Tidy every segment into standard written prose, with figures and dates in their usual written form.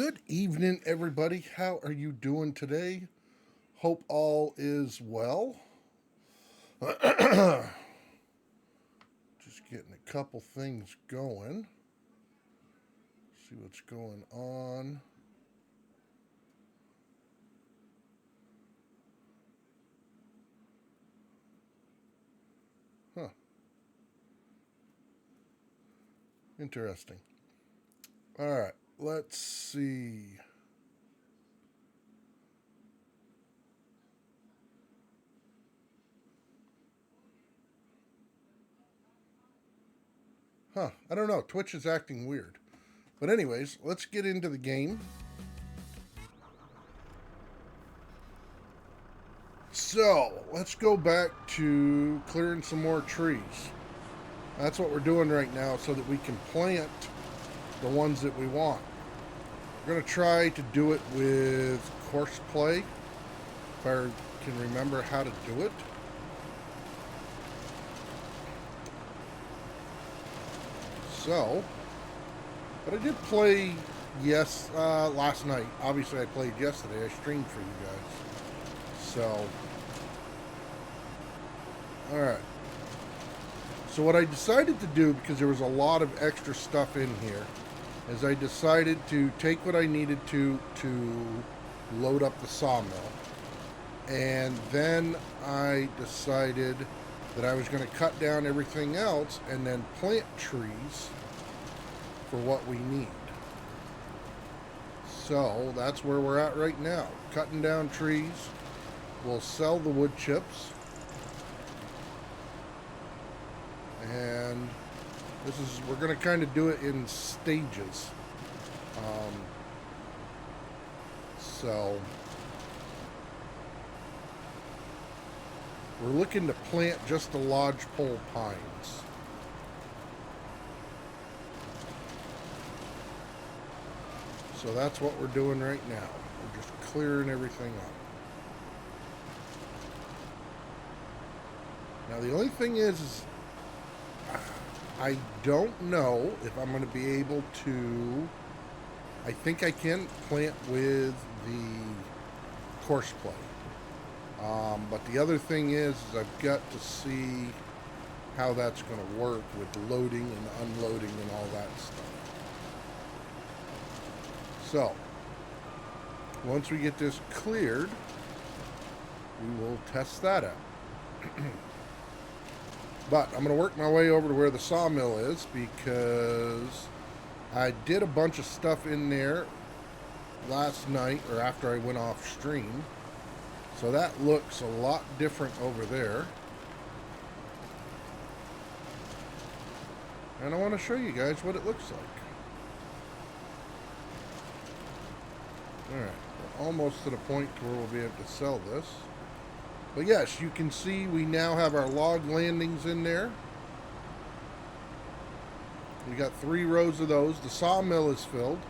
Good evening, everybody. How are you doing today? Hope all is well. Just getting a couple things going. See what's going on. Huh. Interesting. All right. Let's see. Huh. I don't know. Twitch is acting weird. But, anyways, let's get into the game. So, let's go back to clearing some more trees. That's what we're doing right now so that we can plant the ones that we want. We're going to try to do it with course play, if I can remember how to do it. So, but I did play, last night. Obviously, I played yesterday. I streamed for you guys. So, alright. So what I decided to do, because there was a lot of extra stuff in here, is I decided to take what I needed to load up the sawmill. And then I decided that I was going to cut down everything else and then plant trees for what we need. So that's where we're at right now. Cutting down trees. We'll sell the wood chips. And we're going to kind of do it in stages. So we're looking to plant just the lodgepole pines. So that's what we're doing right now. We're just clearing everything up. Now the only thing is I don't know if I'm going to be able to. I think I can plant with the course play. But the other thing is I've got to see how that's going to work with loading and unloading and all that stuff. So, once we get this cleared, we will test that out. But I'm going to work my way over to where the sawmill is because I did a bunch of stuff in there last night or after I went off stream. So that looks a lot different over there. And I want to show you guys what it looks like. Alright, we're almost to the point where we'll be able to sell this. But yes, you can see we now have our log landings in there. We got 3 rows of those. The sawmill is filled.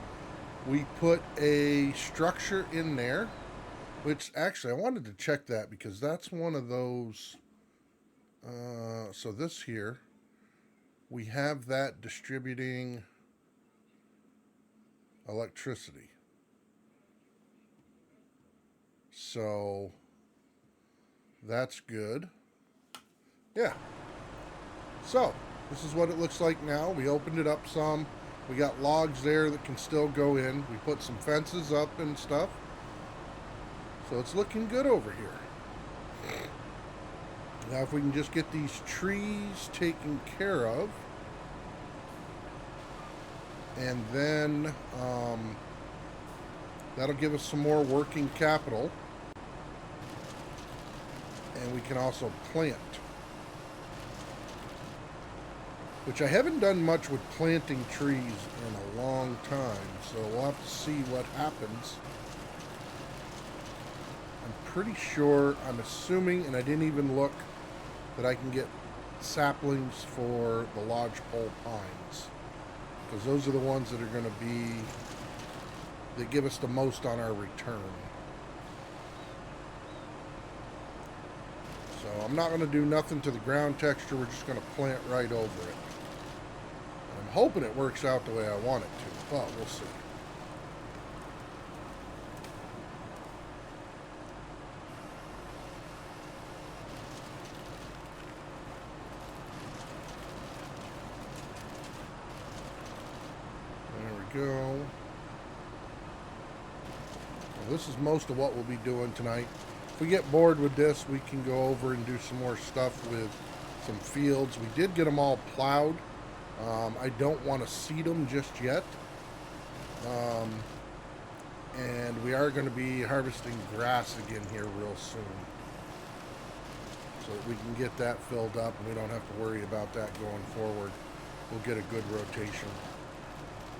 We put a structure in there, which actually I wanted to check that because that's one of those. So this here, we have that distributing electricity. So that's good. Yeah. So this is what it looks like now. We opened it up some. We got logs there that can still go in. We put some fences up and stuff. So it's looking good over here. Now if we can just get these trees taken care of. And then that'll give us some more working capital. And we can also plant. Which I haven't done much with planting trees in a long time. So we'll have to see what happens. I'm pretty sure, I'm assuming, and I didn't even look, that I can get saplings for the lodgepole pines. Because those are the ones that are going to be, that give us the most on our return. So I'm not going to do nothing to the ground texture. We're just going to plant right over it. I'm hoping it works out the way I want it to, but we'll see. we go. Well, this is most of what we'll be doing tonight. If we get bored with this, we can go over and do some more stuff with some fields. We did get them all plowed. I don't want to seed them just yet. And we are going to be harvesting grass again here real soon, so that we can get that filled up and we don't have to worry about that going forward. We'll get a good rotation.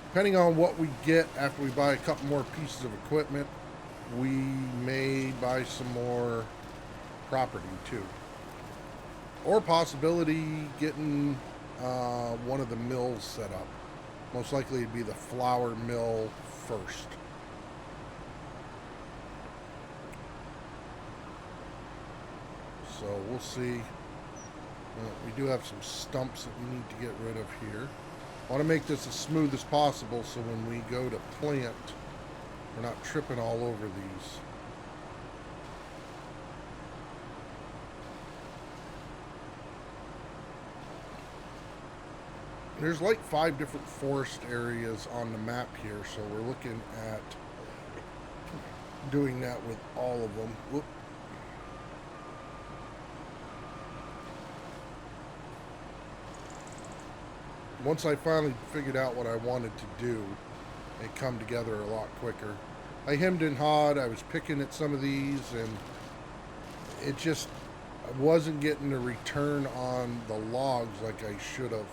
Depending on what we get after we buy a couple more pieces of equipment, we may buy some more property too. Or possibility getting one of the mills set up. Most likely it'd be the flour mill first. So we'll see. We do have some stumps that we need to get rid of here. I want to make this as smooth as possible so when we go to plant, we're not tripping all over these. There's like 5 different forest areas on the map here, so we're looking at doing that with all of them. Whoop. Once I finally figured out what I wanted to do, it come together a lot quicker. I hemmed and hawed, I was picking at some of these, and it just, I wasn't getting a return on the logs like I should have,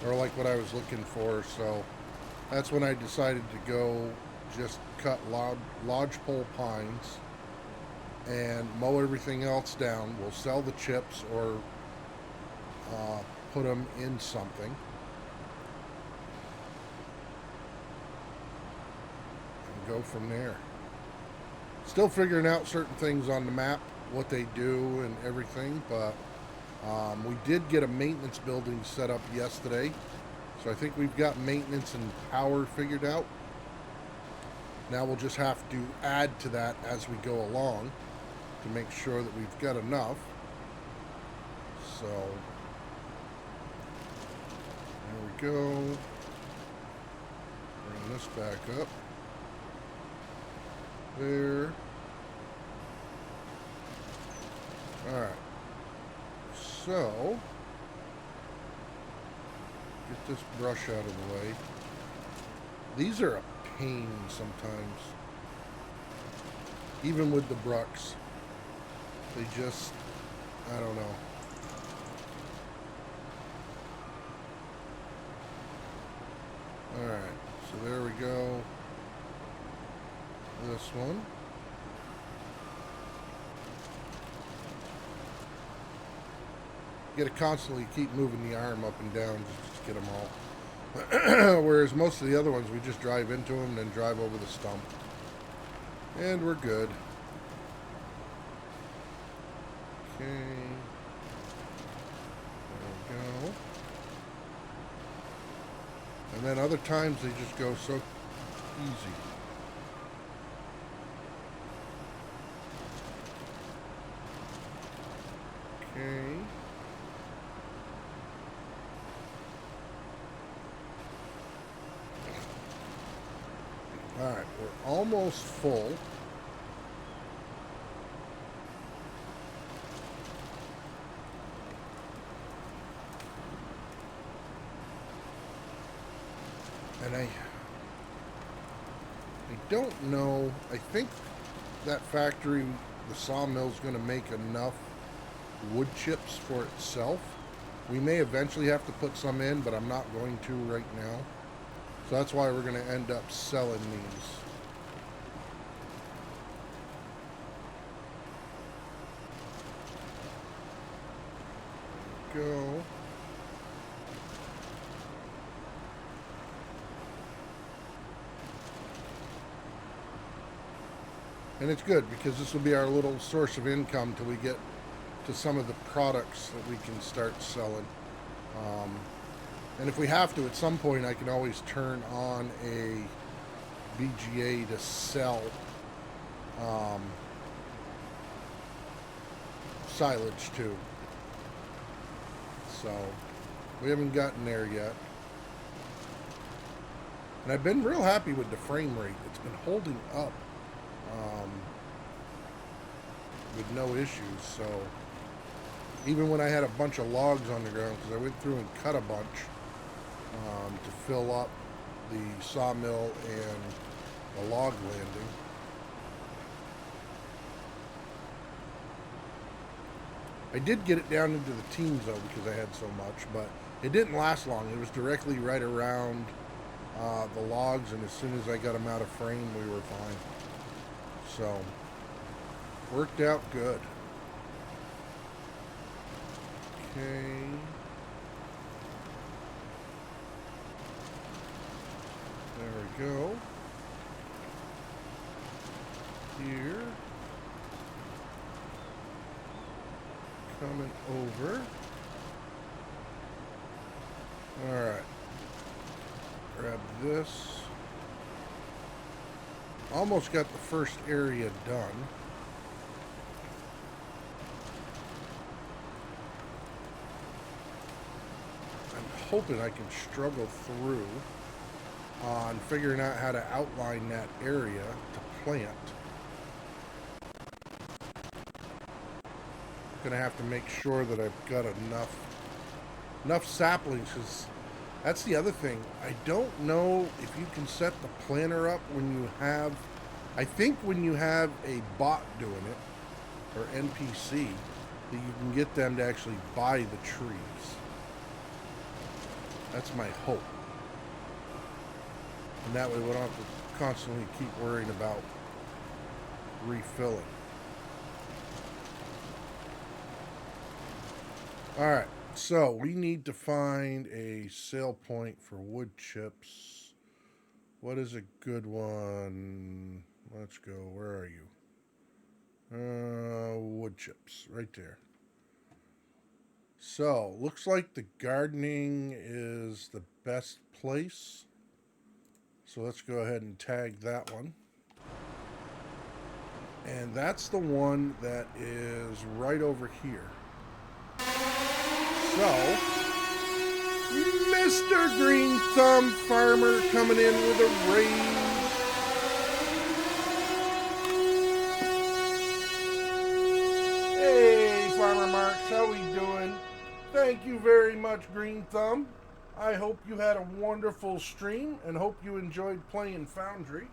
or like what I was looking for. So that's when I decided to go just cut lodgepole pines and mow everything else down. We'll sell the chips or put them in something. And go from there. Still figuring out certain things on the map, what they do and everything, but we did get a maintenance building set up yesterday. So I think we've got maintenance and power figured out. Now we'll just have to add to that as we go along to make sure that we've got enough. So there we go. Bring this back up. There. Alright. So, get this brush out of the way. These are a pain sometimes. Even with the brucks. They just, I don't know. Alright, so there we go. This one. You got to constantly keep moving the arm up and down just to get them all. Whereas most of the other ones, we just drive into them and then drive over the stump. And we're good. Okay. There we go. And then other times they just go so easy. Okay. Alright, we're almost full. And I don't know, I think that factory, the sawmill, is going to make enough wood chips for itself. We may eventually have to put some in, but I'm not going to right now. So that's why we're going to end up selling these. There we go. And it's good because this will be our little source of income till we get to some of the products that we can start selling. And if we have to, at some point, I can always turn on a BGA to sell silage too. So we haven't gotten there yet. And I've been real happy with the frame rate. It's been holding up um, with no issues. So even when I had a bunch of logs on the ground, because I went through and cut a bunch to fill up the sawmill and the log landing. I did get it down into the teens though because I had so much, but it didn't last long. It was directly right around the logs, and as soon as I got them out of frame, we were fine. So, worked out good. Okay. There we go. Here. Coming over. Alright. Grab this. Almost got the first area done. I'm hoping I can struggle through on figuring out how to outline that area to plant. Gonna have to make sure that I've got enough saplings, because that's the other thing. I don't know if you can set the planter up when you have, I think when you have a bot doing it, or NPC, that you can get them to actually buy the trees. That's my hope. And that way we don't have to constantly keep worrying about refilling. Alright, so we need to find a sale point for wood chips. What is a good one? Let's go. Where are you? Wood chips. Right there. So, looks like the gardening is the best place. So let's go ahead and tag that one. And that's the one that is right over here. So, Mr. Green Thumb Farmer coming in with a raise. Hey, Farmer Marks, how we doing? Thank you very much, Green Thumb. I hope you had a wonderful stream and hope you enjoyed playing Foundry.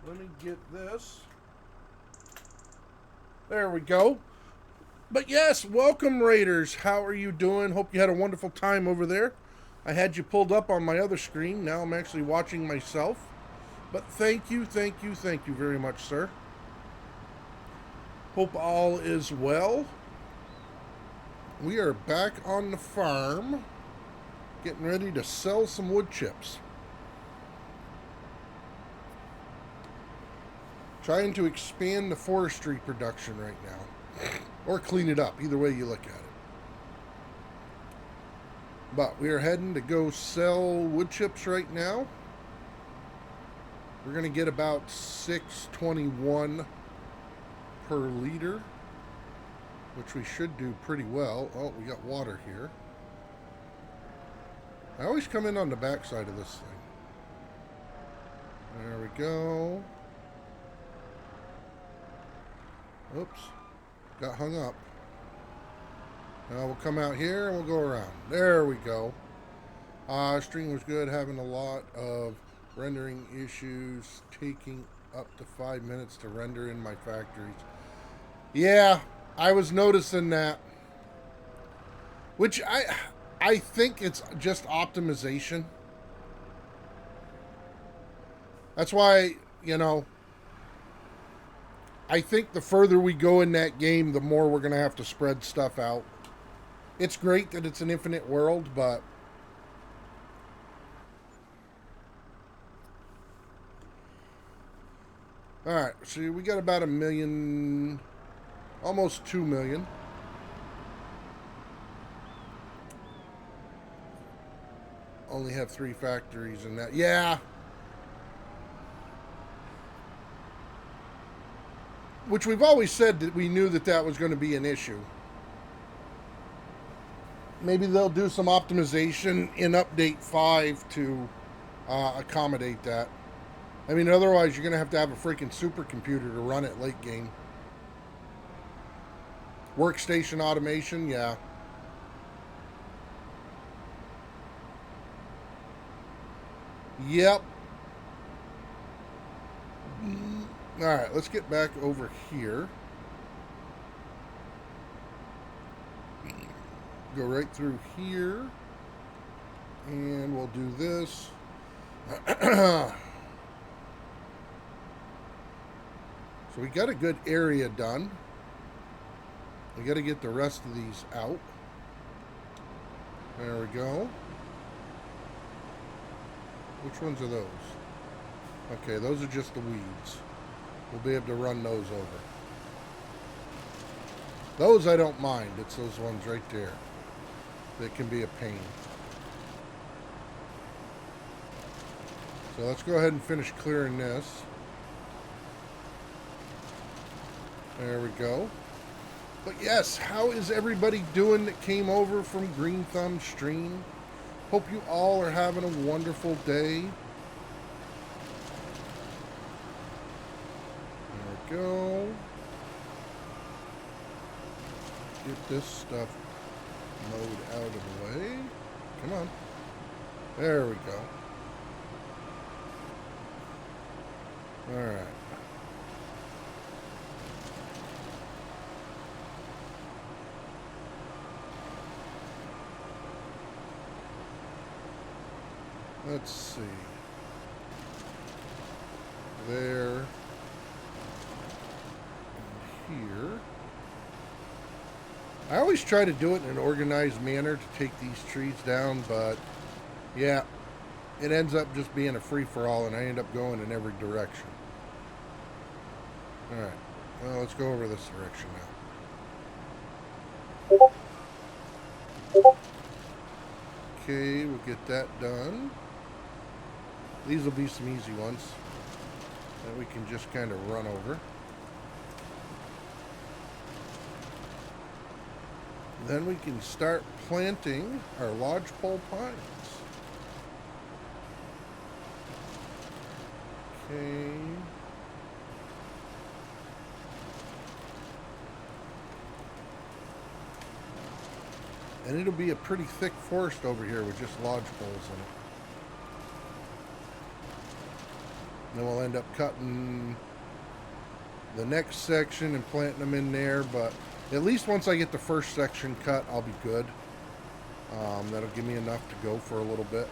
Let me get this. There we go. But yes, welcome Raiders. How are you doing? Hope you had a wonderful time over there. I had you pulled up on my other screen. Now I'm actually watching myself. But thank you very much, sir. Hope all is well. We are back on the farm, getting ready to sell some wood chips. Trying to expand the forestry production right now. Or clean it up, either way you look at it. But we are heading to go sell wood chips right now. We're going to get about $6.21 per liter, which we should do pretty well. Oh, we got water here. I always come in on the back side of this thing. There we go. Oops. Got hung up. Now we'll come out here and we'll go around. There we go. Stream was good. Having a lot of rendering issues. Taking up to 5 minutes to render in my factories. Yeah, I was noticing that. Which I think it's just optimization. That's why, you know, I think the further we go in that game, the more we're going to have to spread stuff out. It's great that it's an infinite world, but alright, so we got about 1 million, almost 2 million. Only have 3 factories in that. Yeah. Which we've always said that we knew that that was going to be an issue. Maybe they'll do some optimization in update 5 to accommodate that. I mean, otherwise you're going to have a freaking supercomputer to run it late game. Workstation automation, yeah. Yep. All right, let's get back over here. Go right through here. And we'll do this. So we got a good area done. We got to get the rest of these out. There we go. Which ones are those? Okay, those are just the weeds. We'll be able to run those over. Those I don't mind. It's those ones right there that can be a pain. So let's go ahead and finish clearing this. There we go. But yes, how is everybody doing that came over from Green Thumb Stream? Hope you all are having a wonderful day. There we go. Get this stuff mowed out of the way. Come on. There we go. All right. Let's see. There. And here. I always try to do it in an organized manner to take these trees down, but yeah, it ends up just being a free-for-all, and I end up going in every direction. All right. Well, let's go over this direction now. Okay, we'll get that done. These will be some easy ones that we can just kind of run over. Then we can start planting our lodgepole pines. Okay. And it'll be a pretty thick forest over here with just lodgepoles in it. Then we'll end up cutting the next section and planting them in there, but at least once I get the first section cut, I'll be good. That'll give me enough to go for a little bit.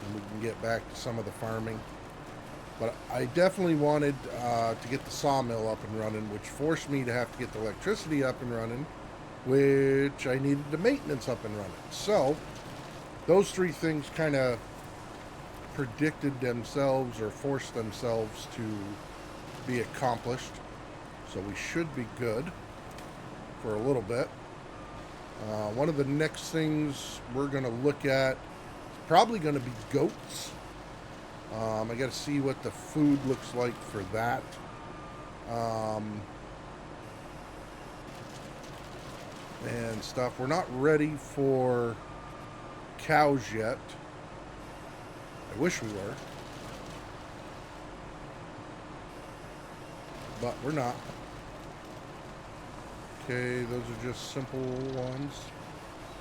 And we can get back to some of the farming. But I definitely wanted to get the sawmill up and running, which forced me to have to get the electricity up and running, which I needed the maintenance up and running. So those three things kind of predicted themselves or forced themselves to be accomplished. So we should be good for a little bit. One of the next things we're going to look at is probably going to be goats. I got to see what the food looks like for that. And stuff. We're not ready for cows yet. I wish we were. But we're not. Okay, those are just simple ones.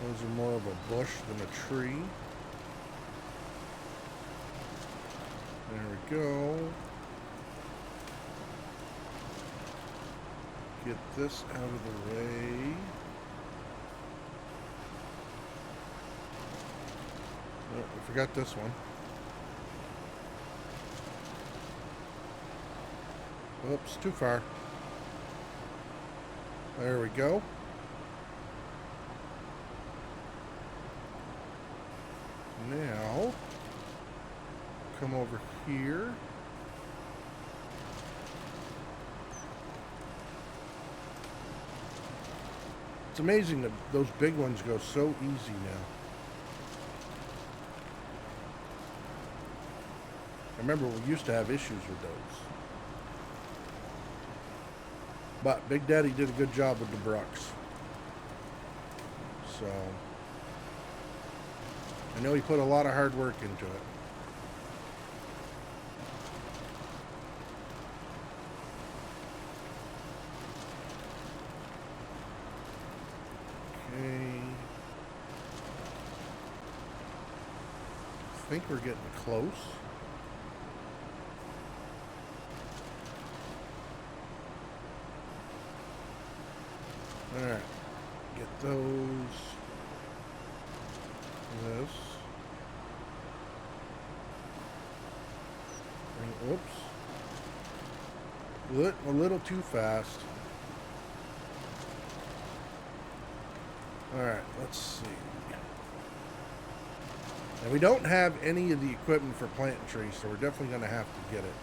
Those are more of a bush than a tree. There we go. Get this out of the way. Oh, I forgot this one. Oops, too far. There we go. Now, come over here. It's amazing that those big ones go so easy now. I remember we used to have issues with those. But Big Daddy did a good job with the Brucks. So I know he put a lot of hard work into it. think we're getting close. Alright. Get those. This. And, oops. A little too fast. Alright, let's see. And we don't have any of the equipment for planting trees, so we're definitely going to have to get it.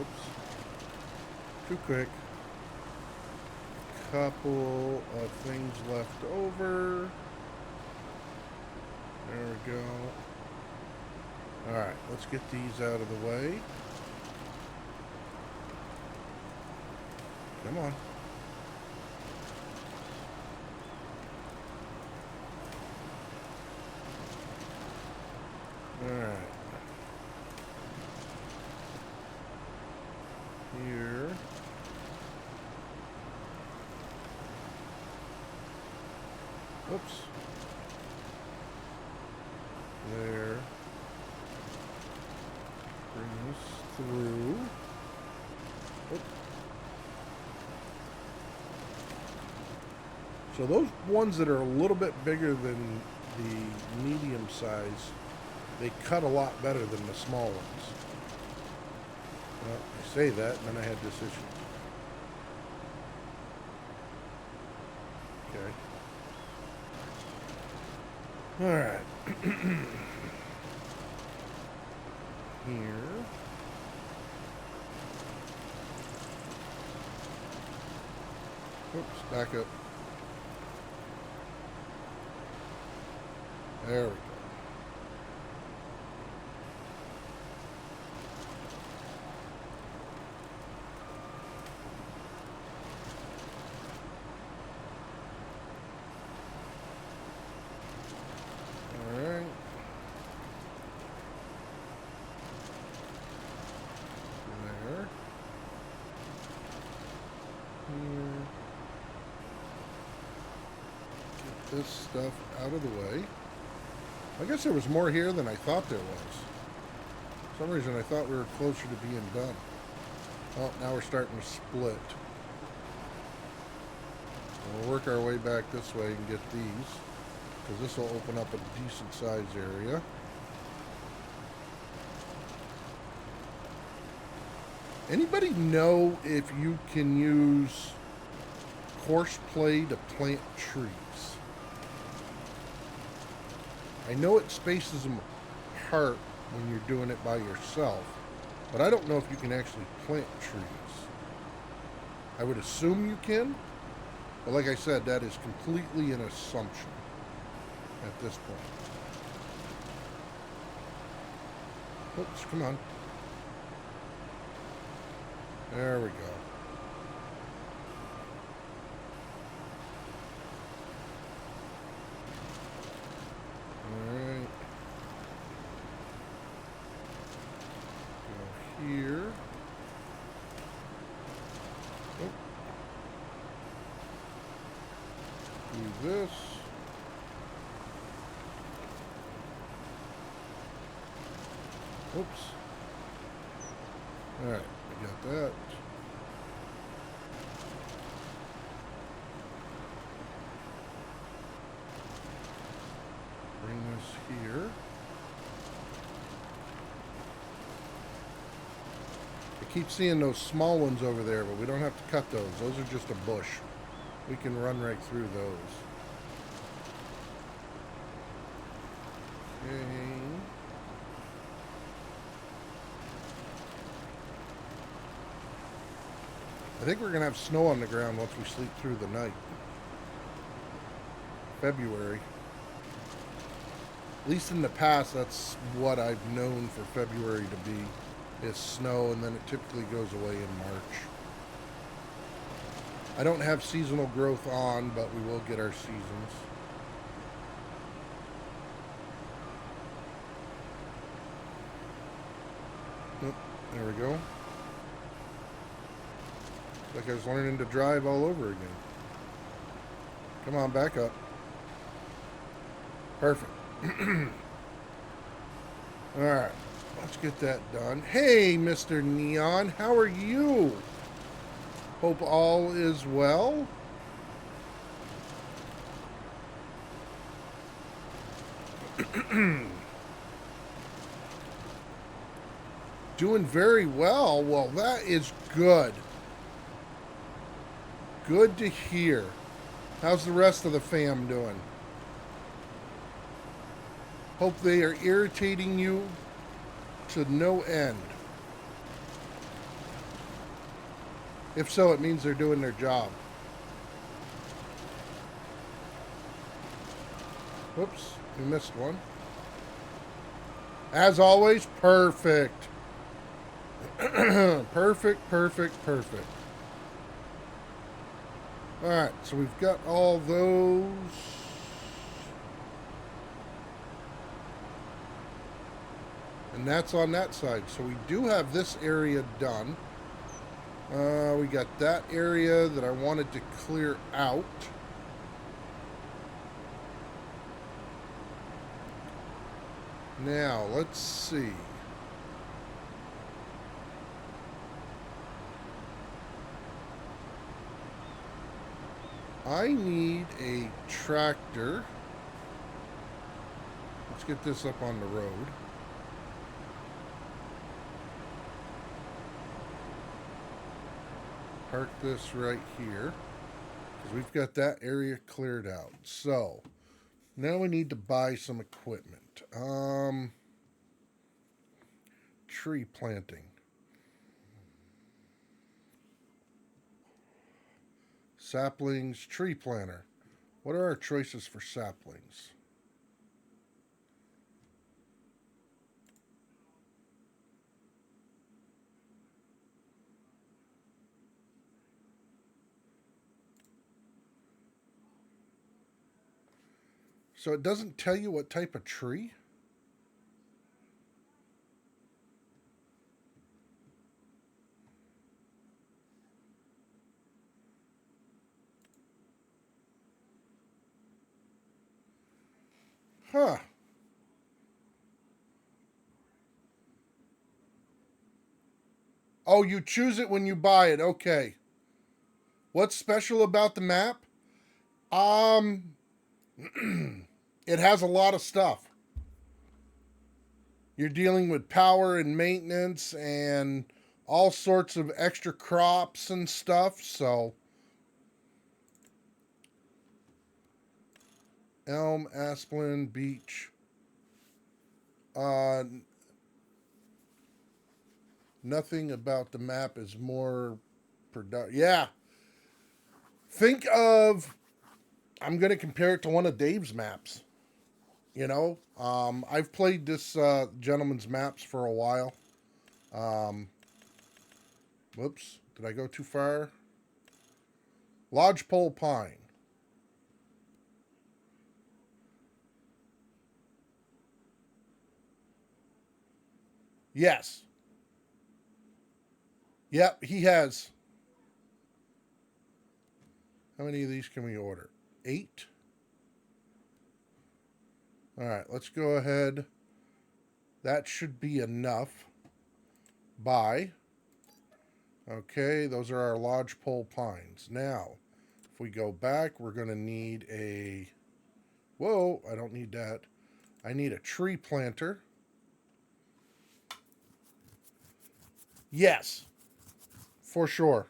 Oops. Too quick. Couple of things left over. There we go. Alright, let's get these out of the way. Come on. Alright. Here. Oops. There. Bring this through. Oop. So those ones that are a little bit bigger than the medium size, they cut a lot better than the small ones. Well, I say that, and then I had this issue. Okay. All right. Here. Oops, back up. There we go. This stuff out of the way. I guess there was more here than I thought there was. For some reason I thought we were closer to being done. Oh, now we're starting to split. We'll work our way back this way and get these, because this will open up a decent sized area. Anybody know if you can use horseplay to plant trees? I know it spaces them apart when you're doing it by yourself, but I don't know if you can actually plant trees. I would assume you can, but like I said, that is completely an assumption at this point. Oops, come on. There we go. Alright. Go here. Oh. Do this. Oops. Alright, we got that. Bring this here. I keep seeing those small ones over there, but we don't have to cut those. Those are just a bush. We can run right through those. Okay. I think we're going to have snow on the ground once we sleep through the night. February. At least in the past, that's what I've known for February to be, is snow, and then it typically goes away in March. I don't have seasonal growth on, but we will get our seasons. Oh, there we go. Like I was learning to drive all over again. Come on, back up. Perfect. All right, let's get that done. Hey, Mr. Neon, how are you? Hope all is well. Doing very well. Well, that is good. Good to hear. How's the rest of the fam doing? Hope they are irritating you to no end. If so, it means they're doing their job. Whoops, we missed one. As always, perfect. Perfect, perfect, perfect. Alright, so we've got all those. And that's on that side. So we do have this area done. We got that area that I wanted to clear out. Now, let's see. I need a tractor. Let's get this up on the road. Park this right here, because we've got that area cleared out. So, now we need to buy some equipment. Tree planting. Saplings, tree planter. What are our choices for saplings? So it doesn't tell you what type of tree? Huh. Oh, you choose it when you buy it. Okay. What's special about the map? Um, it has a lot of stuff. You're dealing with power and maintenance and all sorts of extra crops and stuff. So, elm, aspen, beech. Uh, Nothing about the map is more productive. Yeah. Think of, I'm going to compare it to one of Dave's maps. You know, I've played this gentleman's maps for a while. Um, Whoops, did I go too far? Lodgepole Pine. Yes. Yep, he has. How many of these can we order? 8. All right, let's go ahead. That should be enough. Buy. Okay, those are our lodgepole pines. Now, if we go back, we're going to need a... Whoa, I don't need that. I need a tree planter. Yes, for sure.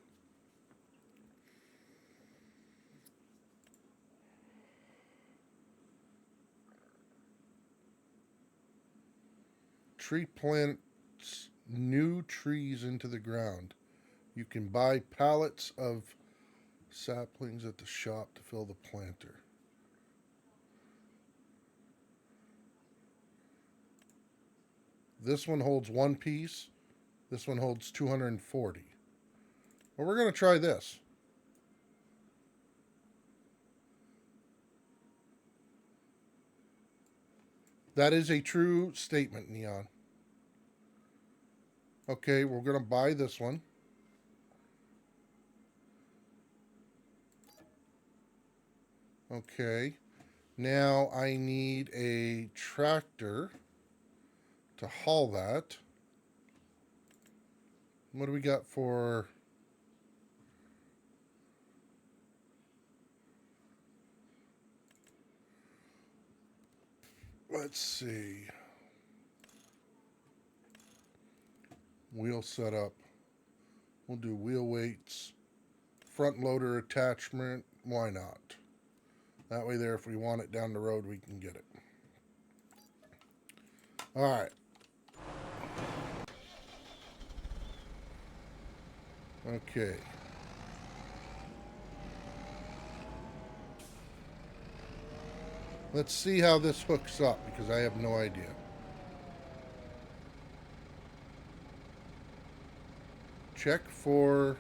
Tree plants new trees into the ground. You can buy pallets of saplings at the shop to fill the planter. This one holds 1 piece. This one holds 240. Well, we're going to try this. That is a true statement, Neon. Okay, we're going to buy this one. Okay. Now I need a tractor to haul that. What do we got for... Let's see. Wheel setup. We'll do wheel weights. Front loader attachment. Why not? That way there, if we want it down the road, we can get it. All right. Okay. Let's see how this hooks up, because I have no idea. Check for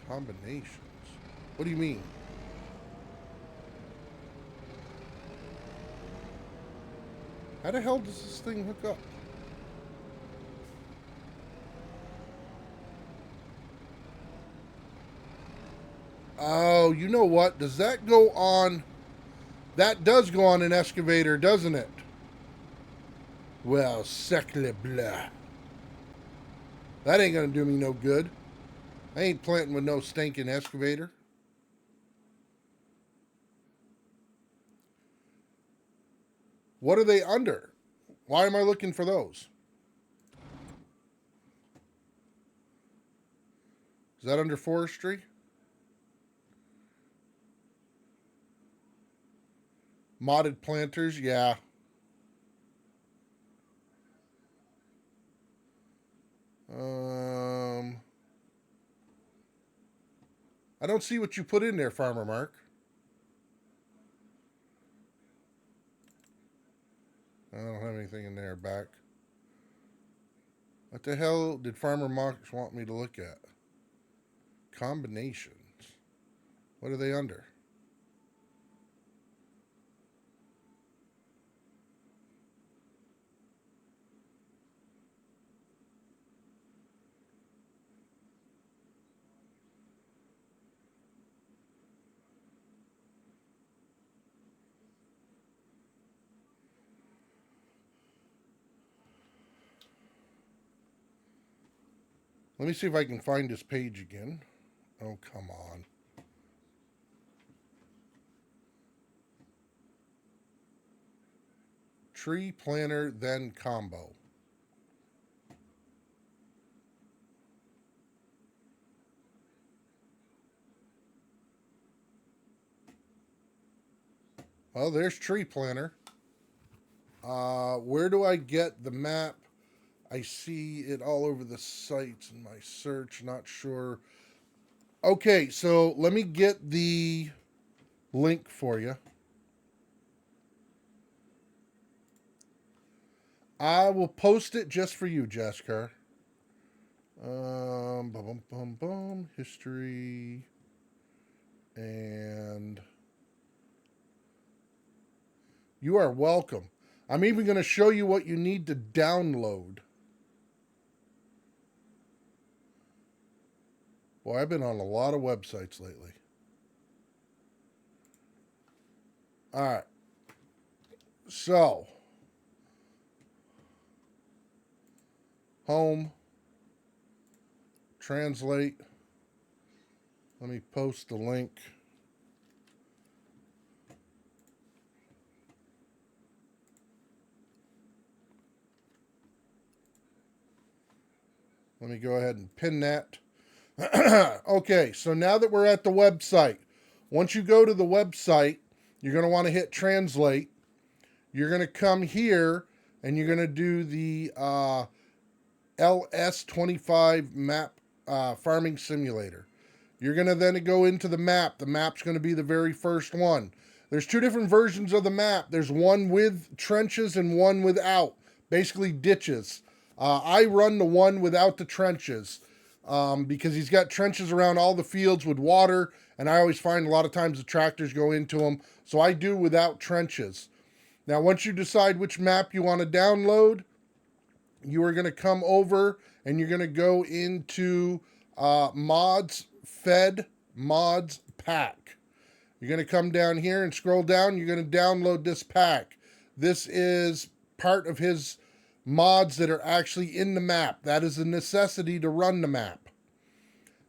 combinations. What do you mean? How the hell does this thing hook up? Oh, you know what? Does that go on? That does go on an excavator, doesn't it? Well, sacre bleu. That ain't gonna do me no good. I ain't planting with no stinking excavator. What are they under? Why am I looking for those? Is that under forestry? Modded planters, yeah. I don't see what you put in there, Farmer Mark. I don't have anything in there. Back. What the hell did Farmer Mark want me to look at? Combinations. What are they under? Let me see if I can find this page again. Oh, come on. Tree planter, then combo. Well, there's tree planter. Where do I get the map? I see it all over the sites in my search. Not sure. Okay, so let me get the link for you. I will post it just for you, Jessica. History. And you are welcome. I'm even going to show you what you need to download. Boy, I've been on a lot of websites lately. All right. So, home, translate. Let me post the link. Let me go ahead and pin that. Okay, so now that we're at the website, once you go to the website, you're going to want to hit translate. You're going to come here and you're going to do the LS25 map farming simulator. You're going to then go into the map. The map's going to be the very first one. There's two different versions of the map. There's one with trenches and one without, basically ditches. I run the one without the trenches. Because he's got trenches around all the fields with water, and I always find a lot of times the tractors go into them, so I do without trenches. Now, once you decide which map you want to download, you are going to come over and you're going to go into mods, fed, mods, pack. You're going to come down here and scroll down. You're going to download this pack. This is part of his mods that are actually in the map. That is a necessity to run the map.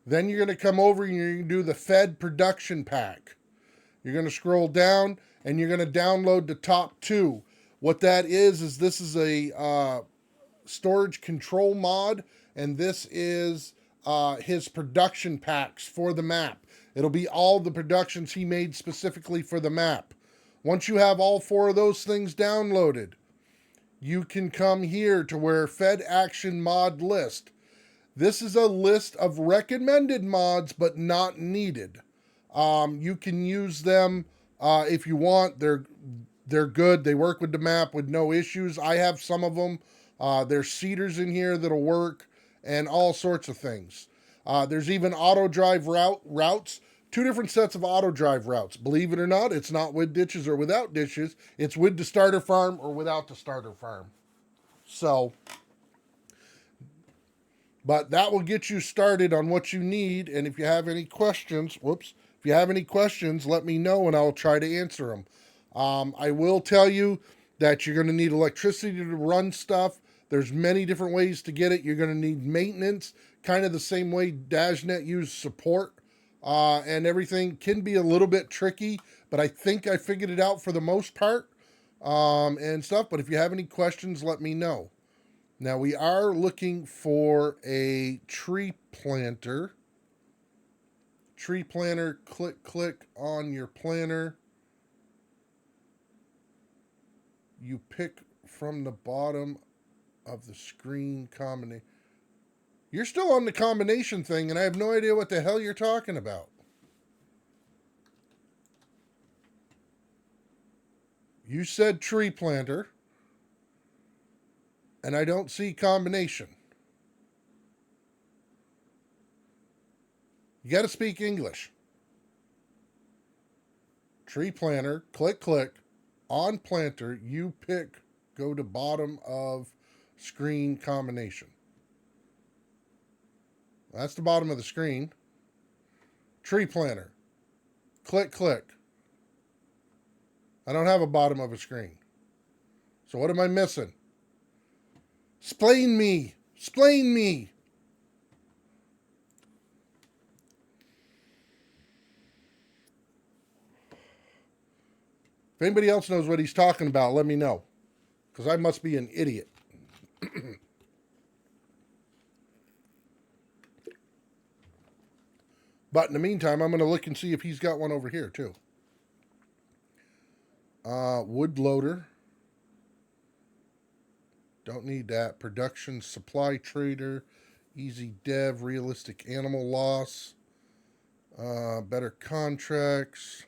Then you're going to come over and you're going to do the Fed production pack. You're going to scroll down and you're going to download the top two. What that is this is a storage control mod, and this is his production packs for the map. It'll be all the productions he made specifically for the map. Once you have all four of those things downloaded, you can come here to where Fed Action Mod List. This is a list of recommended mods, but not needed. You can use them if you want. They're good. They work with the map with no issues. I have some of them. There's seeders in here that'll work and all sorts of things. There's even auto drive routes. Two different sets of auto drive routes. Believe it or not, it's not with ditches or without ditches. It's with the starter farm or without the starter farm. So, but that will get you started on what you need. And if you have any questions, if you have any questions, let me know and I'll try to answer them. I will tell you that you're going to need electricity to run stuff. There's many different ways to get it. You're going to need maintenance, kind of the same way DashNet used support. And everything can be a little bit tricky, but I think I figured it out for the most part and stuff. But if you have any questions, let me know. Now, we are looking for a tree planter. Tree planter, click on your planter. You pick from the bottom of the screen combination. You're still on the combination thing, and I have no idea what the hell you're talking about. You said tree planter, and I don't see combination. You got to speak English. Tree planter, click on planter. You pick, go to bottom of screen combination. That's the bottom of the screen. Tree planter. Click. I don't have a bottom of a screen. So what am I missing? Explain me. If anybody else knows what he's talking about, let me know. Because I must be an idiot. But in the meantime, I'm going to look and see if he's got one over here, too. Wood loader. Don't need that. Production supply trader. Easy dev. Realistic animal loss. Better contracts.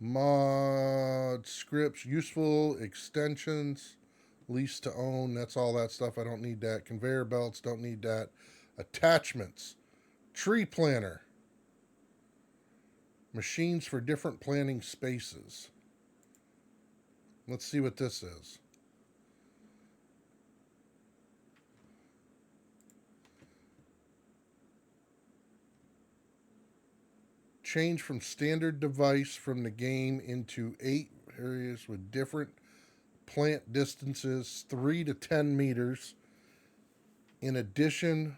Mod scripts. Useful extensions. Lease to own. That's all that stuff. I don't need that. Conveyor belts. Don't need that. Attachments. Tree planter. Machines for different planting spaces. Let's see what this is. Change from standard device from the game into 8 areas with different plant distances, 3 to 10 meters. In addition,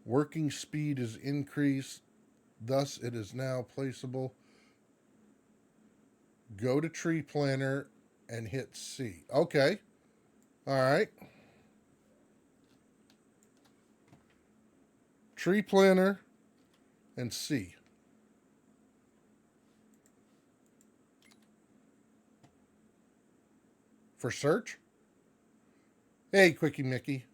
working speed is increased, thus it is now placeable. Go to tree planter and hit C. Okay. All right. Tree planter and C. For search? Hey, Quickie Mickey.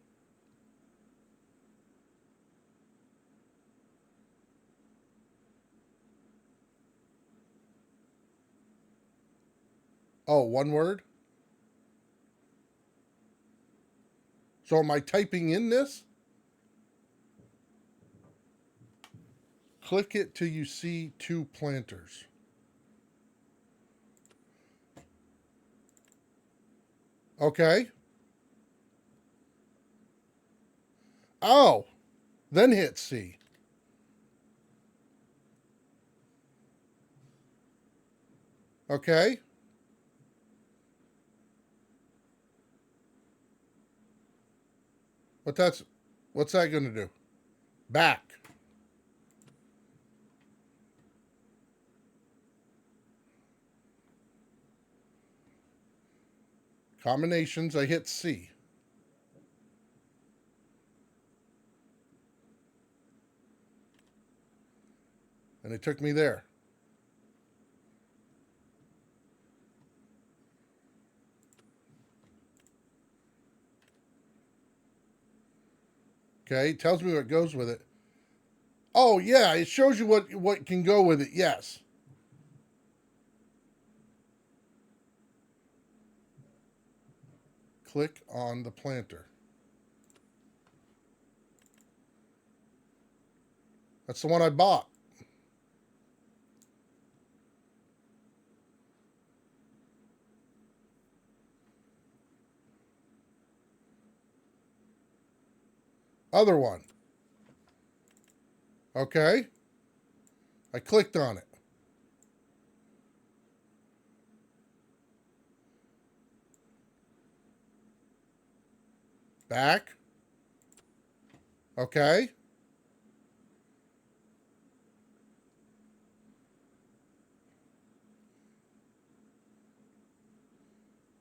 Oh, one word? So am I typing in this? Click it till you see 2 planters. Okay. Oh, then hit C. Okay. What's that going to do? Back. Combinations, I hit C. And it took me there. Okay, it tells me what goes with it. Oh yeah, it shows you what can go with it. Yes. Click on the planter. That's the one I bought. Other one. Okay. I clicked on it. Back. Okay.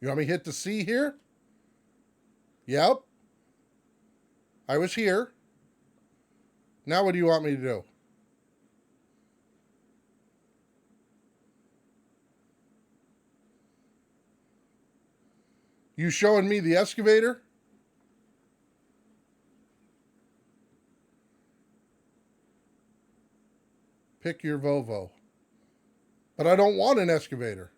You want me to hit the C here? Yep. I was here. Now what do you want me to do? You showing me the excavator? Pick your Volvo. But I don't want an excavator.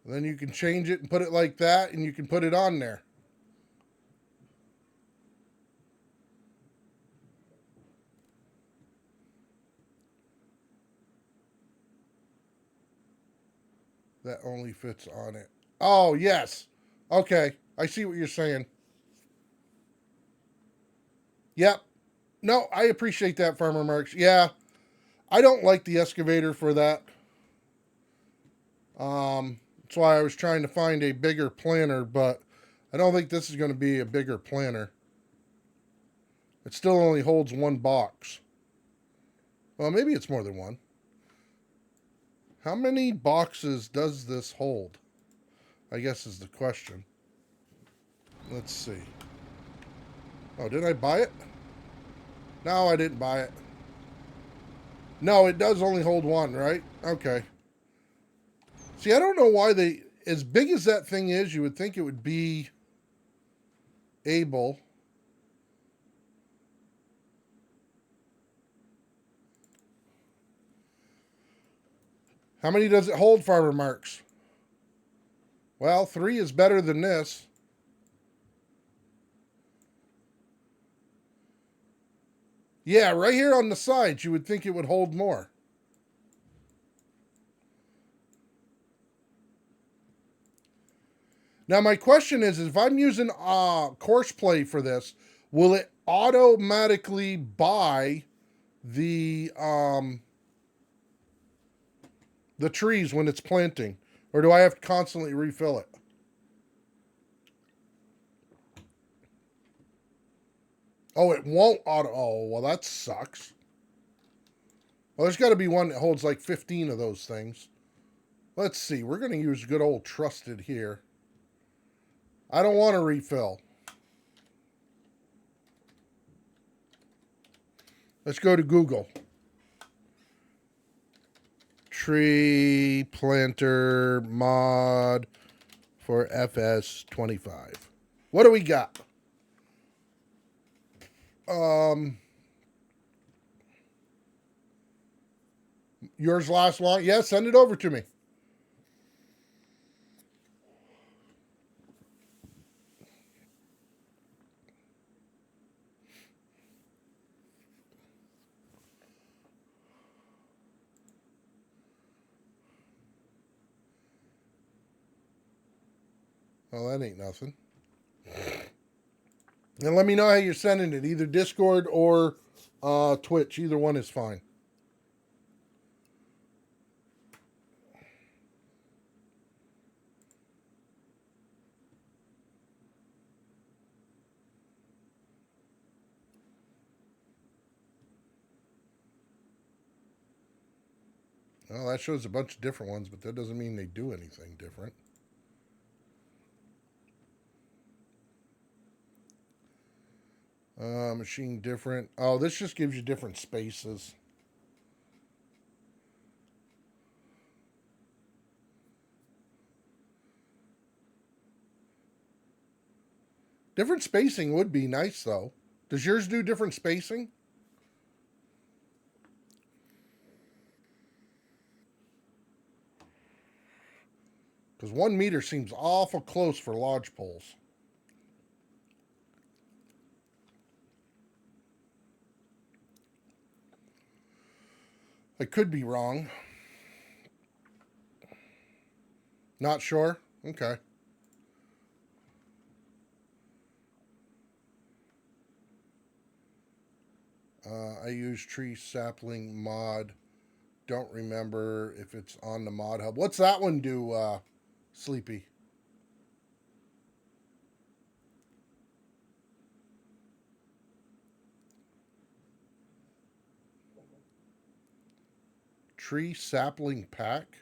Then you can change it and put it like that, and you can put it on there. That only fits on it. Oh, yes. Okay. I see what you're saying. Yep. No, I appreciate that, Farmer Marks. Yeah. I don't like the excavator for that. That's why I was trying to find a bigger planter, but I don't think this is going to be a bigger planter. It still only holds one box. Well, maybe it's more than one. How many boxes does this hold? I guess is the question. Let's see. Oh, did I buy it? No, I didn't buy it. No, it does only hold one, right? Okay. See, I don't know why they, as big as that thing is, you would think it would be able. How many does it hold, Farmer Marks? Well, 3 is better than this. Yeah, right here on the sides, you would think it would hold more. Now, my question is if I'm using Courseplay for this, will it automatically buy the trees when it's planting? Or do I have to constantly refill it? Oh, it won't auto. Oh, well, that sucks. Well, there's got to be one that holds like 15 of those things. Let's see. We're going to use good old trusted here. I don't want to refill. Let's go to Google. Tree planter mod for FS25. What do we got? Yours last long? Yeah, send it over to me. Well, that ain't nothing. And let me know how you're sending it. Either Discord or Twitch. Either one is fine. Well, that shows a bunch of different ones, but that doesn't mean they do anything different. Machine different. Oh, this just gives you different spaces. Different spacing would be nice, though. Does yours do different spacing? Because 1 meter seems awful close for lodge poles. I could be wrong. Not sure? Okay. I use tree sapling mod. Don't remember if it's on the mod hub. What's that one do, Sleepy? Tree sapling pack?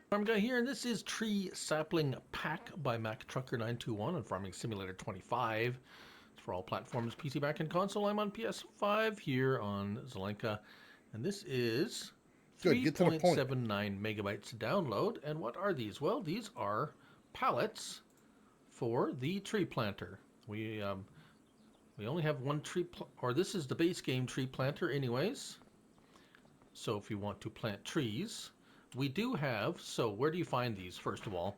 Farm Guy here, and this is Tree Sapling Pack by Mac Trucker 921 on Farming Simulator 25. It's for all platforms, PC, Mac, and console. I'm on PS5 here on Zelenka, and this is Good, get to the point. 3.79 megabytes to download. And what are these? Well, these are pallets for the tree planter. We only have one tree, or this is the base game tree planter, anyways. So if you want to plant trees. We do have, so where do you find these, first of all?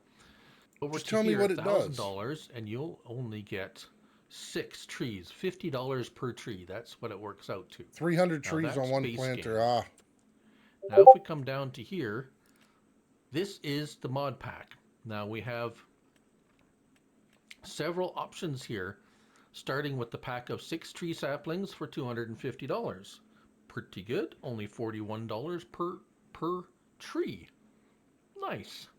Over Just to tell me here, what it does. $1,000, and you'll only get 6 trees, $50 per tree. That's what it works out to. 300 trees on one planter. Game. Ah. Now, if we come down to here, this is the mod pack. Now, we have several options here, starting with the pack of 6 tree saplings for $250. Pretty good. Only $41 per tree. Nice.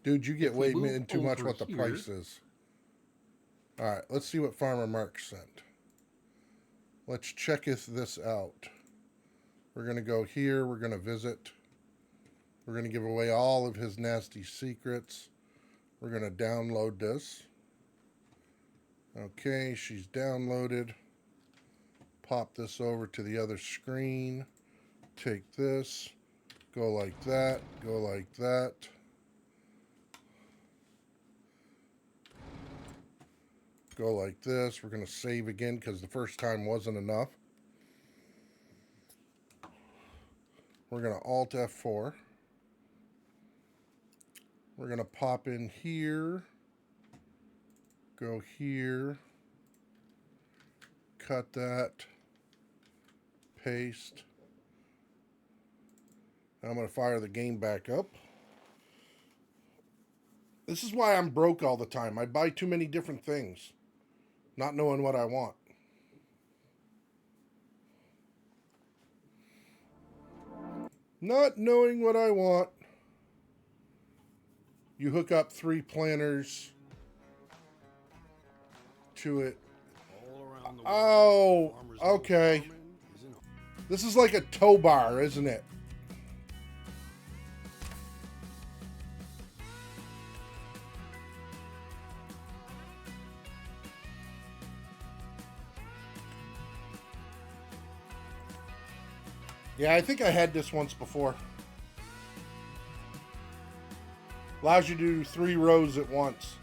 Dude, you get way in too much what the price is. All right, let's see what Farmer Mark sent. Let's check this out. We're going to go here. We're going to visit. We're going to give away all of his nasty secrets. We're going to download this. Okay, she's downloaded. Pop this over to the other screen. Take this. Go like that. Go like that. Go like this. We're going to save again because the first time wasn't enough. We're going to Alt F4. We're going to pop in here. Go here. Cut that. Paste. Now I'm going to fire the game back up. This is why I'm broke all the time. I buy too many different things, not knowing what I want. Not knowing what I want. You hook up 3 planters to it. Oh, okay. This is like a tow bar, isn't it? Yeah, I think I had this once before. Allows you to do 3 rows at once.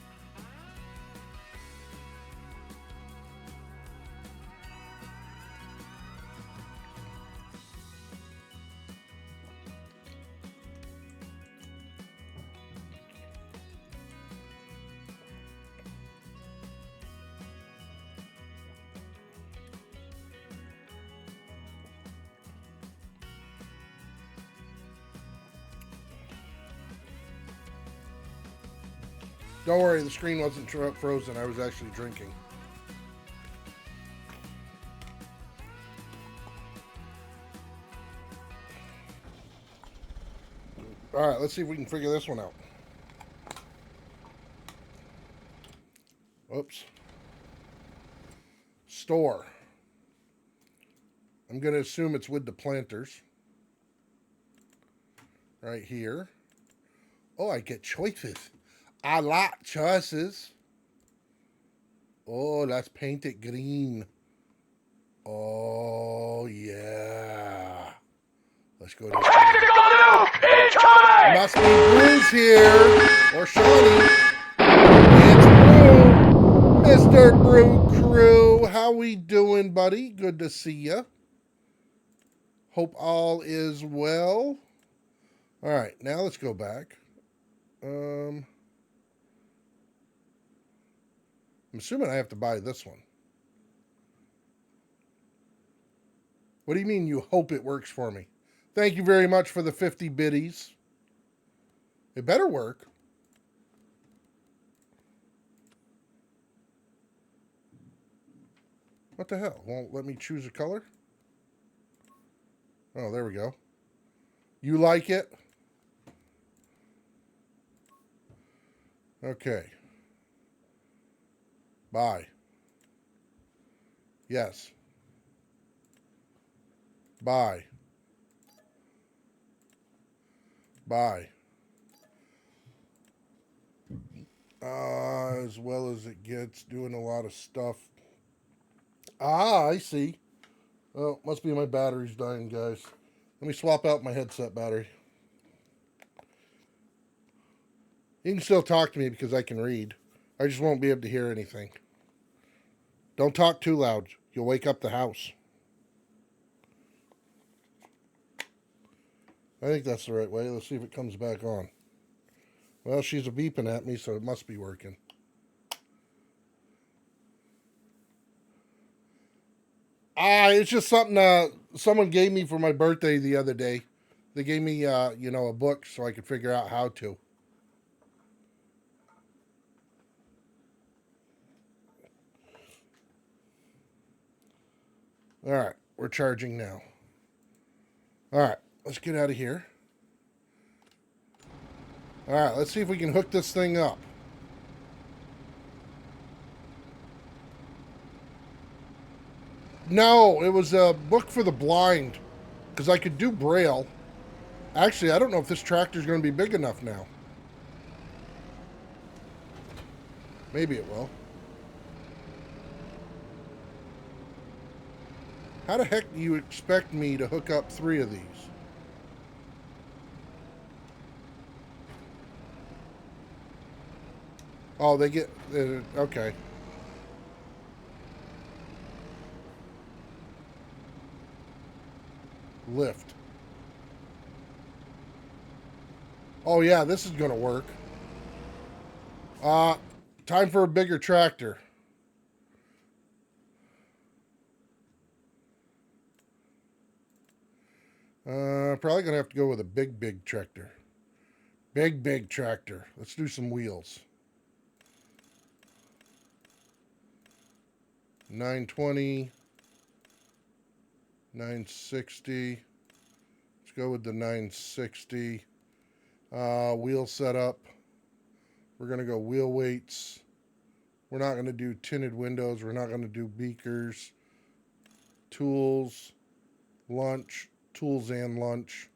Don't worry, the screen wasn't frozen. I was actually drinking. All right, let's see if we can figure this one out. Oops. Store. I'm going to assume it's with the planters. Right here. Oh, I get choices. I like choices. Oh, let's paint it green. Oh, yeah. Let's go to Tactical nuke incoming! Must be Bruce here. Or Shawnee. It's Brew. Mr. Brew Crew. How we doing, buddy? Good to see you. Hope all is well. All right, now let's go back. I'm assuming I have to buy this one. What do you mean you hope it works for me? Thank you very much for the 50 biddies. It better work. What the hell? Won't let me choose a color? Oh, there we go. You like it? Okay. Buy. Yes. Buy. Buy. As well as it gets, doing a lot of stuff. Ah, I see. Oh, must be my battery's dying, guys. Let me swap out my headset battery. You can still talk to me because I can read. I just won't be able to hear anything. Don't talk too loud. You'll wake up the house. I think that's the right way. Let's see if it comes back on. Well, she's a beeping at me, so it must be working. It's just something someone gave me for my birthday the other day. They gave me, a book so I could figure out how to. All right, we're charging now. All right, let's get out of here. All right, let's see if we can hook this thing up. No, it was a book for the blind because I could do Braille. Actually, I don't know if this tractor's going to be big enough now. Maybe it will. How the heck do you expect me to hook up 3 of these? Oh, they get... okay. Lift. Oh, yeah, this is going to work. Time for a bigger tractor. Probably going to have to go with a big tractor. Big tractor. Let's do some wheels. 920. 960. Let's go with the 960. Wheel setup. We're going to go wheel weights. We're not going to do tinted windows. We're not going to do beakers. Tools. Lunch. Tools and lunch.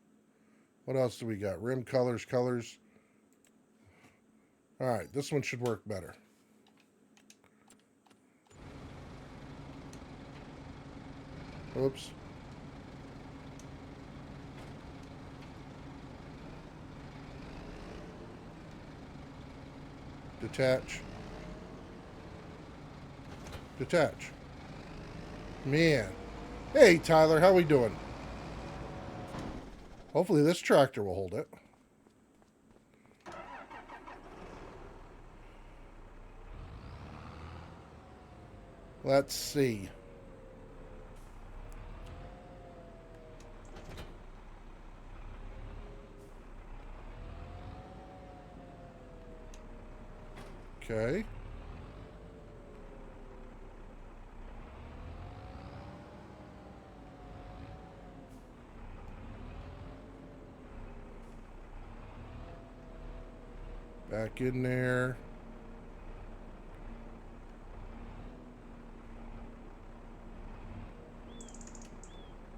What else do we got? Rim colors. All right, this one should work better. Oops. Detach. Man. Hey, Tyler, how we doing? Hopefully this tractor will hold it. Let's see. Okay. Back in there.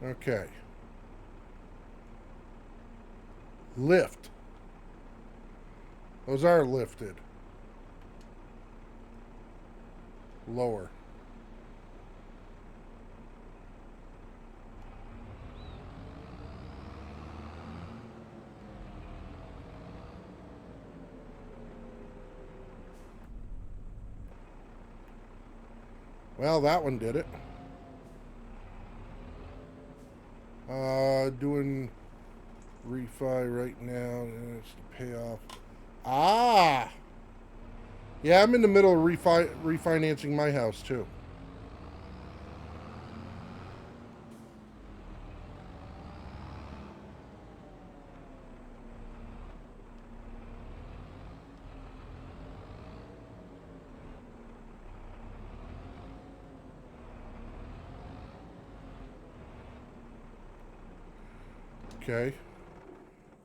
Okay. Lift. Those are lifted. Lower. Well, that one did it. Doing refi right now. It's the payoff. Ah! Yeah, I'm in the middle of refinancing my house, too. Okay.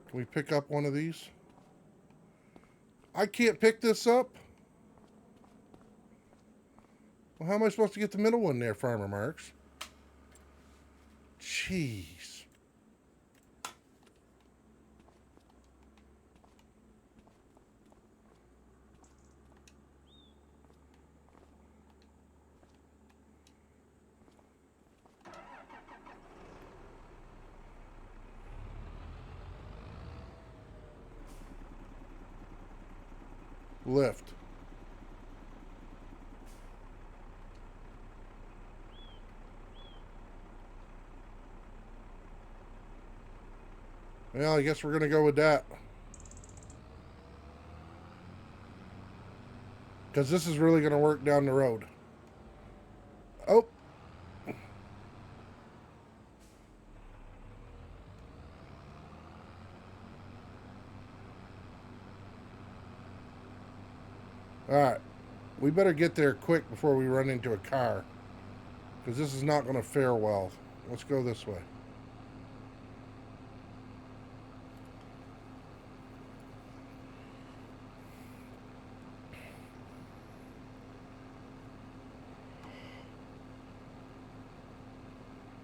Can we pick up one of these? I can't pick this up? Well, how am I supposed to get the middle one there, Farmer Marks? Jeez. Lift. Well, I guess we're going to go with that. Because this is really going to work down the road. Oh. Alright. We better get there quick before we run into a car. Because this is not going to fare well. Let's go this way.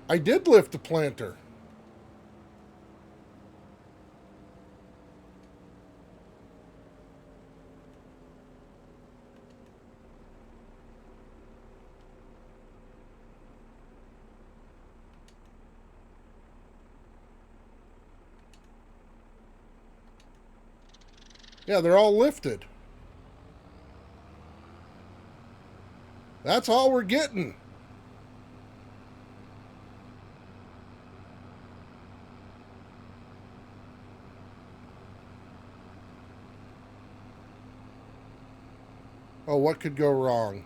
I did lift the planter. Yeah, they're all lifted. That's all we're getting. Oh, what could go wrong?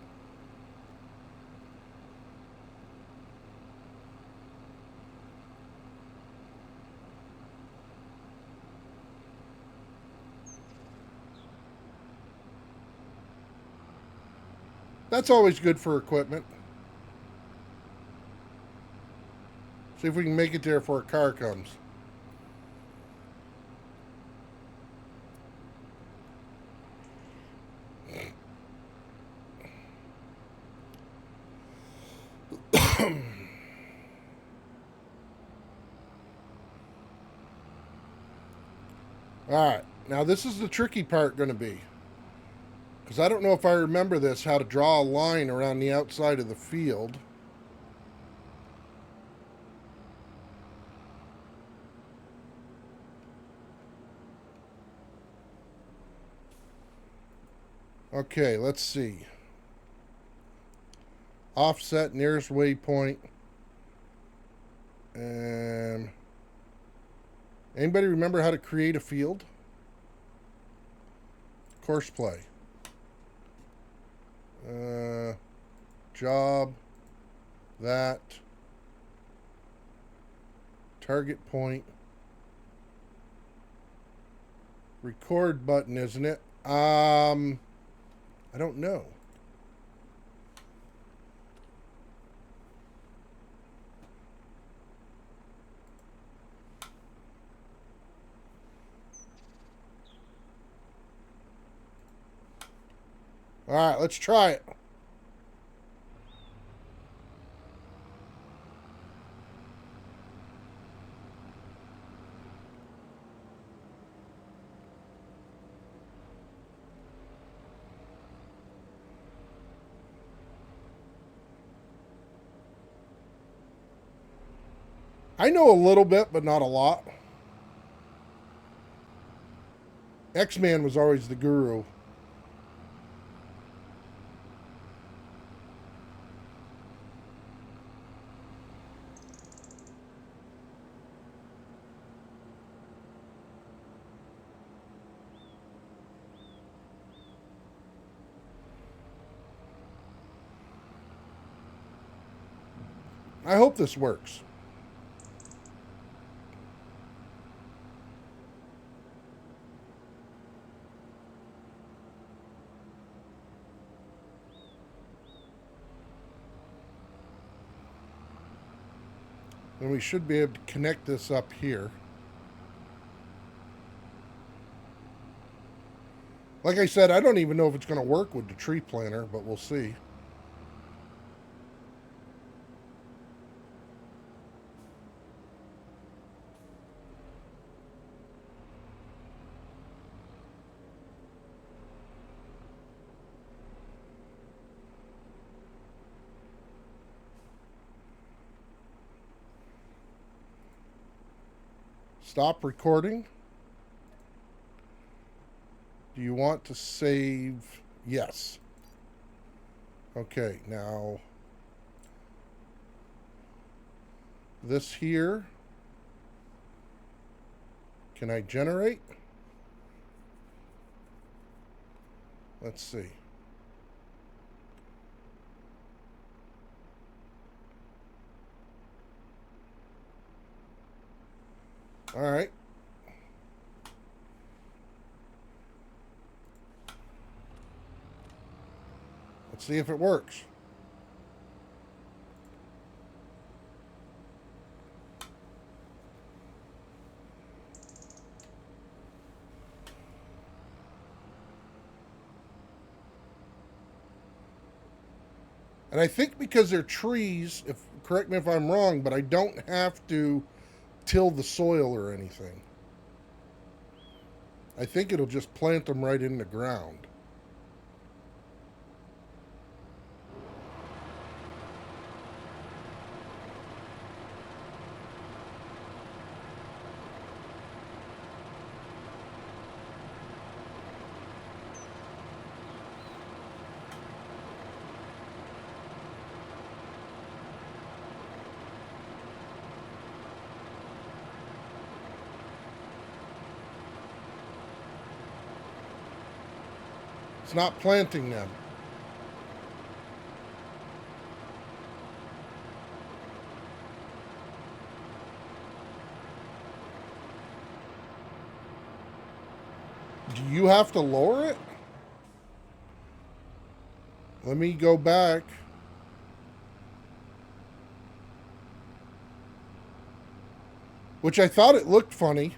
That's always good for equipment. See if we can make it there before a car comes. Alright, now this is the tricky part going to be. Because I don't know if I remember this, how to draw a line around the outside of the field. Okay, let's see. Offset, nearest waypoint. Anybody remember how to create a field? Course play. Job. That. Target point. Record button, isn't it? I don't know. All right, let's try it. I know a little bit, but not a lot. X-Man was always the guru. I hope this works. And we should be able to connect this up here. Like I said, I don't even know if it's going to work with the tree planter, but we'll see. Stop recording. Do you want to save? Yes. Okay, now this here. Can I generate? Let's see. All right. Let's see if it works. And I think because they're trees, if correct me if I'm wrong, but I don't have to till the soil or anything. I think it'll just plant them right in the ground. It's not planting them. Do you have to lower it? Let me go back. Which I thought it looked funny.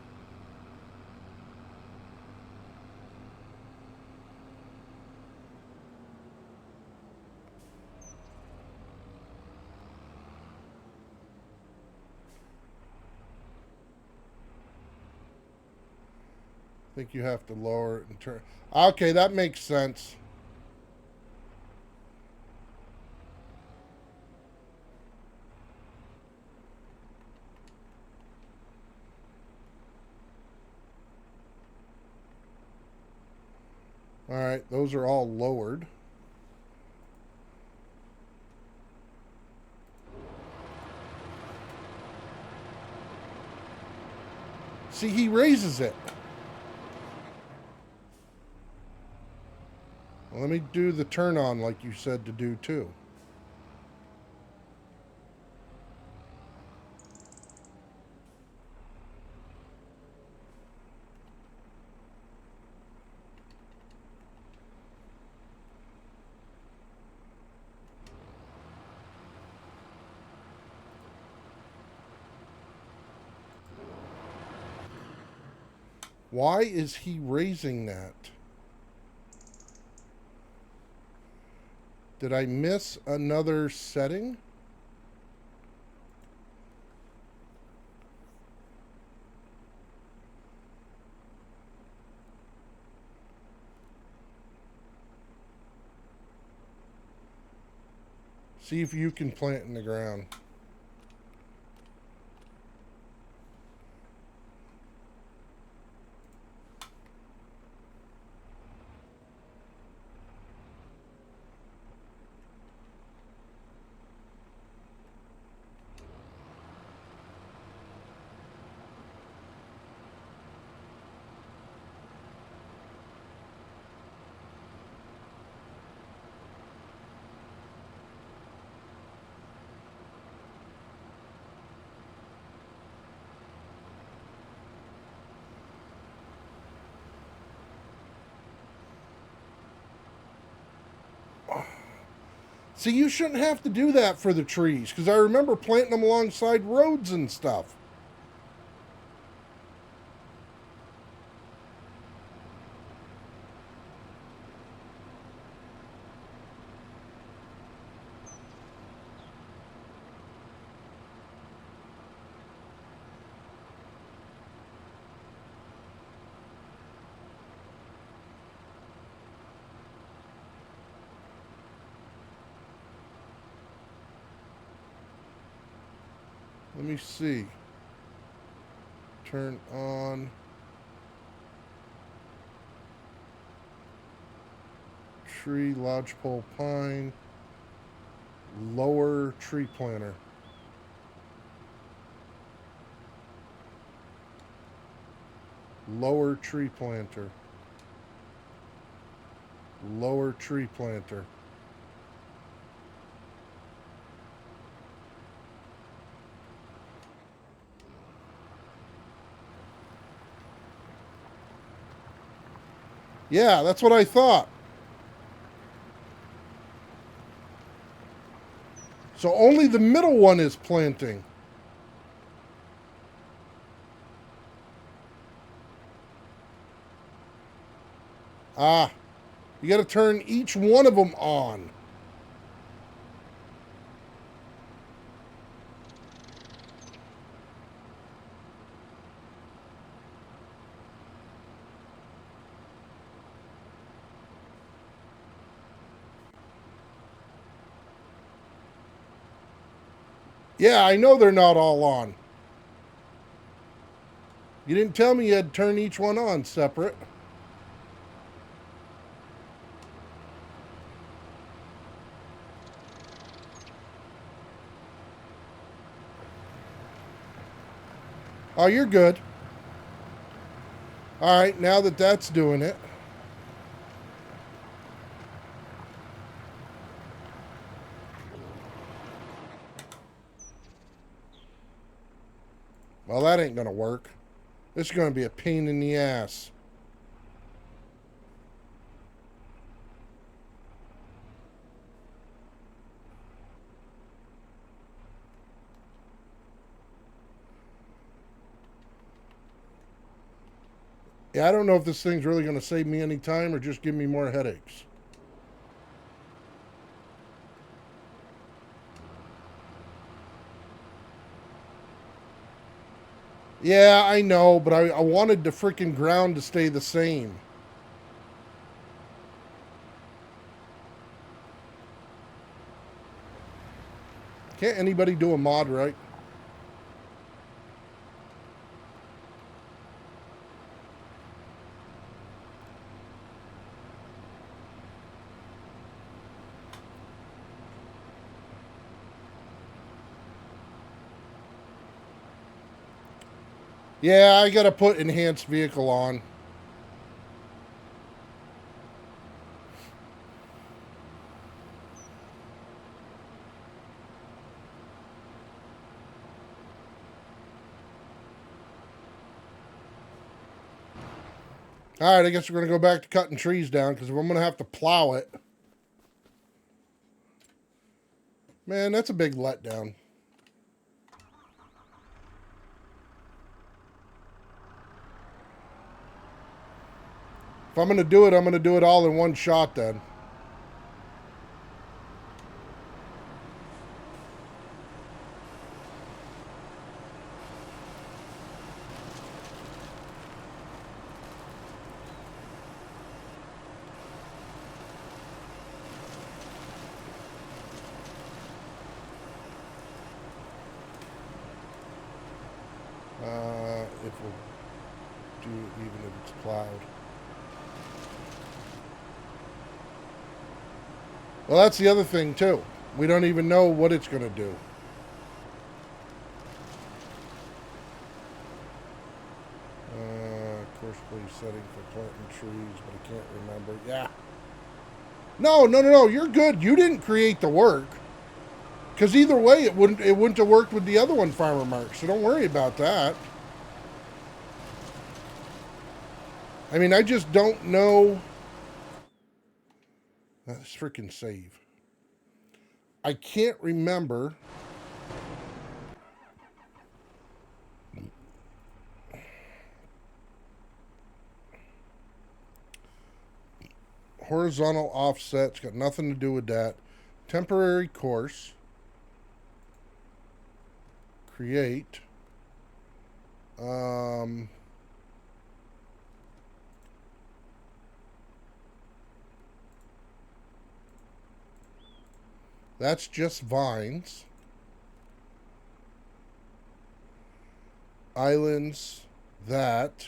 I think you have to lower it and turn. Okay, that makes sense. All right, those are all lowered. See, he raises it. Well, let me do the turn on like you said to do too. Why is he raising that? Did I miss another setting? See if you can plant in the ground. See, you shouldn't have to do that for the trees, because I remember planting them alongside roads and stuff. Let me see. Turn on tree, lodgepole, pine, lower tree planter. Lower tree planter. Lower tree planter. Yeah, that's what I thought. So only the middle one is planting. Ah, you got to turn each one of them on. Yeah, I know they're not all on. You didn't tell me you had to turn each one on separate. Oh, you're good. All right, now that that's doing it. Well, that ain't going to work. This is going to be a pain in the ass. Yeah, I don't know if this thing's really going to save me any time or just give me more headaches. Yeah, I know, but I wanted the freaking ground to stay the same. Can't anybody do a mod right? Yeah, I gotta put enhanced vehicle on. All right, I guess we're gonna go back to cutting trees down because I'm gonna have to plow it. Man, that's a big letdown. If I'm gonna do it all in one shot then. If we'll do it even if it's plowed. Well, that's the other thing too. We don't even know what it's gonna do. Course please setting for planting trees, but I can't remember. Yeah. No. You're good. You didn't create the work. Because either way, it wouldn't have worked with the other one, Farmer Mark. So don't worry about that. I mean, I just don't know. Let's freaking save. I can't remember. Horizontal offset's got nothing to do with that. Temporary course. Create. That's just vines. Islands. That.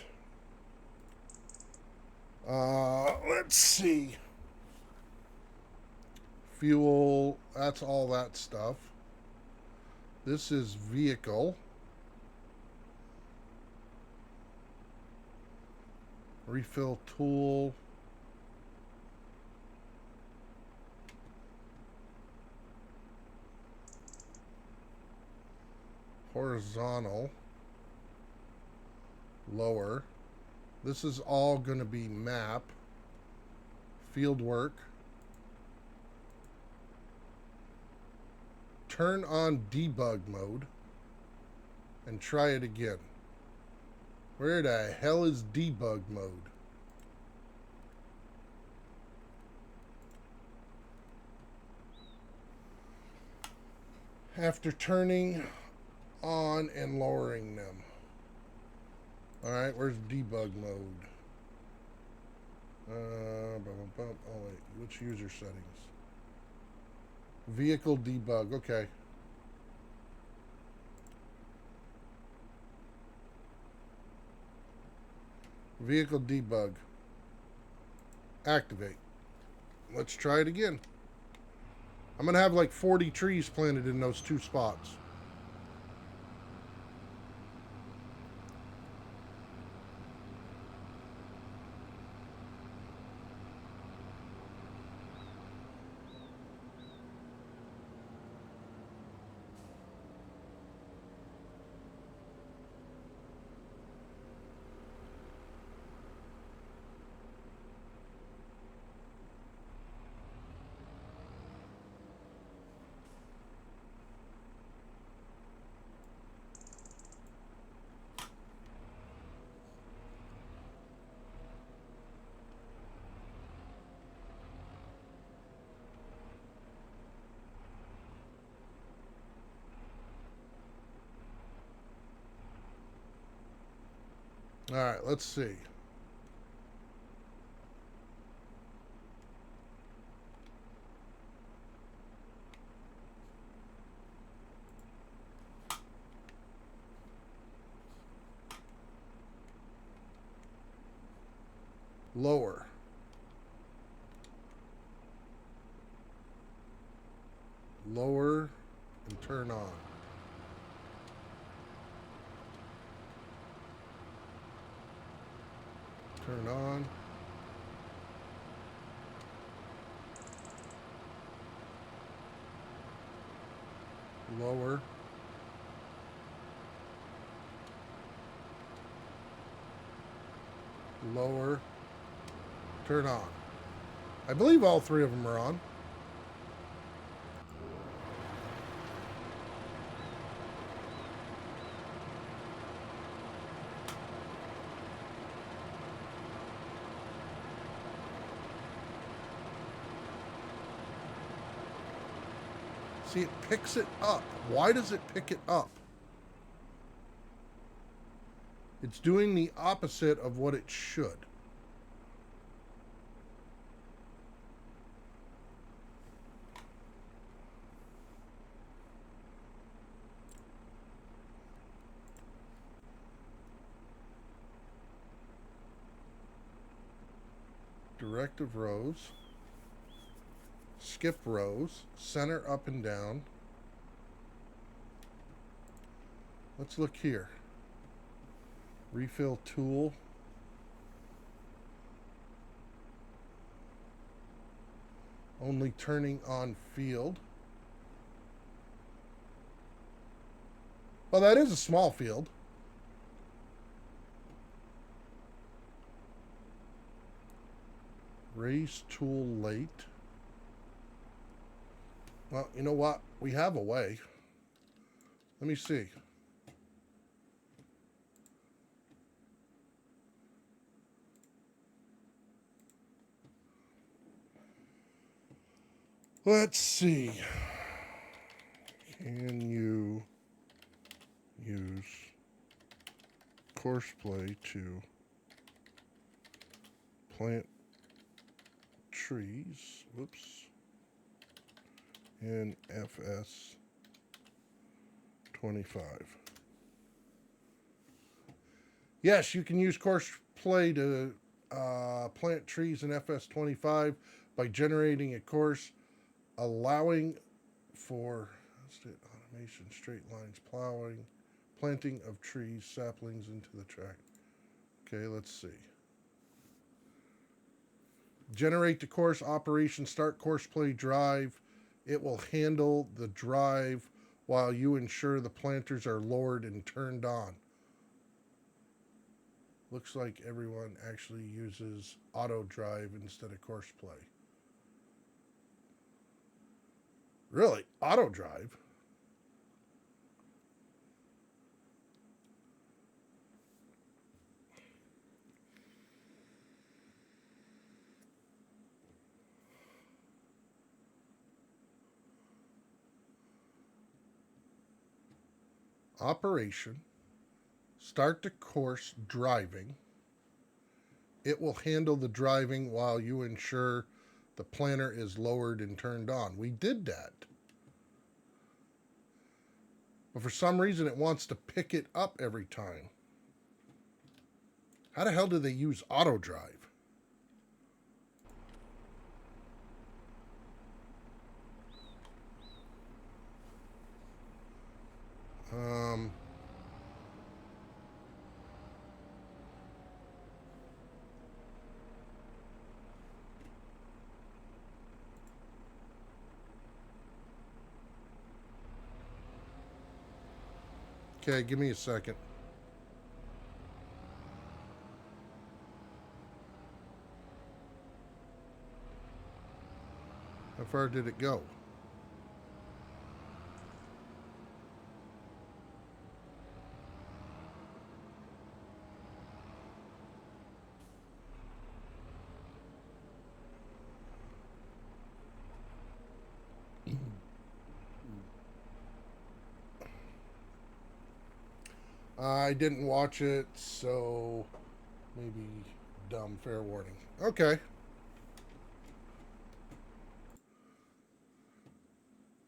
Let's see. Fuel. That's all that stuff. This is vehicle. Refill tool. Horizontal. Lower. This is all going to be map. Field work. Turn on debug mode. And try it again. Where the hell is debug mode? After turning on and lowering them. Alright, where's debug mode? Oh wait, which user settings? Vehicle debug, okay. Vehicle debug. Activate. Let's try it again. I'm going to have like 40 trees planted in those two spots. All right, let's see. Lower. Lower and turn on. Turn on. Lower. Lower. Turn on. I believe all three of them are on. See, it picks it up. Why does it pick it up? It's doing the opposite of what it should. Directive rows. Skip rows. Center up and down. Let's look here. Refill tool. Only turning on field. Well, that is a small field. Raise tool late. Well, you know what? We have a way. Let me see. Let's see. Can you use courseplay to plant trees? Whoops. In FS 25. Yes, you can use courseplay to plant trees in FS 25 by generating a course allowing for automation, straight lines, plowing, planting of trees, saplings into the track. Okay, let's see. Generate the course operation, start courseplay drive. It will handle the drive while you ensure the planters are lowered and turned on. Looks like everyone actually uses auto drive instead of courseplay. Really? Auto drive? Operation. Start the course driving. It will handle the driving while you ensure the planter is lowered and turned on. We did that. But for some reason, it wants to pick it up every time. How the hell do they use auto drive? Okay, give me a second. How far did it go? I didn't watch it, so maybe dumb, fair warning. Okay.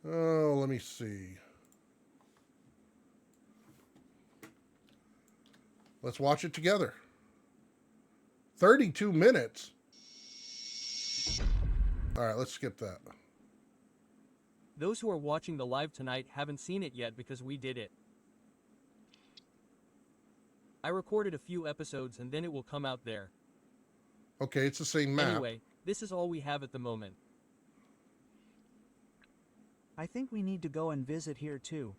Oh, let me see. Let's watch it together. 32 minutes? All right, let's skip that. Those who are watching the live tonight haven't seen it yet because we did it. I recorded a few episodes and then it will come out there. Okay, it's the same map. Anyway, this is all we have at the moment. I think we need to go and visit here too.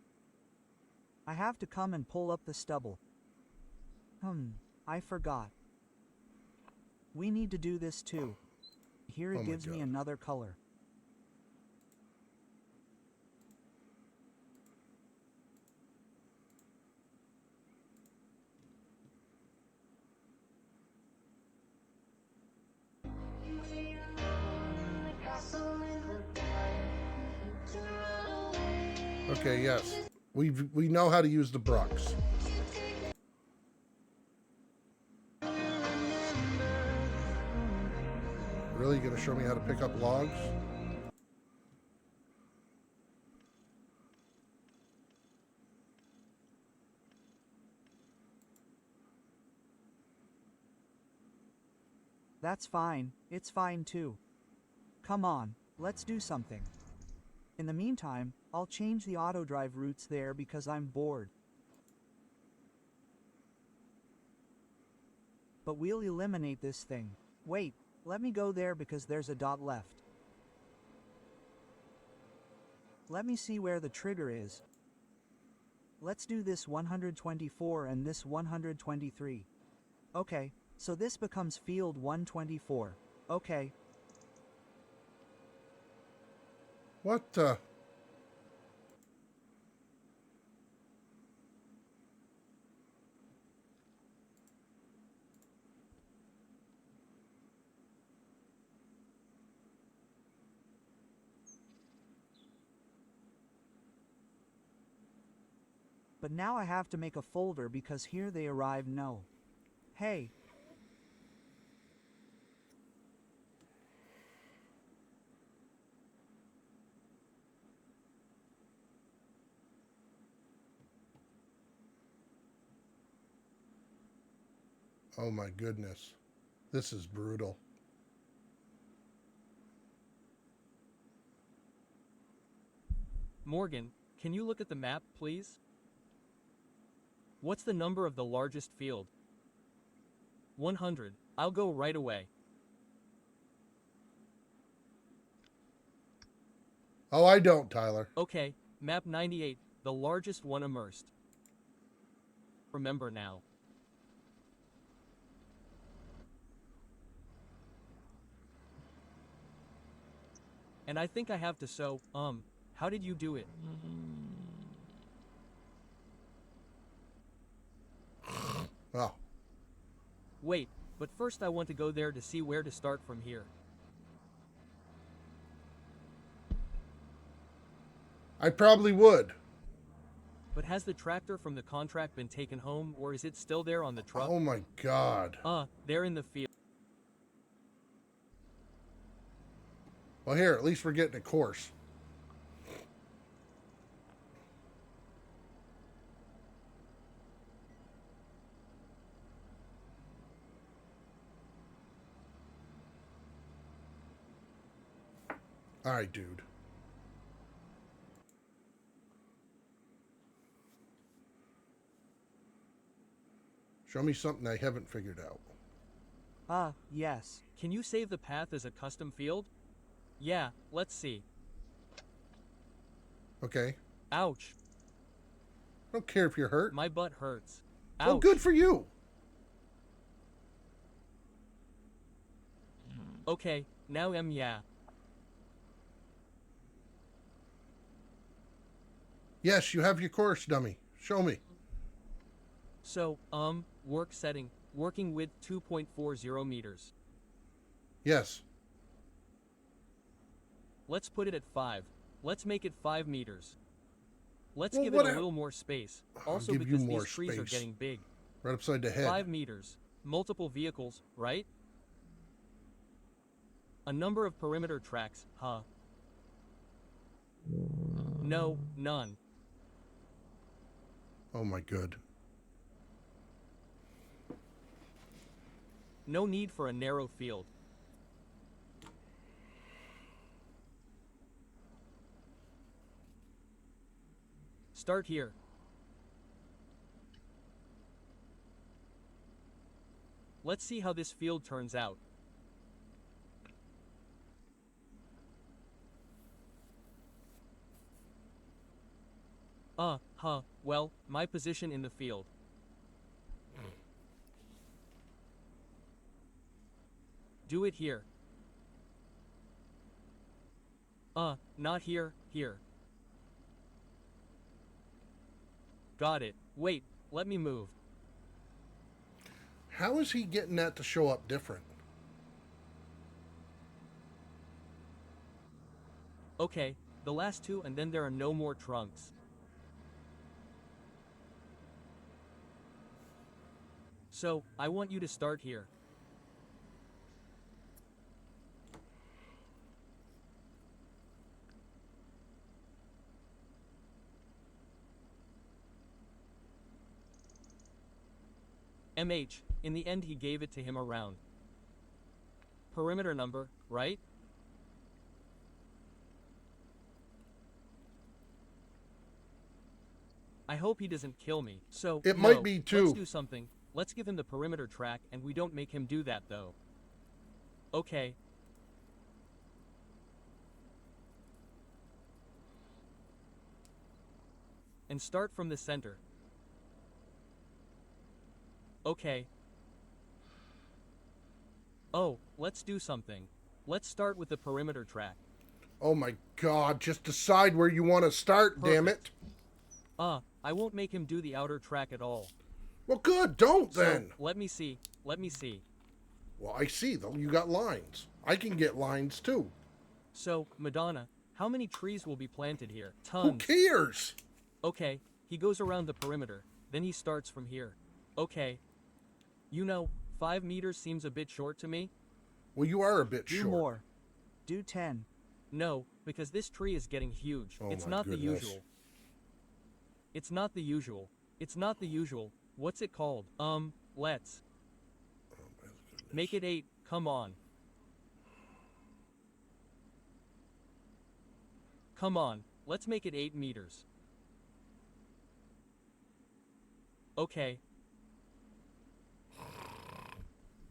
I have to come and pull up the stubble. I forgot. We need to do this too. Here it gives me another color. Okay, yes. We know how to use the brucks. Really? You gonna show me how to pick up logs? That's fine, it's fine too. Come on, let's do something. In the meantime, I'll change the auto drive routes there because I'm bored. But we'll eliminate this thing. Wait, let me go there because there's a dot left. Let me see where the trigger is. Let's do this 124 and this 123. Okay, so this becomes field 124. Okay. What the? But now I have to make a folder because here they arrive no. Hey. Oh my goodness. This is brutal. Morgan, can you look at the map, please? What's the number of the largest field? 100. I'll go right away. Oh, I don't, Tyler. Okay, map 98, the largest one immersed. Remember now. And I think I have to sew, how did you do it? Oh. Wait, but first I want to go there to see where to start from here. I probably would. But has the tractor from the contract been taken home, or is it still there on the truck? Oh my God. They're in the field. Well, here, at least we're getting a course. All right, dude. Show me something I haven't figured out. Yes. Can you save the path as a custom field? Yeah, let's see. Okay. Ouch. I don't care if you're hurt. My butt hurts. Ouch. Oh, good for you. Okay, now yeah. Yes, you have your course, dummy. Show me. So, work setting, working width 2.40 meters. Yes. Let's put it at 5. Let's make it 5 meters. Let's Well, give it what a a- little more space. I'll Also give you because more these trees are space. getting big. Right upside the head. 5 meters. Multiple vehicles, right? A number of perimeter tracks, huh? No, none. Oh my good. No need for a narrow field. Start here. Let's see how this field turns out. Well, my position in the field. Do it here. Not here, here. Got it. Wait, let me move. How is he getting that to show up different? Okay, the last two and then there are no more trunks. So, I want you to start here. MH, in the end he gave it to him around. Perimeter number, right? I hope he doesn't kill me. So, It no, might be too. Let's do something. Let's give him the perimeter track and we don't make him do that though. Okay. And start from the center. Okay. Oh, let's do something. Let's start with the perimeter track. Oh my God, just decide where you want to start, damn it. Perfect. I won't make him do the outer track at all. Well, good, don't So, then. let me see. Let me see. Well, I see, though. You got lines. I can get lines, too. So, Madonna, how many trees will be planted here? Who Tons. cares? Okay, He goes around the perimeter, then he starts from here. Okay. You know, 5 meters seems a bit short to me. Well, you are a bit Do short. more. Do 10. No, because this tree is getting huge. Oh It's my not the goodness. usual. It's not the usual. It's not the usual. What's it called? Let's Oh my goodness. make it 8. Come on. Come on. Let's make it 8 meters. Okay.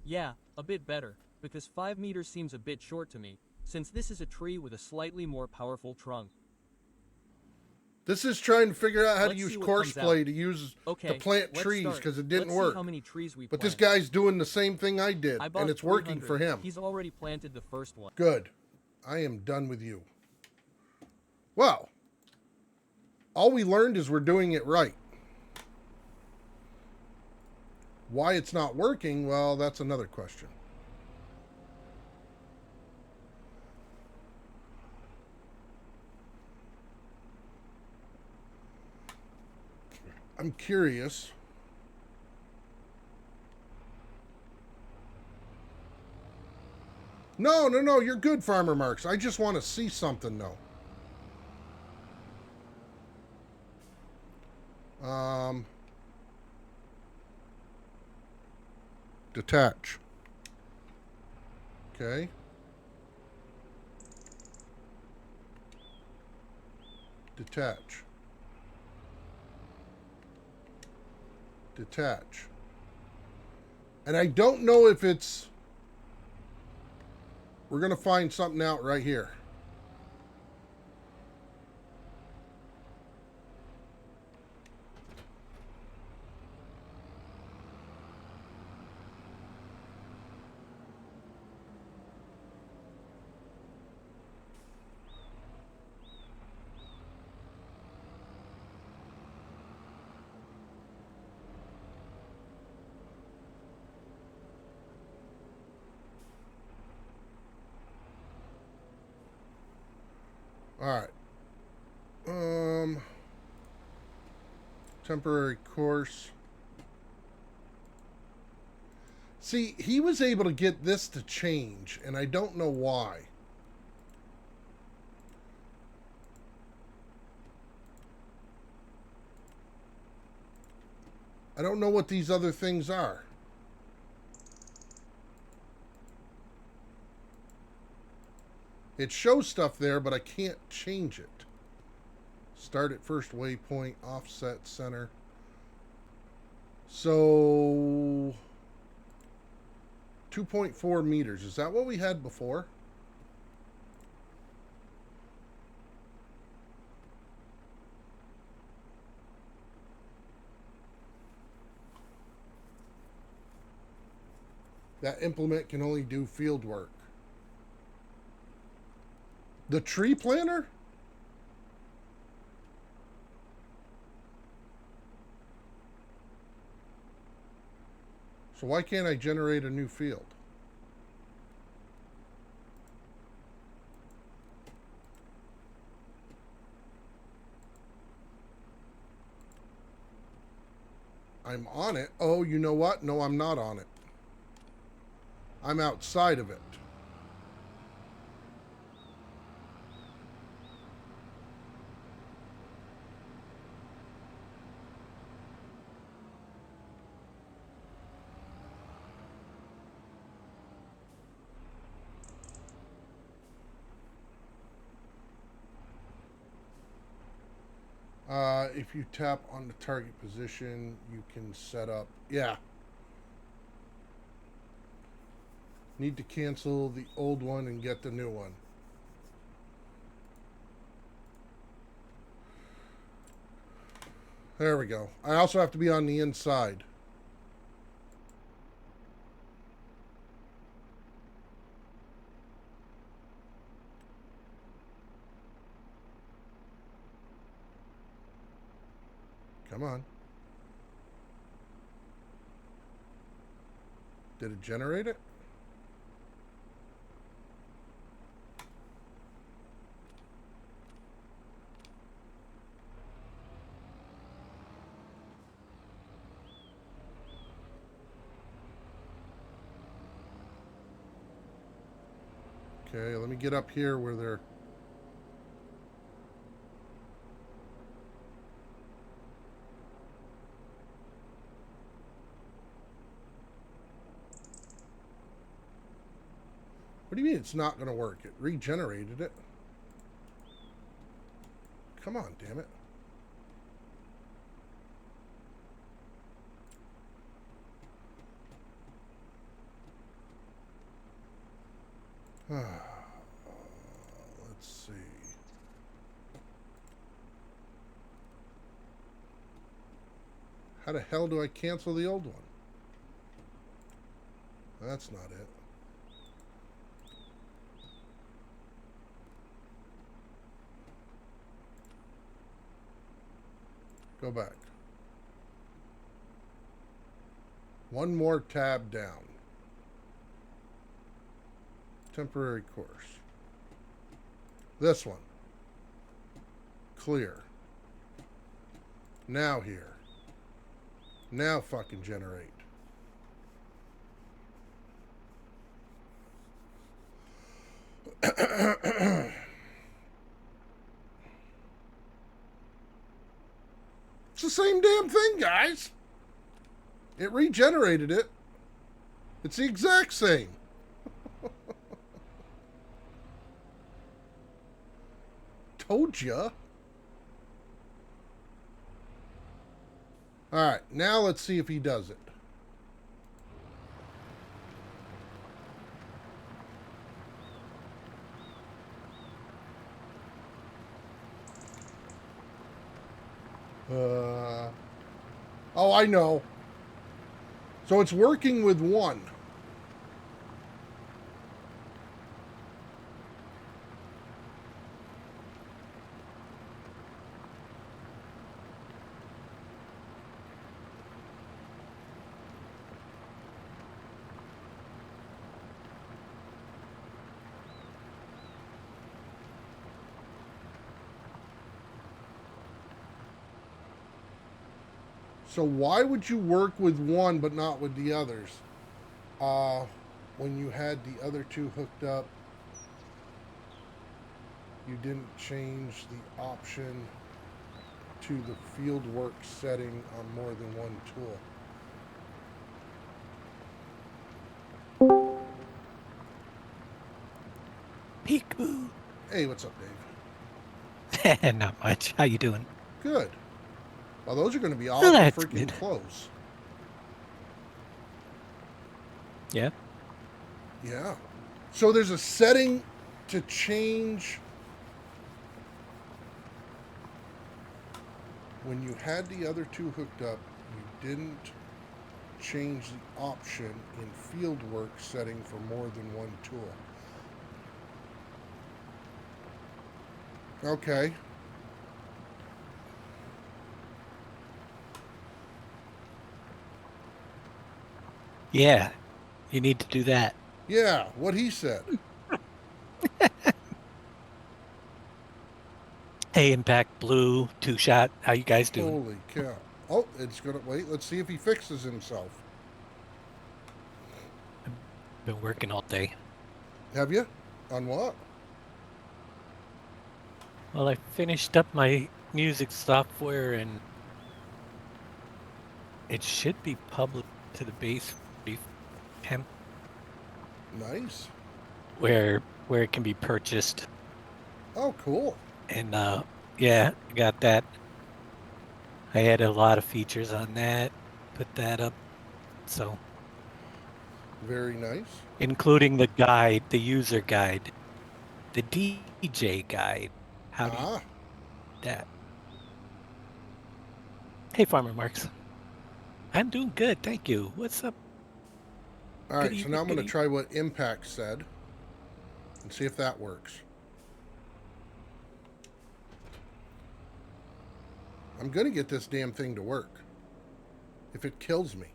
Yeah, a bit better, because 5 meters seems a bit short to me, since this is a tree with a slightly more powerful trunk. This is trying to figure out how to Let's use see what course comes play out. to use Okay, to plant let's trees start. because it didn't Let's work. See how many trees we But this plant. guy's doing the same thing I did, I bought and it's working 300. for him. He's already planted the first one. Good. I am done with you. Well, all we learned is we're doing it right. Why it's not working, well, that's another question. I'm curious. No, you're good, Farmer Marks. I just want to see something, though. Detach. Okay. Detach. Detach. And I don't know if it's... We're going to find something out right here. All right. Temporary course. See, he was able to get this to change, and I don't know why. I don't know what these other things are. It shows stuff there, but I can't change it. Start at first waypoint, offset center. So 2.4 meters. Is that what we had before? That implement can only do field work. The tree planter? So why can't I generate a new field? I'm on it. Oh, you know what? No, I'm not on it. I'm outside of it. If you tap on the target position, you can set up. Yeah. Need to cancel the old one and get the new one. There we go. I also have to be on the inside. Come on. Did it generate it? Okay, let me get up here where they're... What do you mean it's not going to work? It regenerated it. Come on, damn it. Let's see. How the hell do I cancel the old one? That's not it. Go back. One more tab down. Temporary course. This one. Clear. Now here. Now fucking generate. It's the same damn thing, guys. It regenerated it. It's the exact same. Told ya. Alright, now let's see if he does it. Oh, I know. So it's working with one. So why would you work with one but not with the others? When you had the other two hooked up, you didn't change the option to the fieldwork setting on more than one tool. Peekaboo. Hey, what's up, Dave? Not much. How you doing? Good. Well, those are going to be Well, awful that's freaking good. close. Yeah. Yeah. So there's a setting to change when you had the other two hooked up. You didn't change the option in fieldwork setting for more than one tool. Okay. Yeah. You need to do that. Yeah, what he said. Hey, Impact Blue, Two Shot. How you guys doing? Holy cow. Oh, it's going to... Wait, let's see if he fixes himself. Been working all day. Have you? On what? Well, I finished up my music software and it should be published to the base temp Nice. where it can be purchased. Oh, cool. And yeah, I got that. I added a lot of features on that. Put that up. So Very nice. including the guide, the user guide, the DJ guide. How do you Ah, do that? Hey, Farmer Marks. I'm doing good, thank you. What's up? all right. Good So now I'm going to evening. try what Impact said and see if that works. I'm going to get this damn thing to work. If it kills me.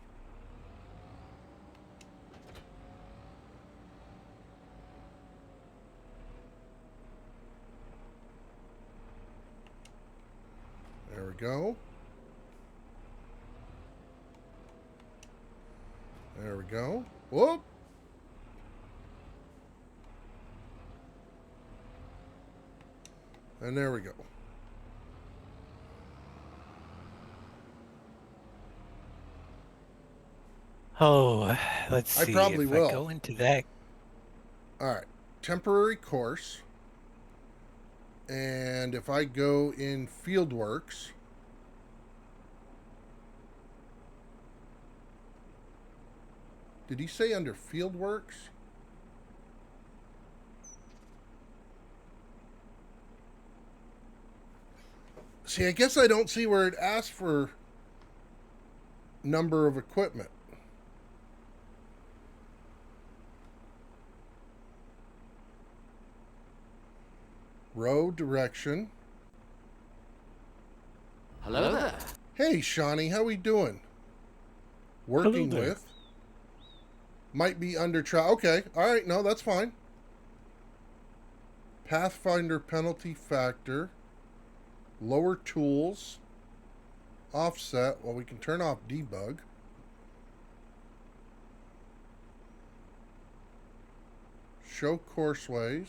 There we go. There we go. Whoop. And there we go. Oh, let's I see probably if I will. go into that. All right. Temporary course. And if I go in Fieldworks, did he say under Fieldworks? See, I guess I don't see where it asks for number of equipment. Road direction. Hello there. Hey, Shawnee, how we doing? Working there. with. Might be under trial. Okay, all right, no, that's fine. Pathfinder penalty factor. Lower tools. Offset. Well, we can turn off debug. Show courseways.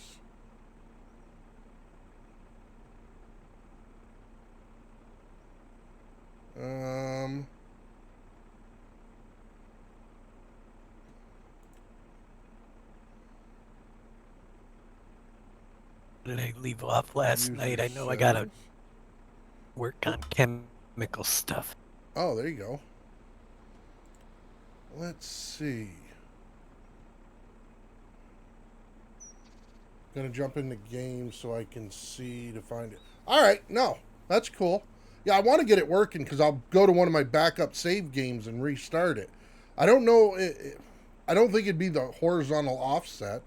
Did I leave off last User night? I know I gotta settings. work on chemical stuff. Oh, there you go. Let's see. Gonna jump into games so I can see to find it. All right, no, that's cool. Yeah, I want to get it working because I'll go to one of my backup save games and restart it. I don't know. I don't think it'd be the horizontal offset.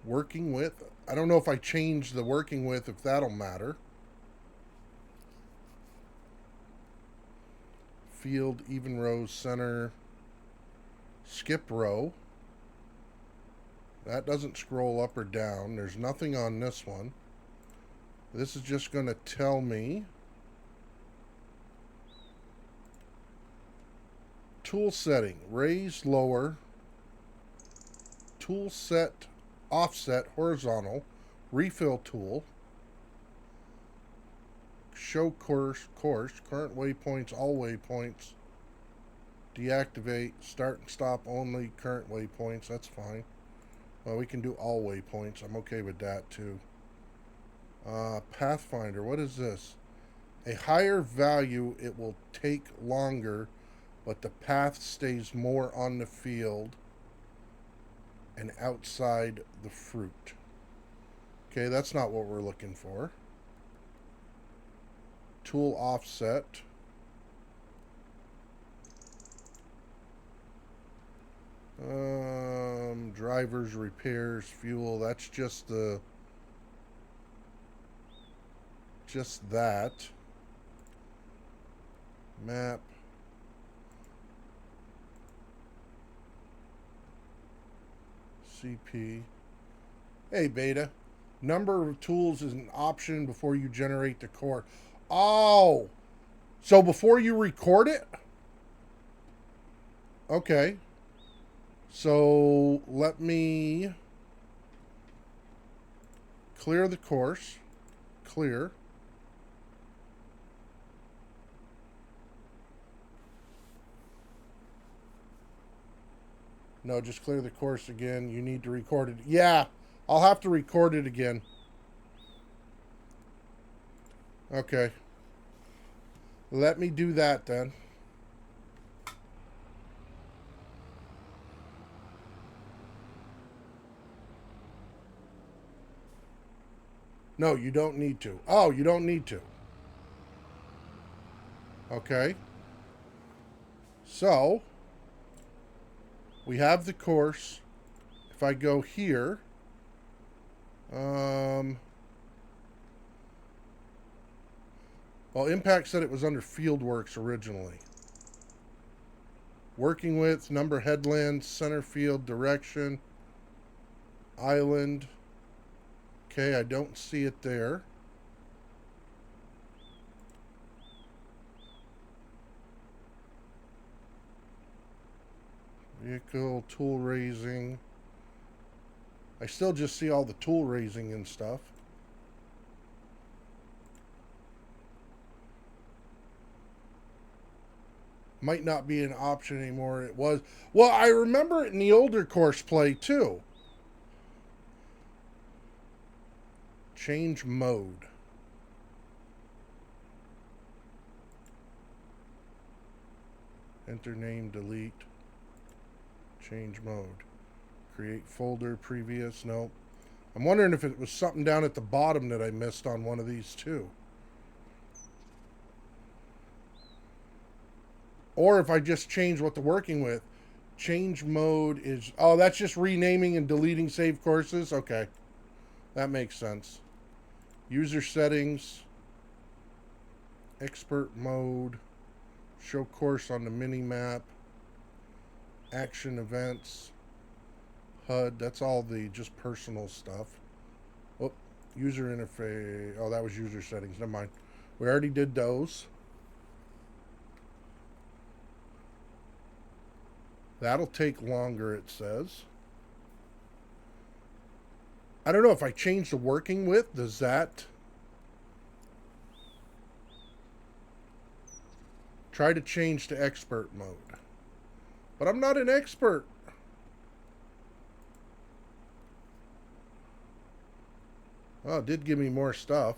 Working with. I don't know if I change the working with, if that'll matter. Field, even rows, center, skip row. That doesn't scroll up or down. There's nothing on this one. This is just going to tell me. Tool setting, raise, lower. Tool set, offset, horizontal. Refill tool. Show course, current waypoints, all waypoints. Deactivate, start and stop only current waypoints. That's fine. Well, we can do all waypoints. I'm okay with that too. Pathfinder, what is this? A higher value, it will take longer, but the path stays more on the field and outside the fruit. Okay, that's not what we're looking for. Tool offset. Drivers, repairs, fuel. That's just that. Map. CP. Hey, Beta. Number of tools is an option before you generate the core. Oh! So before you record it? Okay. So let me clear the course. Clear. No, just clear the course again. You need to record it. Yeah, I'll have to record it again. Okay. Let me do that then. No, you don't need to. Oh, you don't need to. Okay. So, we have the course. If I go here, well, Impact said it was under Fieldworks originally. Working with, number headlands, center field, direction, island. Okay, I don't see it there. Vehicle, tool raising. I still just see all the tool raising and stuff. Might not be an option anymore. It was. Well, I remember it in the older course play too. Change mode. Enter name, delete. Change mode. Create folder, previous. Nope. I'm wondering if it was something down at the bottom that I missed on one of these too. Or if I just change what they're working with. Change mode is... Oh, that's just renaming and deleting saved courses? Okay. That makes sense. User settings. Expert mode. Show course on the mini-map. Action events. HUD. That's all the just personal stuff. Oh, user interface. Oh, that was user settings. Never mind. We already did those. That'll take longer, it says. I don't know if I change the working with. Does that... Try to change to expert mode. But I'm not an expert. Oh, it did give me more stuff.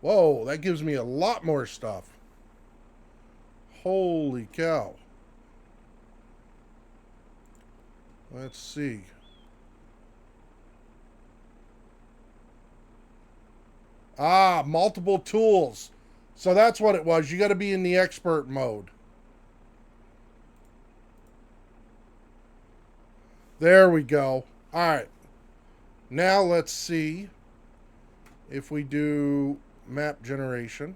Whoa, that gives me a lot more stuff. Holy cow. Let's see. Ah, multiple tools. So that's what it was. You got to be in the expert mode. There we go. All right. Now let's see if we do map generation.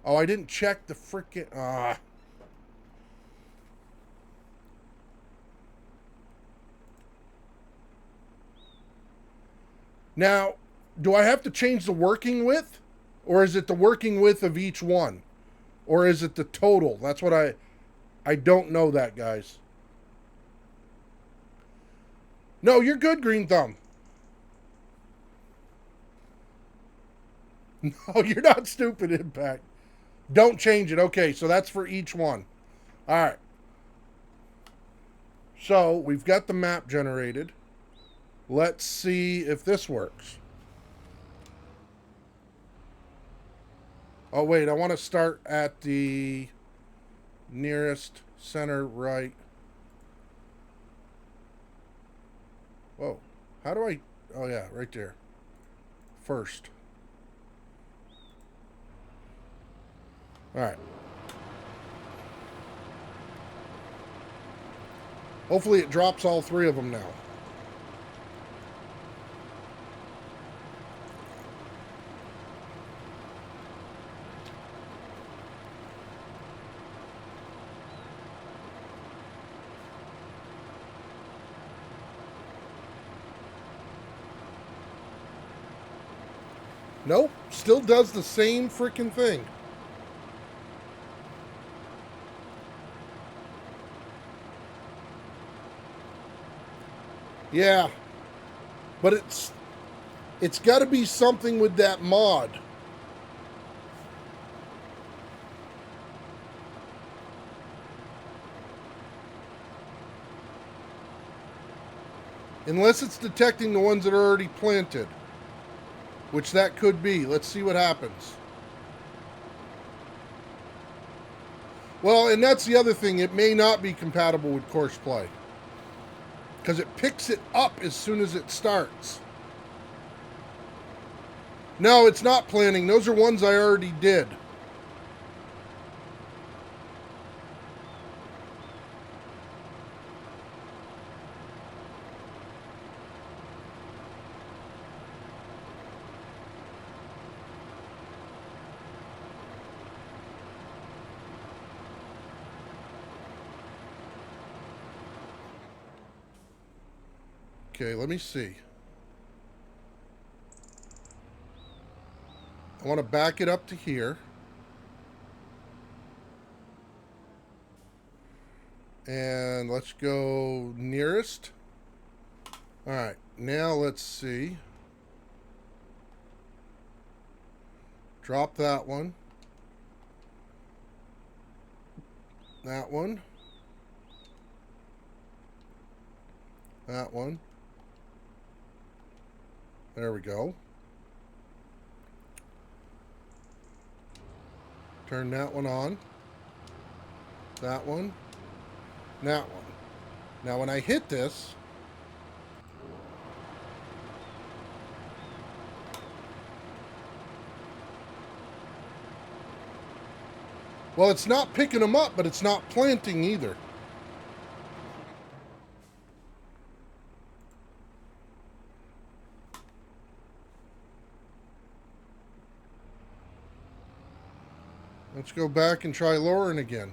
Oh, I didn't check the frickin'... Now, do I have to change the working width? Or is it the working width of each one? Or is it the total? That's what I don't know that, guys. No, you're good, Green Thumb. No, you're not stupid, Impact. Don't change it. Okay, so that's for each one. All right. So we've got the map generated. Let's see if this works. Oh, wait. I want to start at the nearest center right. Whoa. How do I... Oh, yeah, right there. First. All right. Hopefully it drops all three of them now. Nope. Still does the same freaking thing. Yeah, but it's got to be something with that mod. Unless it's detecting the ones that are already planted, which that could be. Let's see what happens. Well, and that's the other thing. It may not be compatible with course play, because it picks it up as soon as it starts. No, it's not planning. Those are ones I already did. Okay, let me see. I want to back it up to here. And let's go nearest. All right, now let's see. Drop that one. That one. That one. There we go. Turn that one on. That one. That one. Now when I hit this, well, it's not picking them up, but it's not planting either. Let's go back and try lowering again.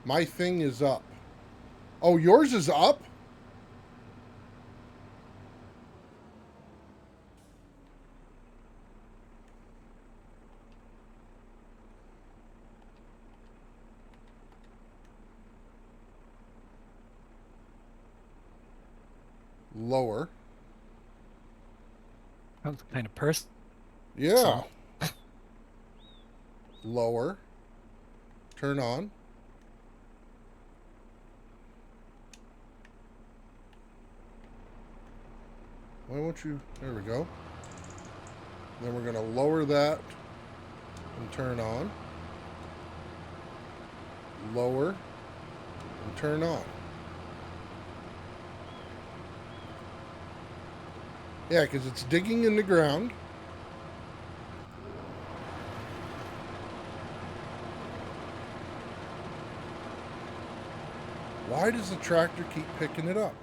My thing is up. Oh, yours is up? Lower. Sounds kind of person. Yeah. Lower. Turn on. Why won't you? There we go. Then we're going to lower that and turn on. Lower and turn on. Yeah, because it's digging in the ground. Why does the tractor keep picking it up?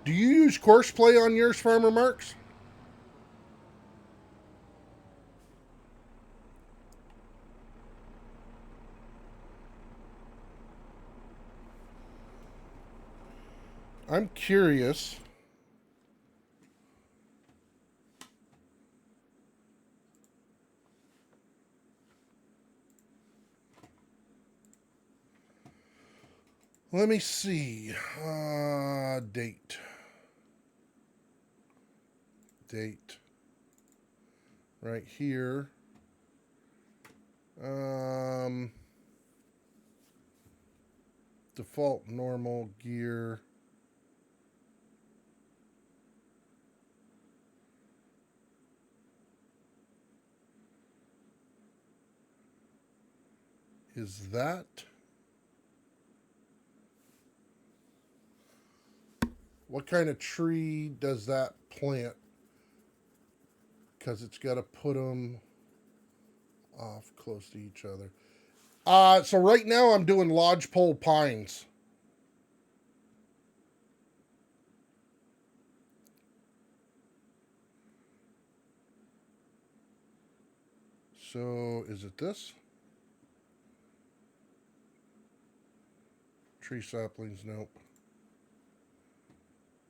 Do you use Courseplay on yours, Farmer Marks? I'm curious. Let me see. Date. Date. Right here. Default normal gear. Is that? What kind of tree does that plant? Because it's got to put them off close to each other. So right now I'm doing lodgepole pines. So is it this? Tree saplings, nope.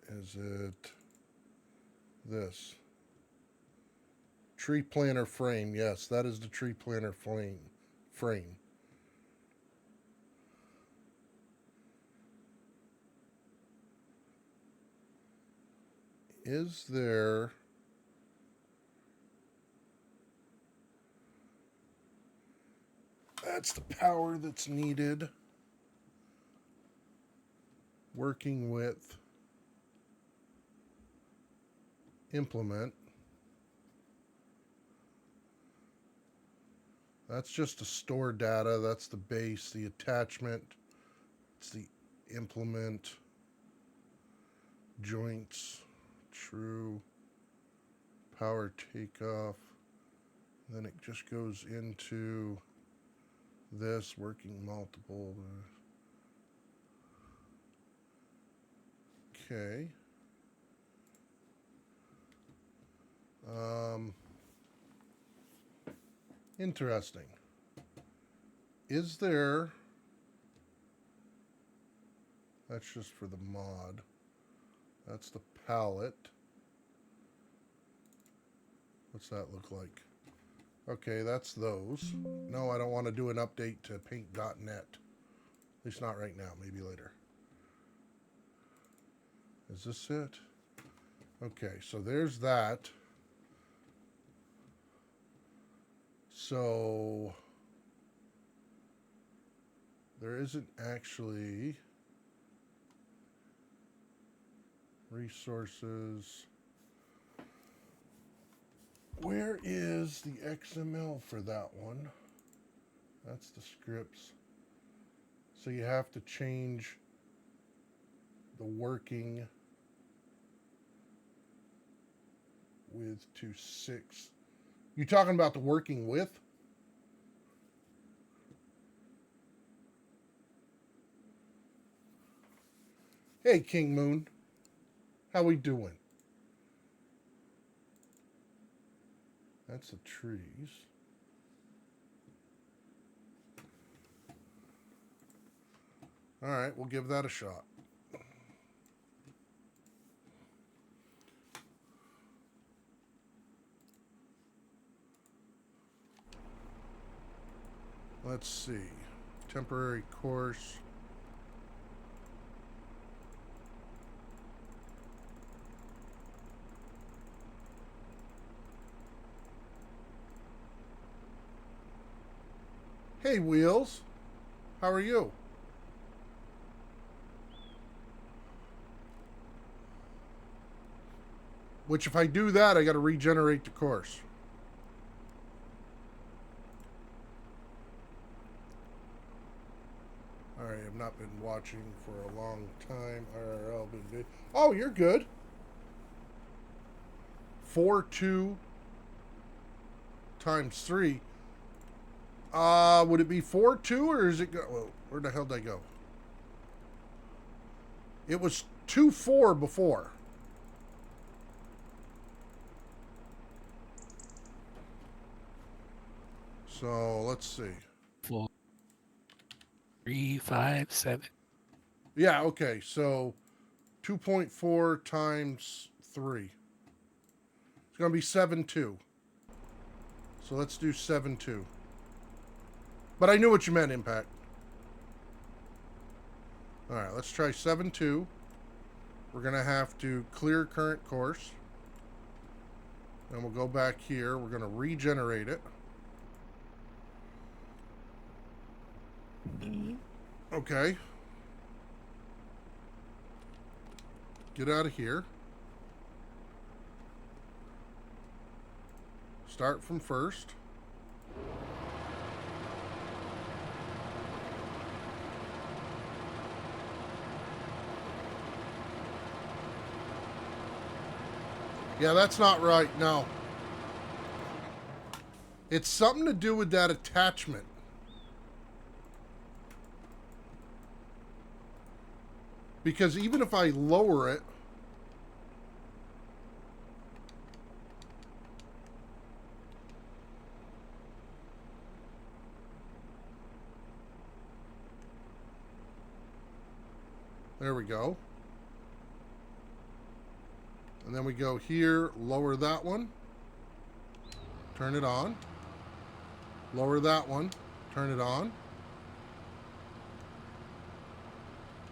Is it this? Tree planter frame, yes, that is the tree planter frame. Is there that's the power that's needed. Working with implement. That's just to store data. That's the base, the attachment. It's the implement. Joints. True. Power takeoff. Then it just goes into this working multiple. Okay. Interesting. Is there That's just for the mod. That's the palette. What's that look like? Okay, that's those. No, I don't want to do an update to paint.net. At least not right now, maybe later. Is this it? Okay, so there's that. So there isn't actually resources. Where is the XML for that one? That's the scripts. So you have to change the working with to 6. You talking about the working with? Hey, King Moon. How we doing? That's the trees. All right, we'll give that a shot. Let's see. Temporary course. Hey, Wheels. How are you? Which, if I do that, I got to regenerate the course. Alright, I've not been watching for a long time. IRL been. Oh, you're good. 4-2 times 3. Would it be 4-2 or is it go? Well, where the hell did I go? It was 2-4 before. So let's see. 4, 3, 5, 7. Yeah, okay. So 2.4 times 3. It's going to be 7-2. So let's do 7-2. But I knew what you meant, Impact. All right, let's try 7-2. We're going to have to clear current course. Then we'll go back here. We're going to regenerate it. Okay. Get out of here. Start from first. Yeah, that's not right. No. It's something to do with that attachment. Because even if I lower it, there we go. And then we go here, lower that one, turn it on. Lower that one, turn it on.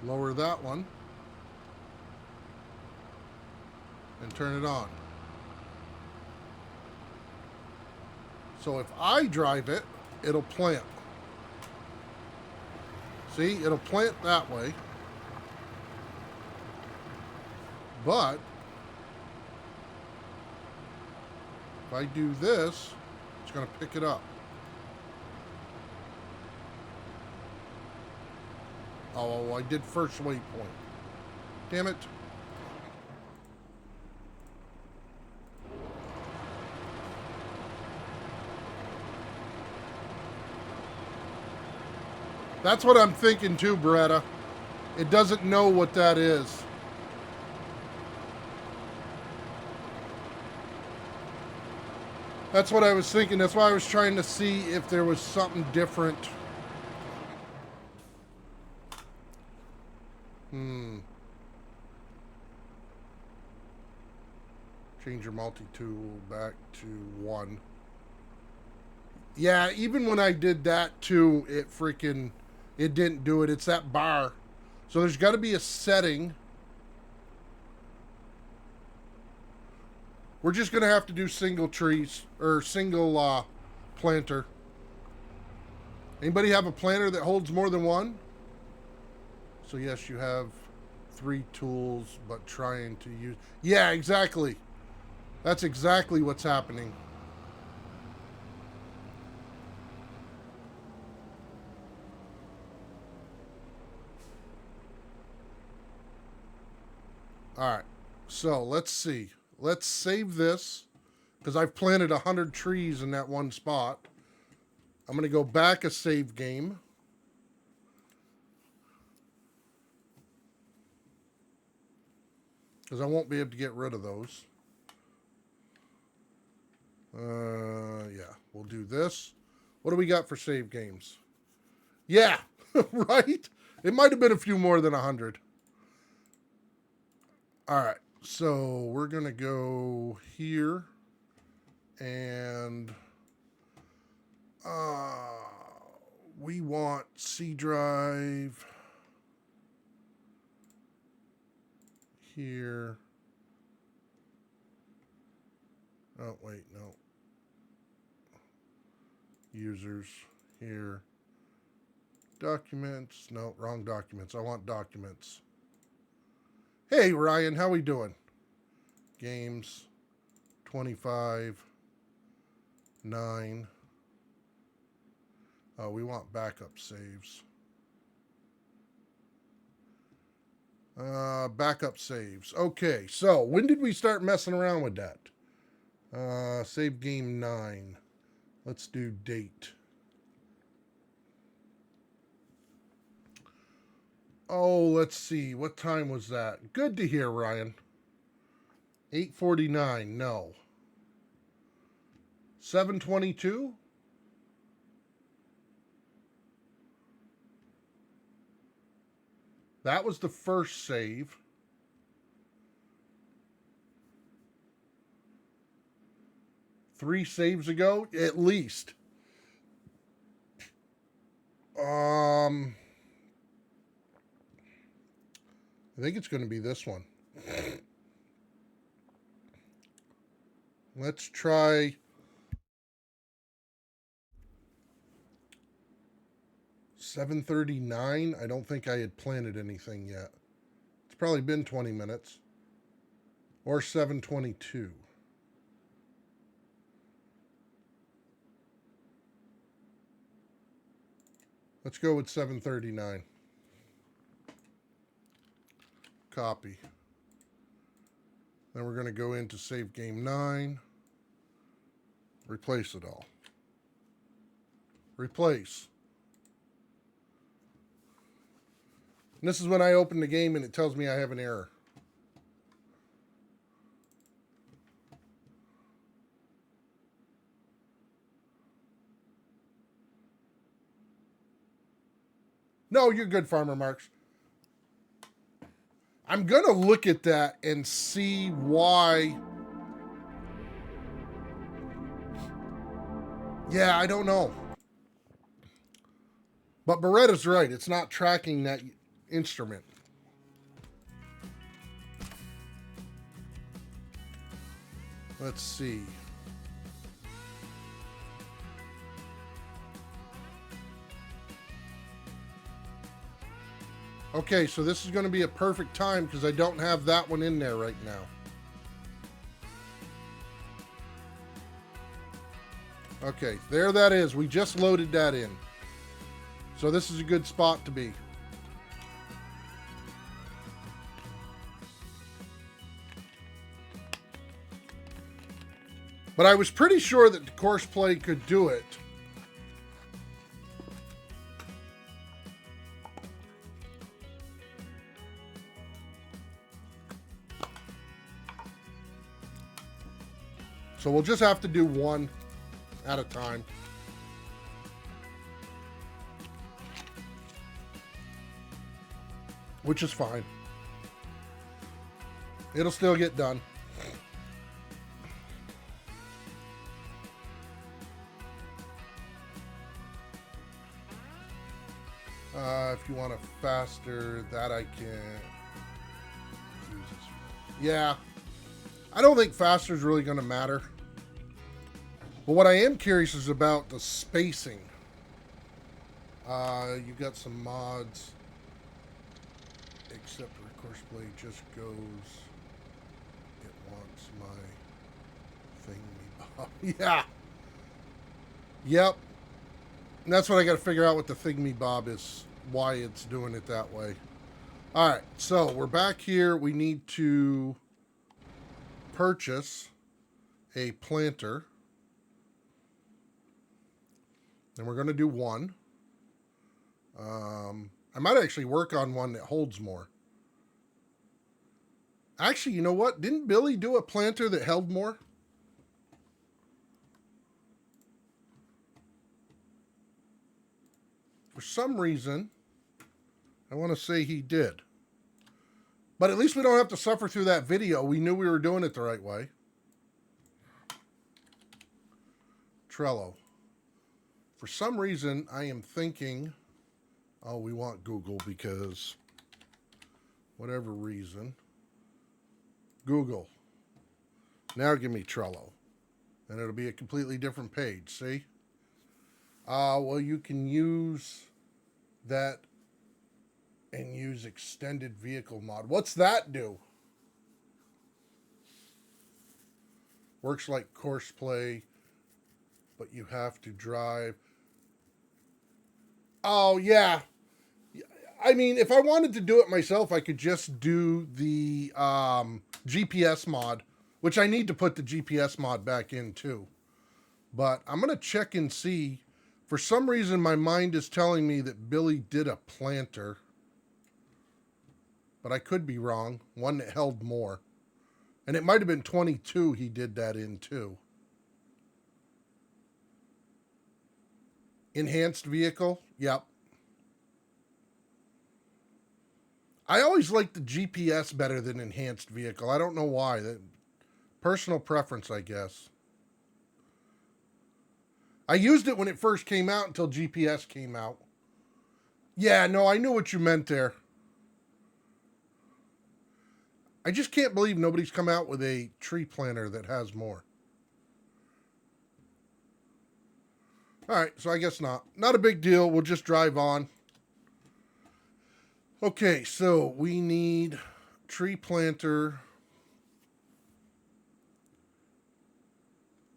Lower that one, and turn it on. So if I drive it, it'll plant. See, it'll plant that way. But if I do this, it's going to pick it up. Oh, I did first waypoint. Damn it. That's what I'm thinking too, Beretta. It doesn't know what that is. That's what I was thinking. That's why I was trying to see if there was something different. Change your multi-tool back to 1. Yeah, even when I did that too, it didn't do it. It's that bar. So there's got to be a setting. We're just going to have to do single trees or single planter. Anybody have a planter that holds more than 1? So yes, you have 3 tools, but trying to use... Yeah, exactly. That's exactly what's happening. All right. So let's see. Let's save this because I've planted 100 trees in that one spot. I'm going to go back a save game. Because I won't be able to get rid of those. Yeah, we'll do this. What do we got for save games? Yeah, right? It might have been a few more than 100. All right, so we're going to go here. And we want C drive here. Oh, wait, no. Users here. Documents. No, wrong documents. I want documents. Hey, Ryan, how we doing? Games. 25. 9. Oh, we want backup saves. Backup saves. Okay, so when did we start messing around with that? Save game 9. Let's do date. Oh, let's see. What time was that? Good to hear, Ryan. 8:49. No. 7:22? That was the first save. Three saves ago, at least. I think it's going to be this one. Let's try 7:39. I don't think I had planted anything yet. It's probably been 20 minutes. Or 7:22. Let's go with 7:39. Copy. Then we're going to go into save game 9. Replace it all. Replace. And this is when I open the game and it tells me I have an error. No, you're good, Farmer Marks. I'm going to look at that and see why. Yeah, I don't know. But Beretta's right. It's not tracking that instrument. Let's see. Okay, so this is going to be a perfect time because I don't have that one in there right now. Okay, there that is. We just loaded that in. So this is a good spot to be. But I was pretty sure that the course play could do it. So we'll just have to do one at a time. which is fine. It'll still get done. If you want it faster, that I can. Yeah. I don't think faster is really going to matter. But what I am curious is about the spacing. You got some mods. Except for course blade just goes. It wants my thingy bob. Yeah. Yep. And that's what I got to figure out what the thingy bob is. Why it's doing it that way. All right. So we're back here. We need to purchase a planter. And we're going to do one. I might actually work on one that holds more. Actually, you know what? Didn't Billy do a planter that held more? For some reason, I want to say he did. But at least we don't have to suffer through that video. We knew we were doing it the right way. Trello. For some reason, I am thinking, oh, we want Google because whatever reason. Google. Now give me Trello. And it'll be a completely different page, see? Well, you can use that and use extended vehicle mod. What's that do? Works like course play, but you have to drive. Oh, yeah. I mean, if I wanted to do it myself, I could just do the GPS mod, which I need to put the GPS mod back in too. But I'm going to check and see. For some reason, my mind is telling me that Billy did a planter. But I could be wrong. One that held more. And it might have been 22 he did that in too. Enhanced vehicle? Yep. I always like the GPS better than enhanced vehicle. I don't know why. That personal preference, I guess. I used it when it first came out until GPS came out. Yeah, no, I knew what you meant there. I just can't believe nobody's come out with a tree planter that has more. All right, so I guess not. Not a big deal. We'll just drive on. Okay, so we need tree planter.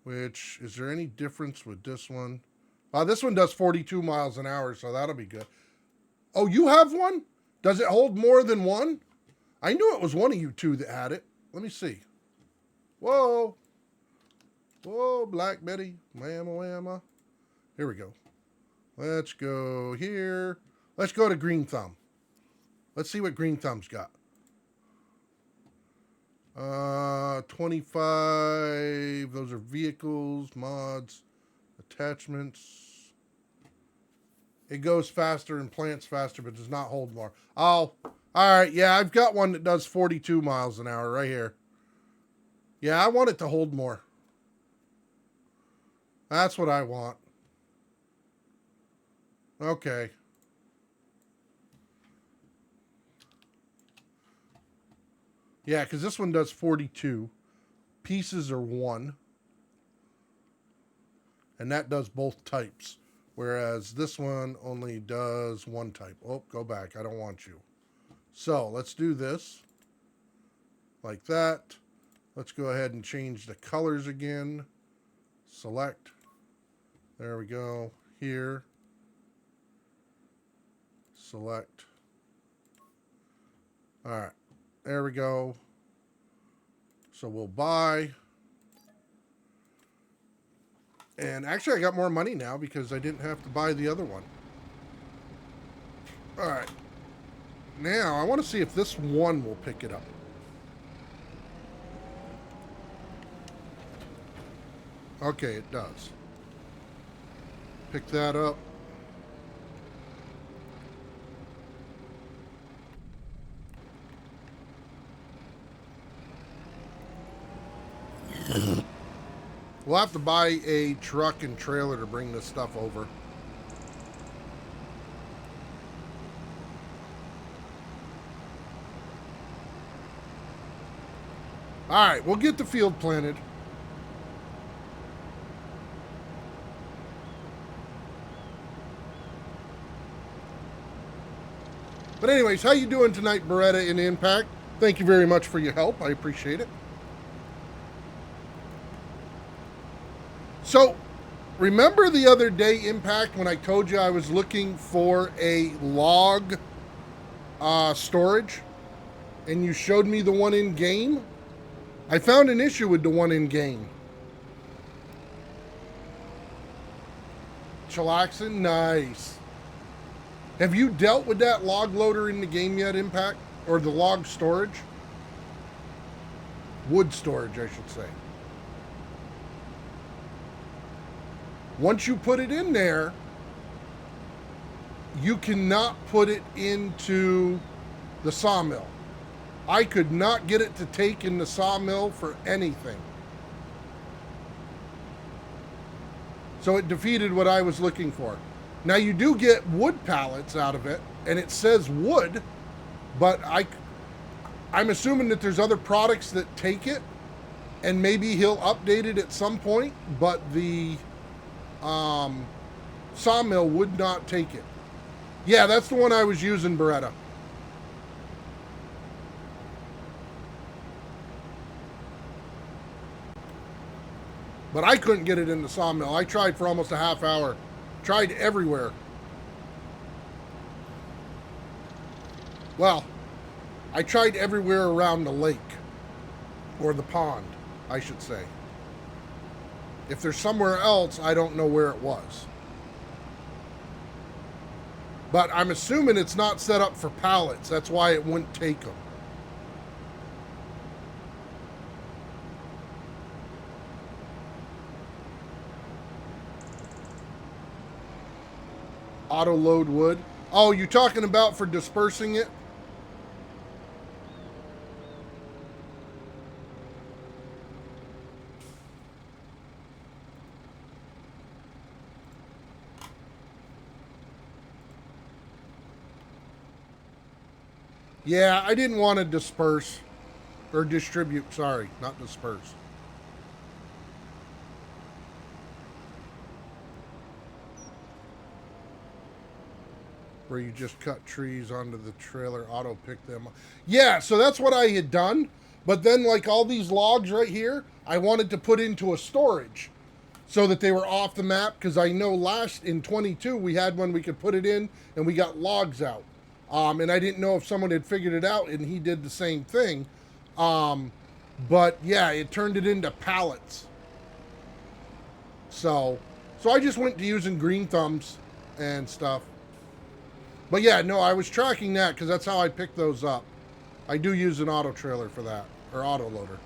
Which, is there any difference with this one? This one does 42 miles an hour, so that'll be good. Oh, you have one? Does it hold more than one? I knew it was one of you two that had it. Let me see. Whoa. Whoa, Black Betty. Whamma whamma. Here we go. Let's go here. Let's go to Green Thumb. Let's see what Green Thumb's got. 25. Those are vehicles, mods, attachments. It goes faster and plants faster, but does not hold more. Oh, all right. Yeah, I've got one that does 42 miles an hour right here. Yeah, I want it to hold more. That's what I want. Okay. Yeah, because this one does 42. Pieces are 1. And that does both types. Whereas this one only does one type. Oh, go back. I don't want you. So, let's do this. Like that. Let's go ahead and change the colors again. Select. There we go. Here. Select. All right. There we go. So we'll buy. And actually, I got more money now because I didn't have to buy the other one. All right. Now, I want to see if this one will pick it up. Okay, it does. Pick that up. We'll have to buy a truck and trailer to bring this stuff over. All right, we'll get the field planted. But anyways, how you doing tonight, Beretta in Impact? Thank you very much for your help. I appreciate it. So, remember the other day, Impact, when I told you I was looking for a log storage? And you showed me the one in game? I found an issue with the one in game. Chillaxin? Nice. Have you dealt with that log loader in the game yet, Impact? Or the log storage? Wood storage, I should say. Once you put it in there, you cannot put it into the sawmill. I could not get it to take in the sawmill for anything. So it defeated what I was looking for. Now you do get wood pallets out of it, and it says wood, but I'm assuming that there's other products that take it, and maybe he'll update it at some point, but the sawmill would not take it. Yeah, that's the one I was using, Beretta. But I couldn't get it in the sawmill. I tried for almost a half hour. Tried everywhere. Well, I tried everywhere around the lake. Or the pond, I should say. If there's somewhere else, I don't know where it was. But I'm assuming it's not set up for pallets. That's why it wouldn't take them. Auto load wood. Oh, you're talking about for dispersing it? Yeah, I didn't want to disperse or distribute. Sorry, not disperse. Where you just cut trees onto the trailer, auto pick them up. Yeah, so that's what I had done. But then, like all these logs right here, I wanted to put into a storage so that they were off the map, because I know last in 22 we had one we could put it in and we got logs out. And I didn't know if someone had figured it out, and he did the same thing. But yeah, it turned it into pallets. So I just went to using green thumbs and stuff. But yeah, no, I was tracking that because that's how I picked those up. I do use an auto trailer for that, or auto loader.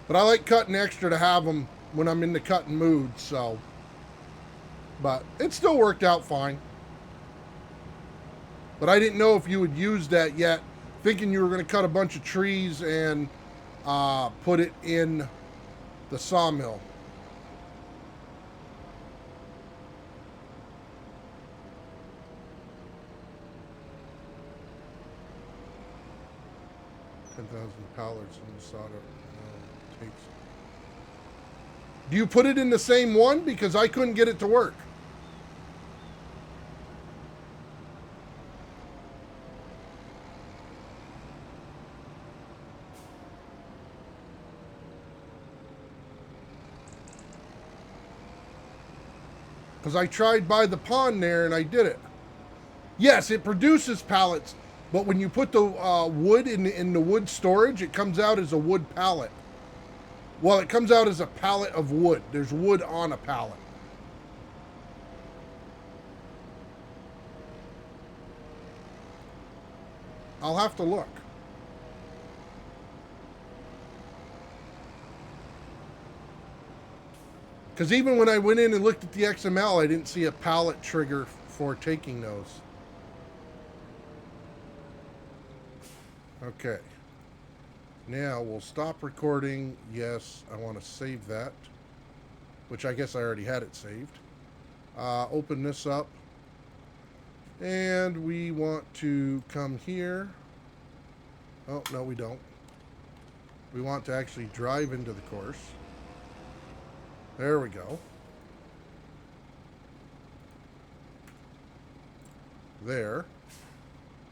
But I like cutting extra to have them when I'm in the cutting mood, so. But it still worked out fine. But I didn't know if you would use that yet, thinking you were going to cut a bunch of trees and put it in the sawmill. Pallets in the solder takes. Do you put it in the same one? Because I couldn't get it to work. Because I tried by the pond there and I did it. Yes, it produces pallets. But when you put the wood in the wood storage, it comes out as a wood pallet. Well, it comes out as a pallet of wood. There's wood on a pallet. I'll have to look. Because even when I went in and looked at the XML, I didn't see a pallet trigger for taking those. Okay. Now we'll stop recording. Yes, I want to save that, which I guess I already had it saved. Open this up. And we want to come here. Oh, no, we don't. We want to actually drive into the course. There we go. There.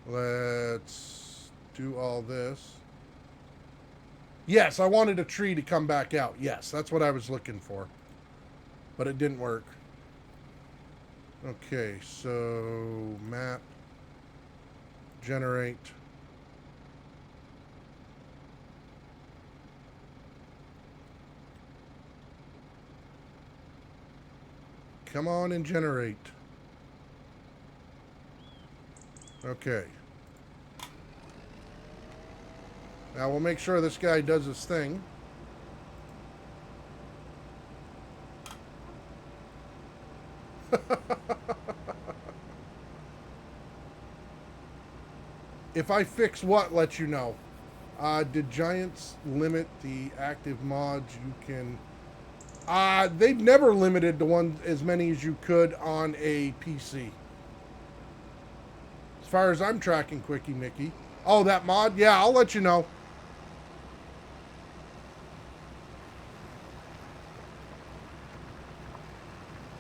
Let's do all this. Yes, I wanted a tree to come back out. Yes, that's what I was looking for. But it didn't work. Okay, so map. Generate. Come on and generate. Okay. Now we'll make sure this guy does his thing. If I fix what, let you know. Did Giants limit the active mods you can... they've never limited the one as many as you could on a PC. As far as I'm tracking, Quickie Mickey. Oh, that mod? Yeah, I'll let you know.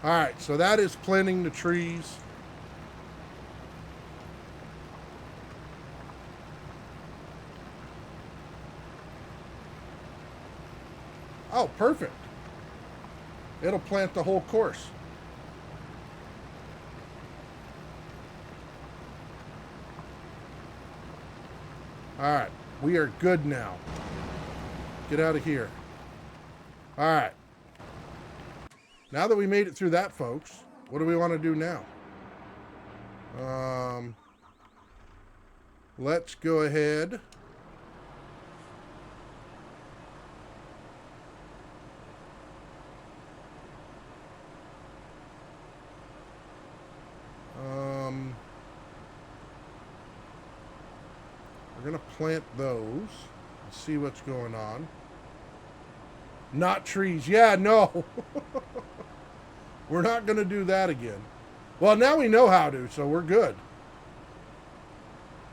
Alright, so that is planting the trees. Oh, perfect. It'll plant the whole course. Alright, we are good now. Get out of here. Alright. Now that we made it through that, folks, what do we want to do now? Let's go ahead. We're going to plant those and see what's going on. Not trees. Yeah, no. We're not going to do that again. Well, now we know how to, so we're good.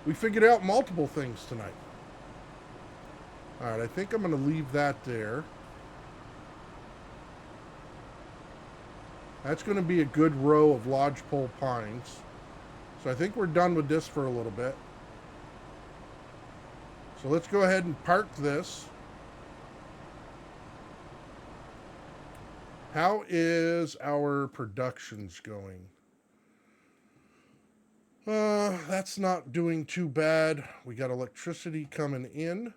We figured out multiple things tonight. All right, I think I'm going to leave that there. That's going to be a good row of lodgepole pines. So I think we're done with this for a little bit. So let's go ahead and park this. How is our productions going? That's not doing too bad. We got electricity coming in.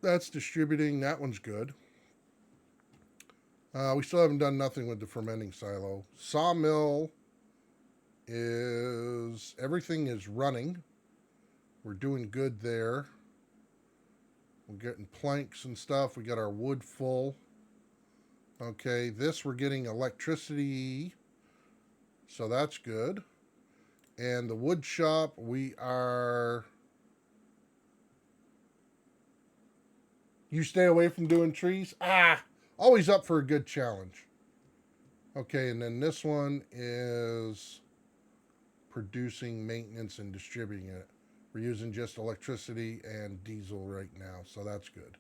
That's distributing. That one's good. We still haven't done nothing with the fermenting silo. Sawmill is... everything is running. We're doing good there. We're getting planks and stuff. We got our wood full. Okay, this we're getting electricity. So that's good. And the wood shop, we are... You stay away from doing trees? Always up for a good challenge. Okay, and then this one is producing, maintenance, and distributing it. We're using just electricity and diesel right now, so that's good.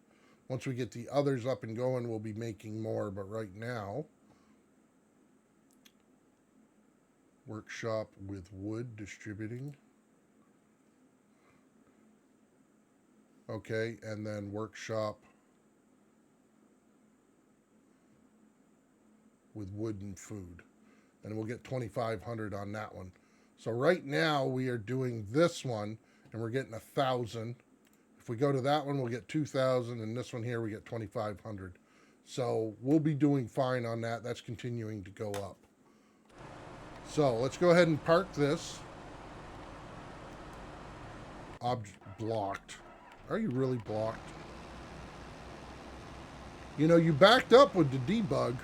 Once we get the others up and going, we'll be making more, but right now, workshop with wood distributing. Okay, and then workshop with wood and food. And we'll get 2,500 on that one. So right now we are doing this one and we're getting 1,000. If we go to that one, we'll get 2,000, and this one here we get 2,500. So we'll be doing fine on that. That's continuing to go up. So let's go ahead and park this. Object blocked. Are you really blocked? You know, you backed up with the debug.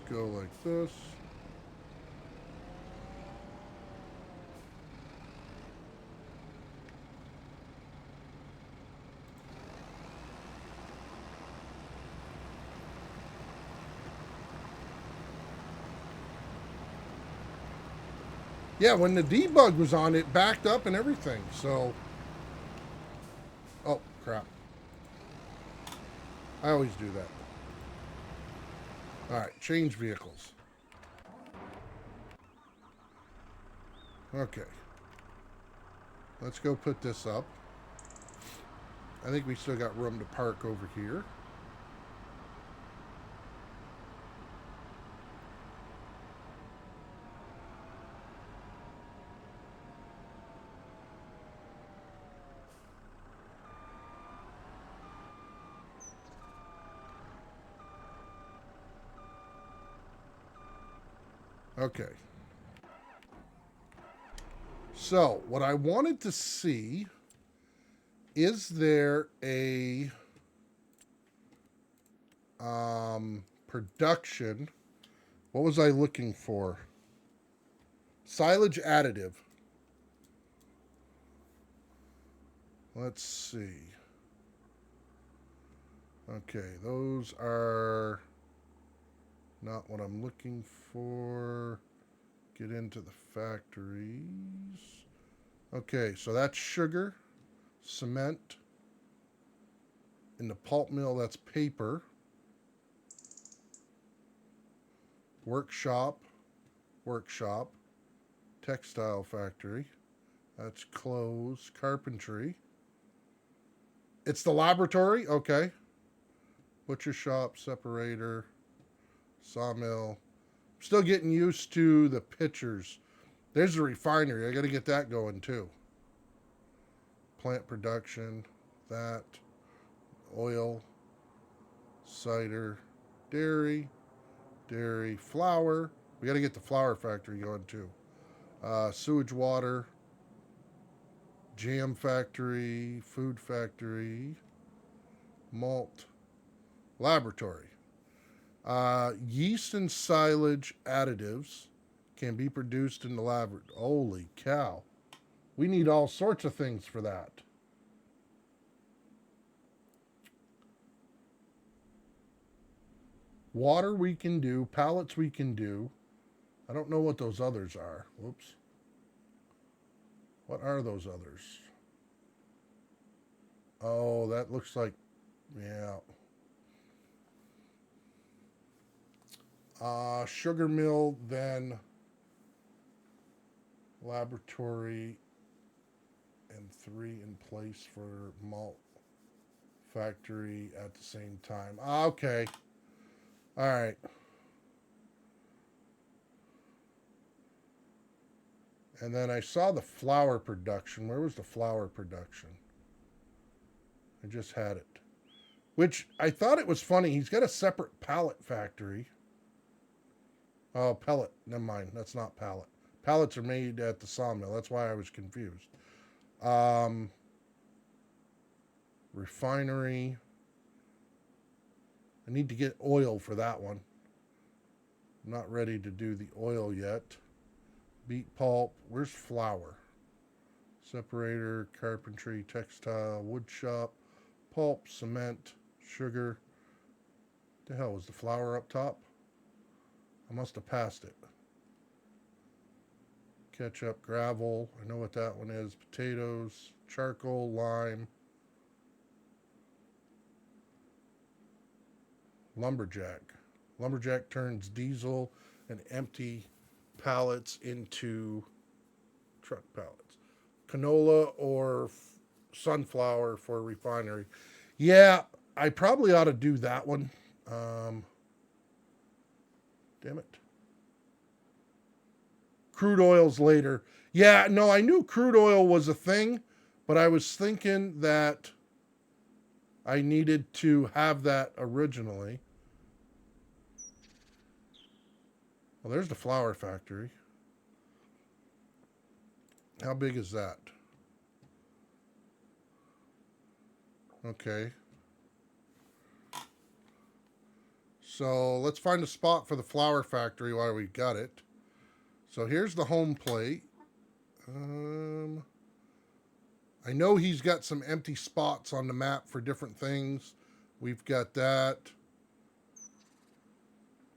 go like this. Yeah, when the debug was on, it backed up and everything. So, oh crap! I always do that. All right, change vehicles. Okay, let's go put this up. I think we still got room to park over here. Okay. So, what I wanted to see, is there a production? What was I looking for? Silage additive. Let's see. Okay, those are not what I'm looking for. Get into the factories. Okay, so that's sugar, cement. In the pulp mill, that's paper. Workshop, textile factory. That's clothes, carpentry. It's the laboratory, okay. Butcher shop, separator, sawmill. Still getting used to the pictures. There's the refinery. I got to get that going too. Plant production, that, oil, cider, dairy, flour. We got to get the flour factory going too. Sewage water, jam factory, food factory, malt, laboratory. Yeast and silage additives can be produced in the laboratory. Holy cow. We need all sorts of things for that. Water we can do. Pallets we can do. I don't know what those others are. Whoops. What are those others? Oh, that looks like, yeah. Sugar mill, then laboratory, and 3 in place for malt factory at the same time. Okay. All right. And then I saw the flour production. Where was the flour production? I just had it. Which I thought it was funny. He's got a separate pallet factory. Oh, pellet. Never mind. That's not pallet. Pallets are made at the sawmill. That's why I was confused. Refinery. I need to get oil for that one. I'm not ready to do the oil yet. Beet pulp. Where's flour? Separator, carpentry, textile, wood shop, pulp, cement, sugar. The hell was the flour up top? I must have passed it. Ketchup, gravel. I know what that one is. Potatoes, charcoal, lime. Lumberjack. Lumberjack turns diesel and empty pallets into truck pallets. Canola or sunflower for refinery. Yeah, I probably ought to do that one. Damn it. Crude oils later. Yeah, no, I knew crude oil was a thing, but I was thinking that I needed to have that originally. Well, there's the flour factory. How big is that? Okay. So let's find a spot for the flower factory while we got it. So here's the home plate. I know he's got some empty spots on the map for different things. We've got that.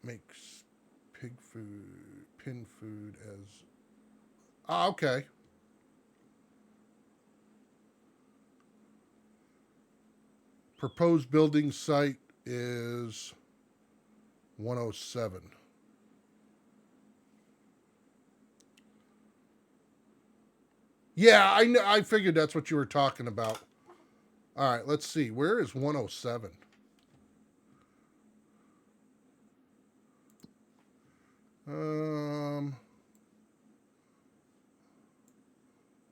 Makes pig food, pin food as... Ah, okay. Proposed building site is 107. Yeah, I know. I figured that's what you were talking about. All right, let's see. Where is 107? Um,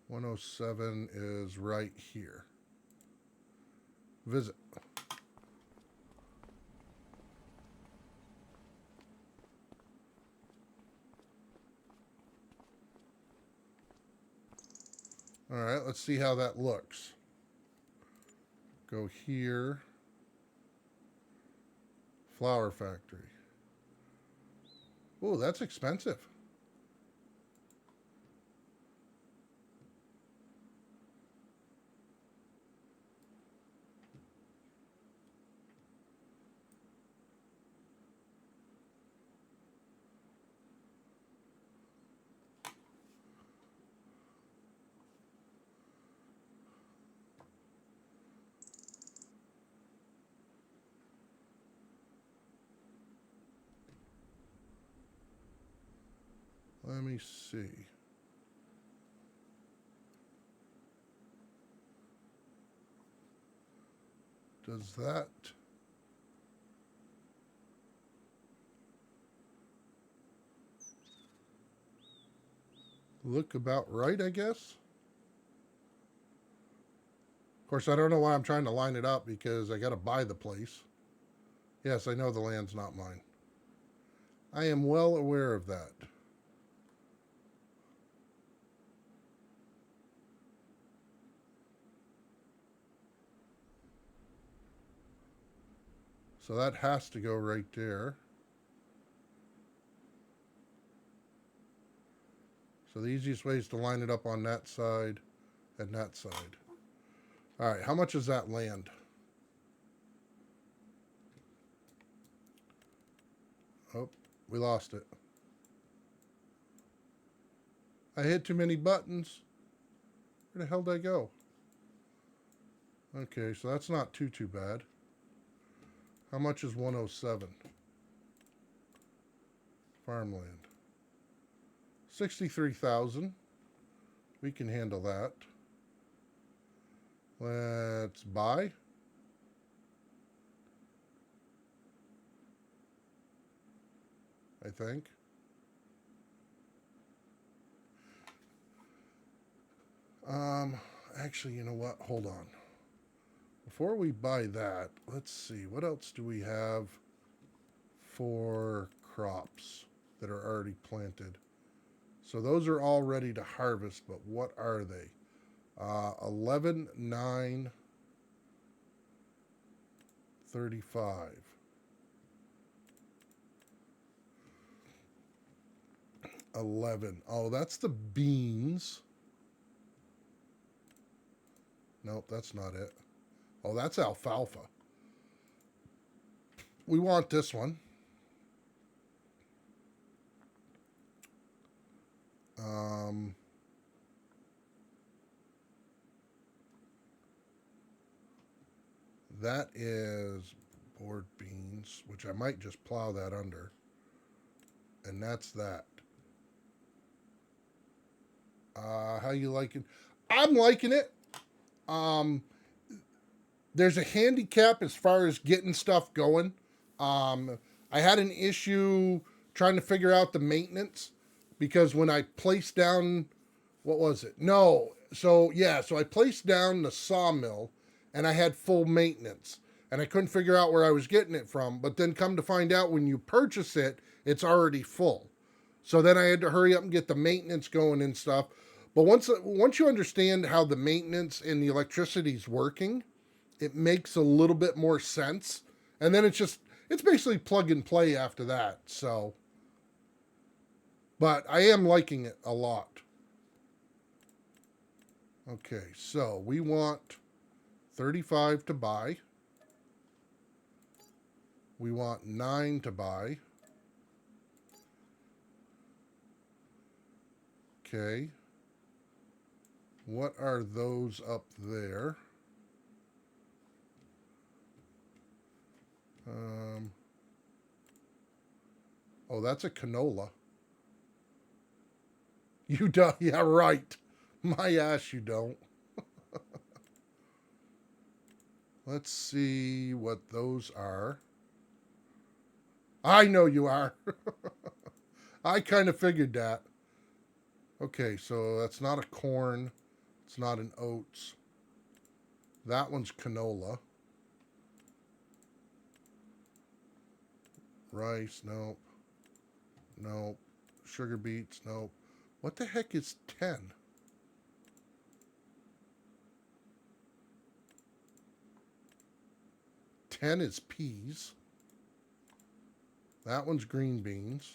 107 is right here. Visit. All right, let's see how that looks. Go here. Flower factory. Oh, that's expensive. Let me see. Does that... look about right, I guess? Of course, I don't know why I'm trying to line it up because I got to buy the place. Yes, I know the land's not mine. I am well aware of that. So that has to go right there. So the easiest way is to line it up on that side and that side. All right, how much is that land? Oh, we lost it. I hit too many buttons. Where the hell did I go? Okay, so that's not too bad. How much is 107? Farmland. 63,000. We can handle that. Let's buy. I think. Actually, you know what? Hold on. Before we buy that, let's see. What else do we have for crops that are already planted? So those are all ready to harvest, but what are they? 11, 9, 35. Oh, that's the beans. Nope, that's not it. Oh, that's alfalfa. We want this one. That is board beans, which I might just plow that under. And that's that. How you liking? I'm liking it. There's a handicap as far as getting stuff going. I had an issue trying to figure out the maintenance because when I placed down, what was it? No. So I placed down the sawmill and I had full maintenance and I couldn't figure out where I was getting it from. But then come to find out when you purchase it, it's already full. So then I had to hurry up and get the maintenance going and stuff. But once you understand how the maintenance and the electricity is working, it makes a little bit more sense. And then it's It's basically plug and play after that. So, but I am liking it a lot. Okay, so we want 35 to buy. We want 9 to buy. Okay. What are those up there? Oh, that's a canola. You don't. Yeah, right. My ass, you don't. Let's see what those are. I know you are. I kind of figured that. Okay, so that's not a corn. It's not an oats. That one's canola. Rice, nope. Nope. Sugar beets, nope. What the heck is 10? 10 is peas. That one's green beans.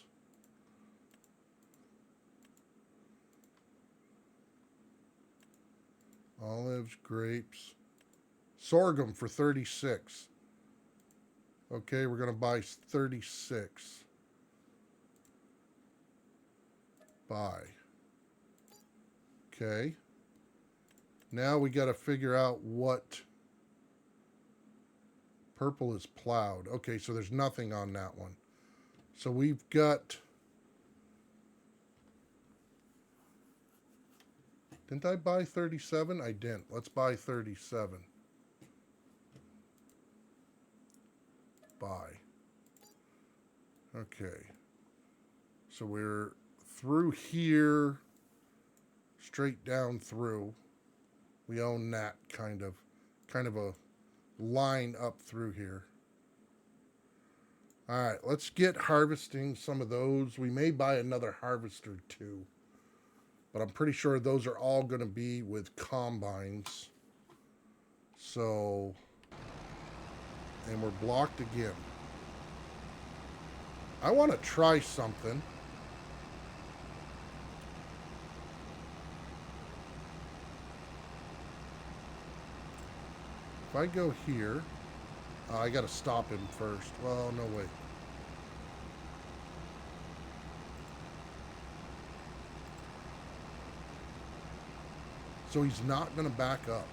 Olives, grapes. Sorghum for 36. Okay, we're going to buy 36. Buy. Okay. Now we got to figure out what purple is plowed. Okay, so there's nothing on that one. So we've got... Didn't I buy 37? I didn't. Let's buy 37. Buy. Okay. So we're through here, straight down through. We own that kind of a line up through here. All right, let's get harvesting some of those. We may buy another harvester too, but I'm pretty sure those are all going to be with combines. So, and we're blocked again. I want to try something. If I go here, I got to stop him first. Well, no, wait. So he's not going to back up.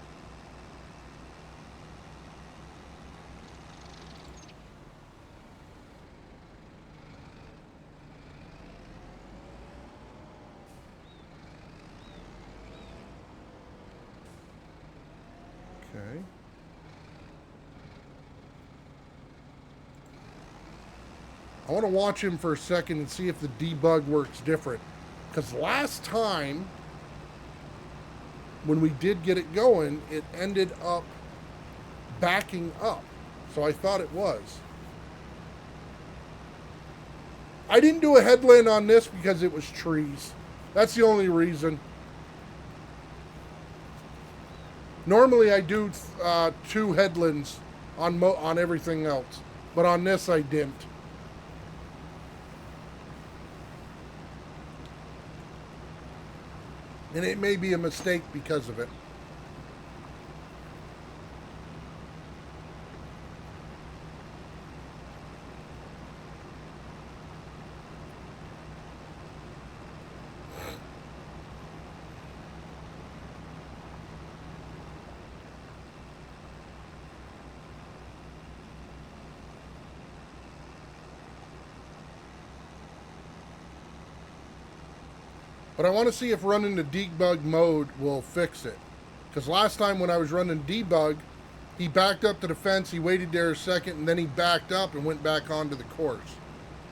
Okay. I want to watch him for a second and see if the debug works different. Because last time, when we did get it going, it ended up backing up. So I thought it was. I didn't do a headland on this because it was trees. That's the only reason. Normally I do 2 headlands on everything else. But on this I didn't. And it may be a mistake because of it. But I want to see if running the debug mode will fix it. Because last time when I was running debug, he backed up to the fence, he waited there a second, and then he backed up and went back onto the course.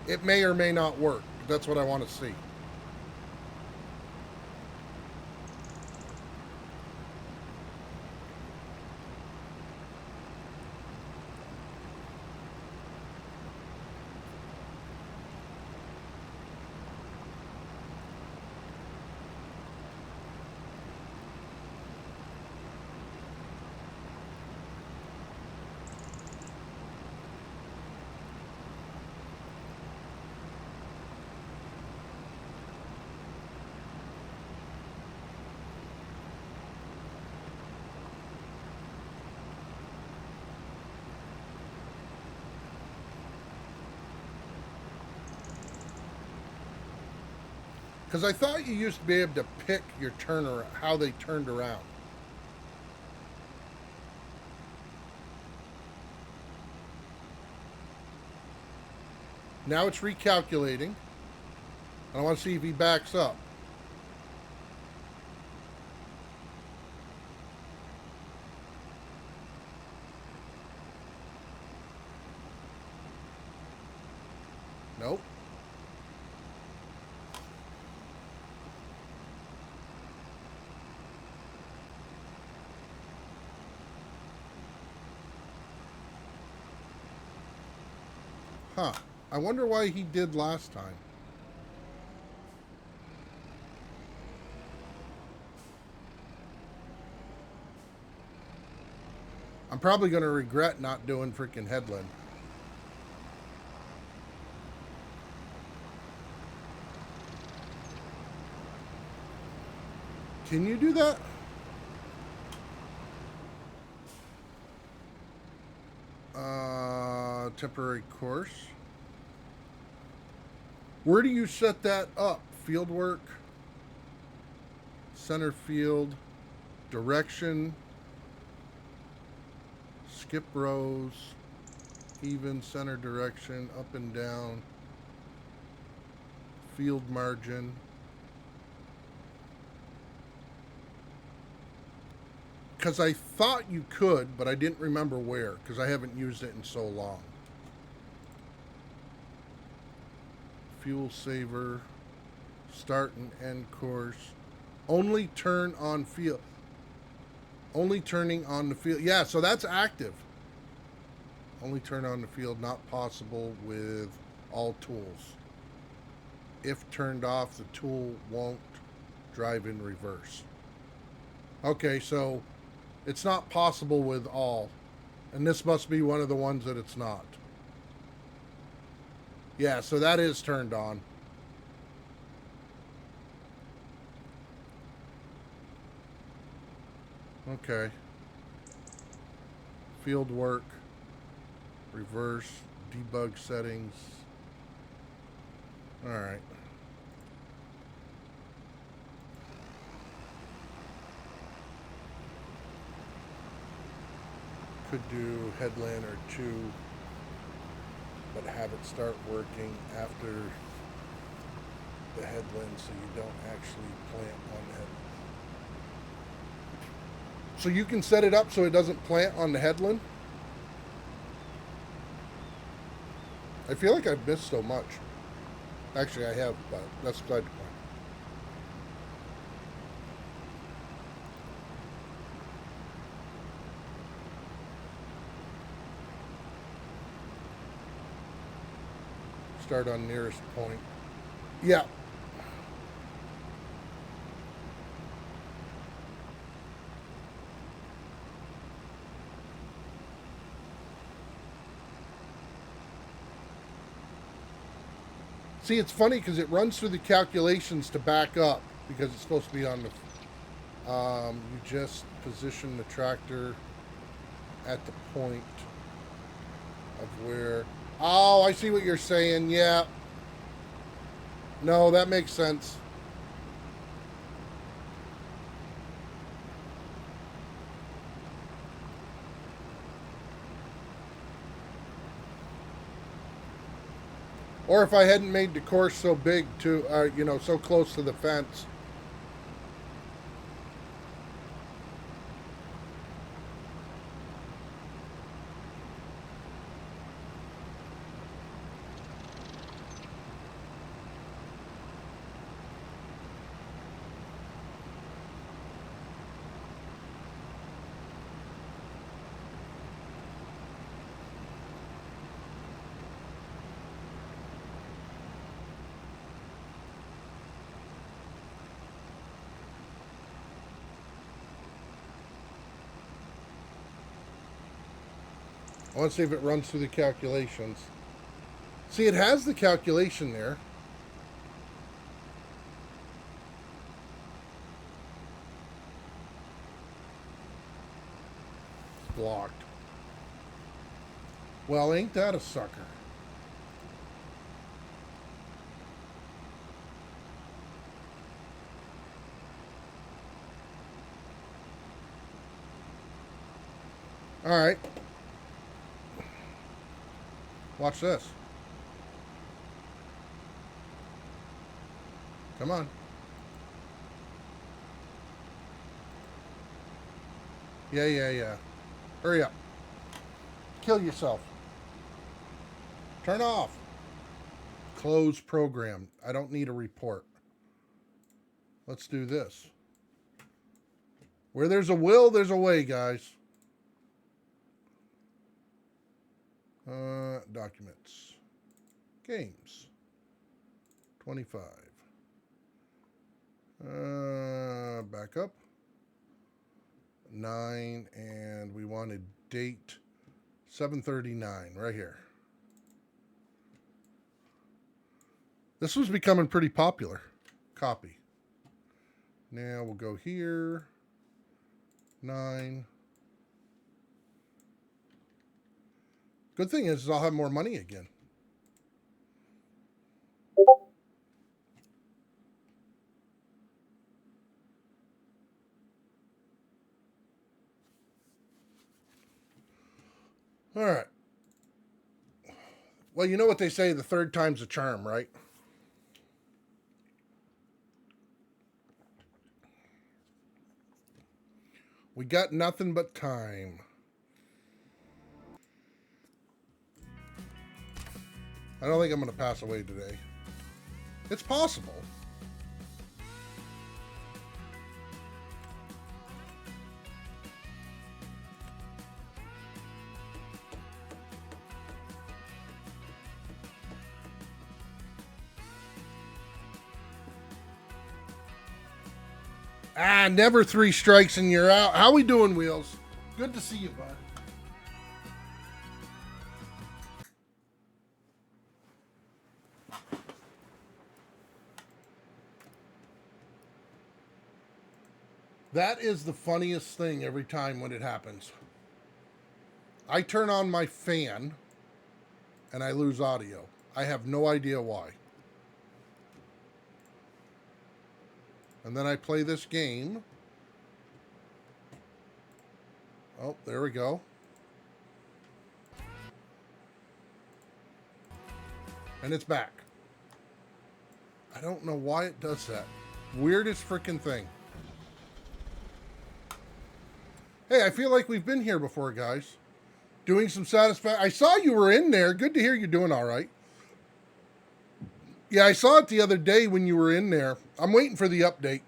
It may or may not work. But that's what I want to see. Because I thought you used to be able to pick your turn, how they turned around. Now it's recalculating. I want to see if he backs up. Nope. Huh. I wonder why he did last time. I'm probably going to regret not doing freaking headland. Can you do that? Temporary course. Where do you set that up? Field work, center field, direction, skip rows, even center direction, up and down, field margin. Because I thought you could, but I didn't remember where, because I haven't used it in so long. Fuel saver, start and end course, only turn on field, only turning on the field. Yeah, so that's active. Only turn on the field, not possible with all tools. If turned off, the tool won't drive in reverse. Okay, so it's not possible with all. And this must be one of the ones that it's not. Yeah, so that is turned on. Okay. Field work. Reverse. Debug settings. Alright. Could do headland or two, but have it start working after the headland so you don't actually plant on the headland. So you can set it up so it doesn't plant on the headland? I feel like I've missed so much. Actually, I have, but that's beside the point. Start on nearest point. Yeah. See, it's funny because it runs through the calculations to back up because it's supposed to be on the... you just position the tractor at the point of where... Oh, I see what you're saying. Yeah. No, that makes sense. Or if I hadn't made the course so big to, you know, so close to the fence. I want to see if it runs through the calculations. See, it has the calculation there. It's blocked. Well, ain't that a sucker? All right. Watch this. Come on. Yeah. Hurry up. Kill yourself. Turn off. Close program. I don't need a report. Let's do this. Where there's a will, there's a way, guys. Documents. Games. 25. Back up. 9, and we wanted date 7/39 right here. This was becoming pretty popular. Copy. Now we'll go here. 9. Good thing is I'll have more money again. All right. Well, you know what they say, the third time's a charm, right? We got nothing but time. I don't think I'm going to pass away today. It's possible. Never 3 strikes and you're out. How we doing, Wheels? Good to see you, bud. That is the funniest thing every time when it happens. I turn on my fan and I lose audio. I have no idea why. And then I play this game. Oh, there we go. And it's back. I don't know why it does that. Weirdest freaking thing. Hey, I feel like we've been here before, guys. Doing some satisfaction. I saw you were in there. Good to hear you're doing all right. Yeah, I saw it the other day when you were in there. I'm waiting for the update.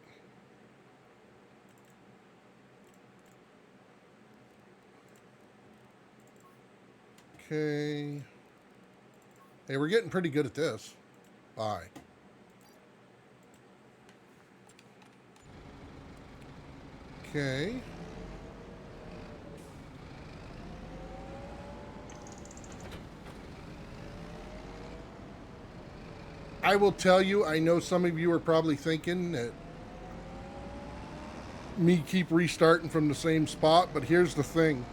Okay. Hey, we're getting pretty good at this. Bye. Okay. I will tell you, I know some of you are probably thinking that me keep restarting from the same spot, but here's the thing.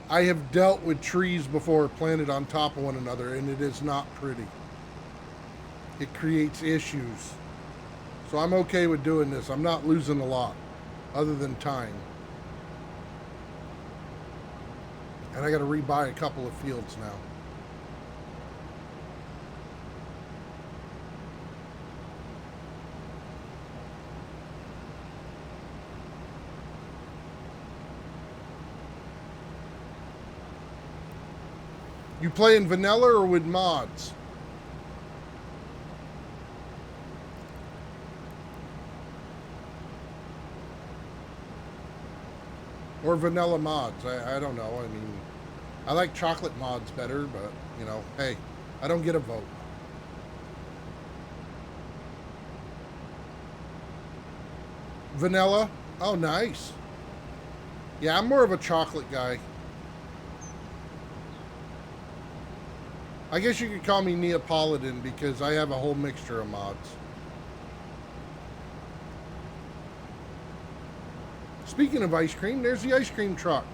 I have dealt with trees before planted on top of one another, and it is not pretty. It creates issues. So I'm okay with doing this. I'm not losing a lot, other than time. And I got to rebuy a couple of fields now. You play in vanilla or with mods? Or vanilla mods? I don't know. I mean, I like chocolate mods better, but, you know, hey, I don't get a vote. Vanilla? Oh, nice. Yeah, I'm more of a chocolate guy. I guess you could call me Neapolitan because I have a whole mixture of mods. Speaking of ice cream, there's the ice cream truck.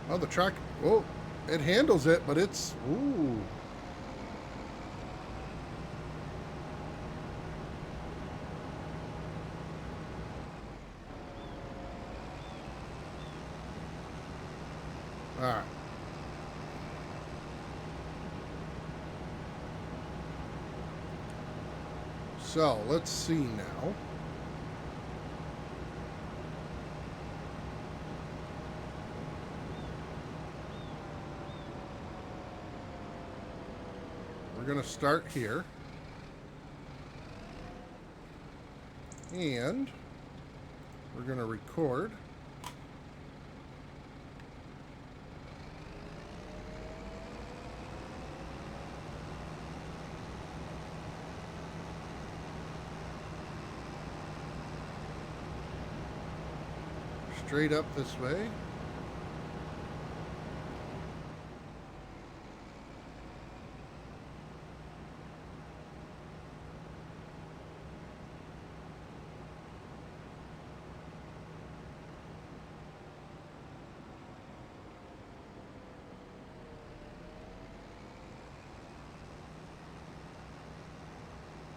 Oh, the track. Oh, it handles it, but it's. Ooh. All right. So let's see now. We're going to start here. And we're going to record. Straight up this way.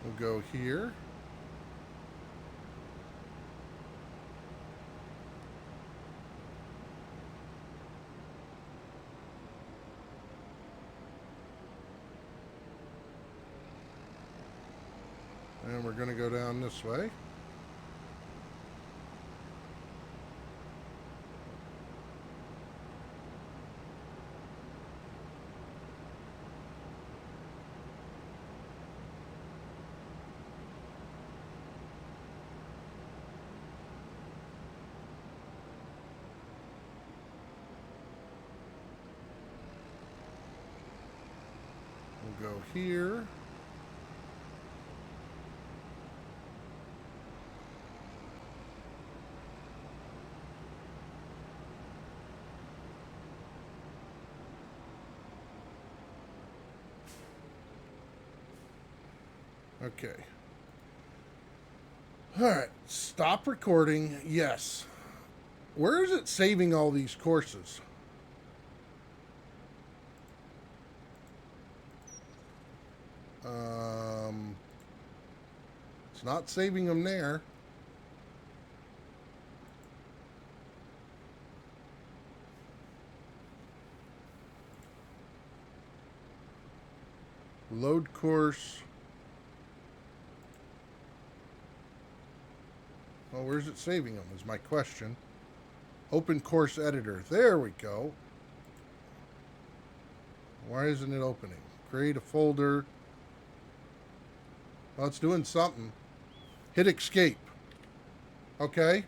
We'll go here. And we're going to go down this way. We'll go here. Okay. All right. Stop recording. Yes. Where is it saving all these courses? It's not saving them there. Load course. Well, where's it saving them is my question. Open course editor. There we go. Why isn't it opening? Create a folder. Well, it's doing something. Hit escape. Okay.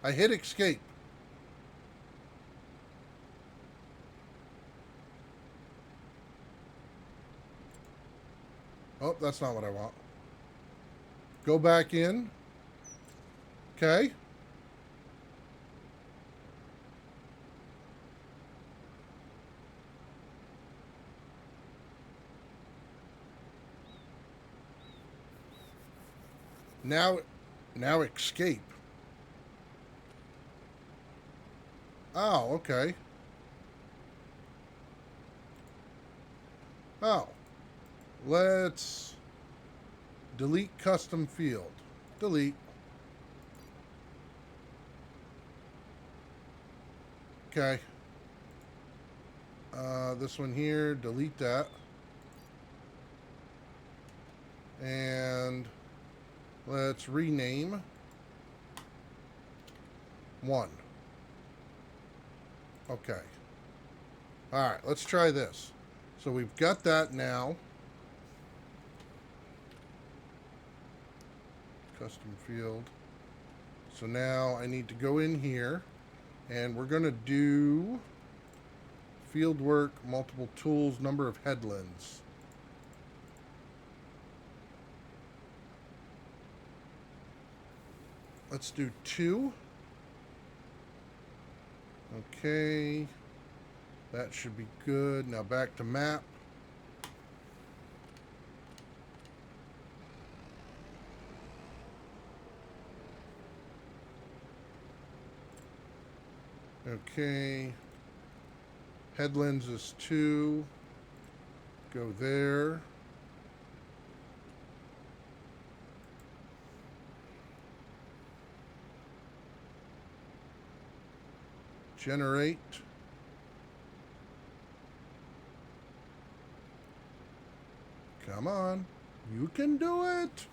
I hit escape. Oh, that's not what I want. Go back in. Okay. Now escape. Oh, okay. Oh. Let's delete custom field. Delete. Okay. This one here, delete that. And let's rename 1. Okay. All right, let's try this. So we've got that now. Custom field. So now I need to go in here and we're going to do field work, multiple tools, number of headlands. Let's do 2. Okay. That should be good. Now back to map. Okay. Headlands is 2. Go there. Generate. Come on. You can do it.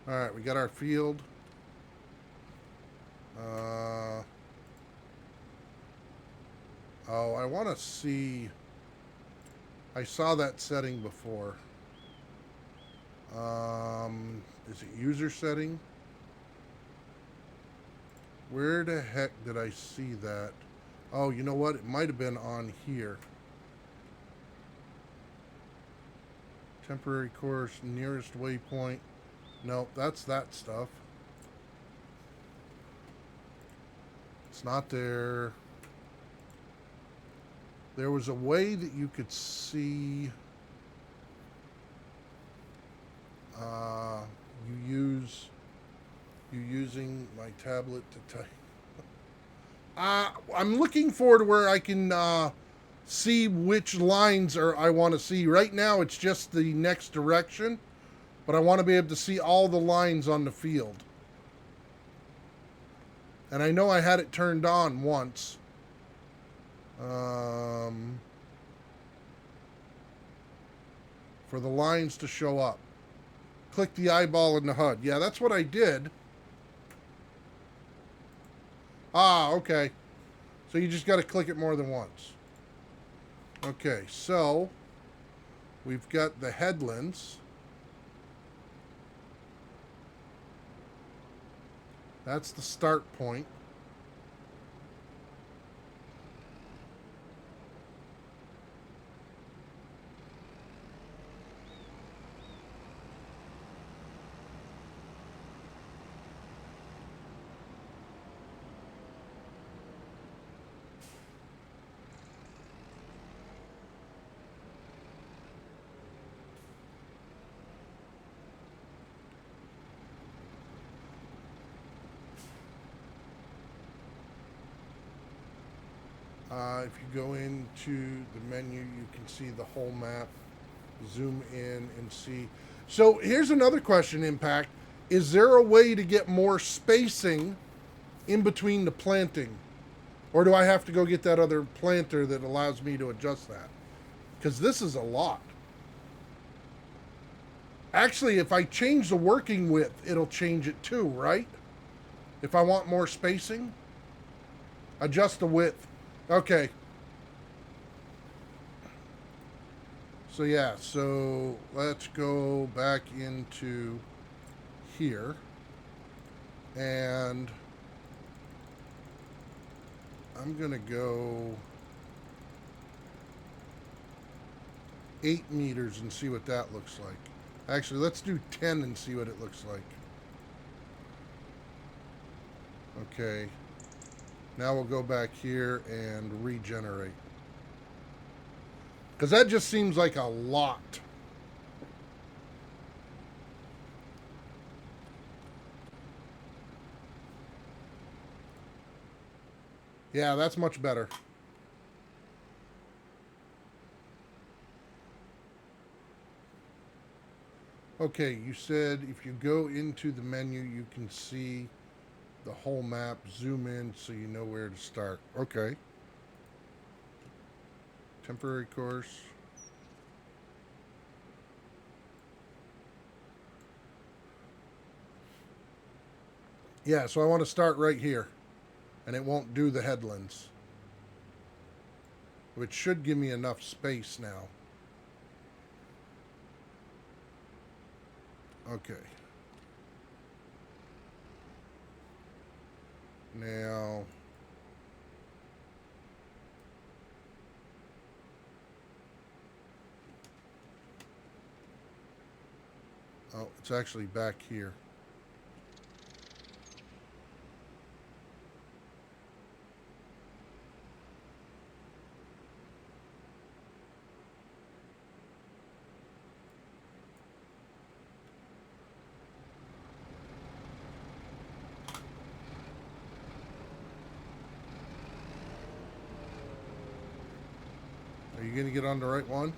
All right, we got our field. Oh, I want to see. I saw that setting before. Is it user setting? Where the heck did I see that? Oh, you know what? It might have been on here. Temporary course, nearest waypoint. Nope, that's that stuff. It's not there. There was a way that you could see you using my tablet to type. I'm looking forward to where I can see which lines I want to see. Right now, it's just the next direction, but I want to be able to see all the lines on the field. And I know I had it turned on once. For the lines to show up. Click the eyeball in the HUD. Yeah, that's what I did. Ah, okay. So you just got to click it more than once. Okay, so we've got the headlands. That's the start point. If you go into the menu, you can see the whole map. Zoom in and see. So here's another question, Impact. Is there a way to get more spacing in between the planting? Or do I have to go get that other planter that allows me to adjust that? Because this is a lot. Actually, if I change the working width, it'll change it too, right? If I want more spacing, adjust the width. Okay. So yeah, so let's go back into here. And I'm going to go 8 meters and see what that looks like. Actually, let's do 10 and see what it looks like. Okay. Now we'll go back here and regenerate. Because that just seems like a lot. Yeah, that's much better. Okay, you said if you go into the menu, you can see the whole map, zoom in so you know where to start. Okay. Temporary course. Yeah, so I want to start right here. And it won't do the headlands. Which should give me enough space now. Okay. Now... oh, it's actually back here. gonna get on the right one?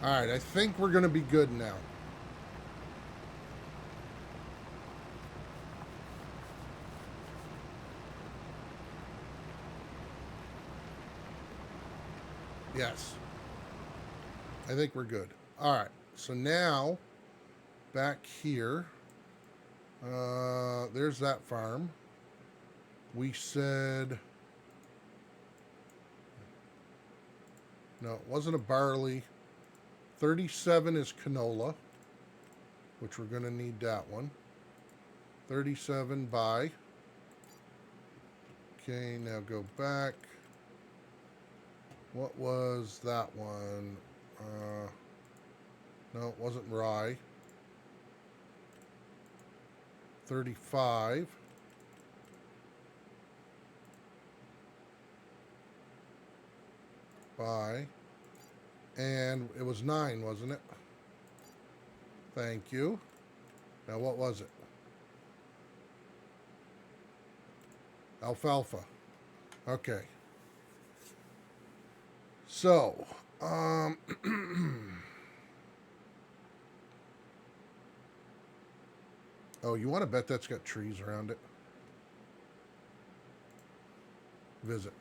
Alright, I think we're gonna be good now. Yes. I think we're good. Alright, so now, back here, there's that farm. We said, no, it wasn't a barley. 37 is canola, which we're going to need that one. 37 by. Okay, now go back. What was that one? No, it wasn't rye. 35. By. And it was 9, wasn't it? Thank you. Now what was it? Alfalfa. Okay. So, oh, you want to bet that's got trees around it? Visit.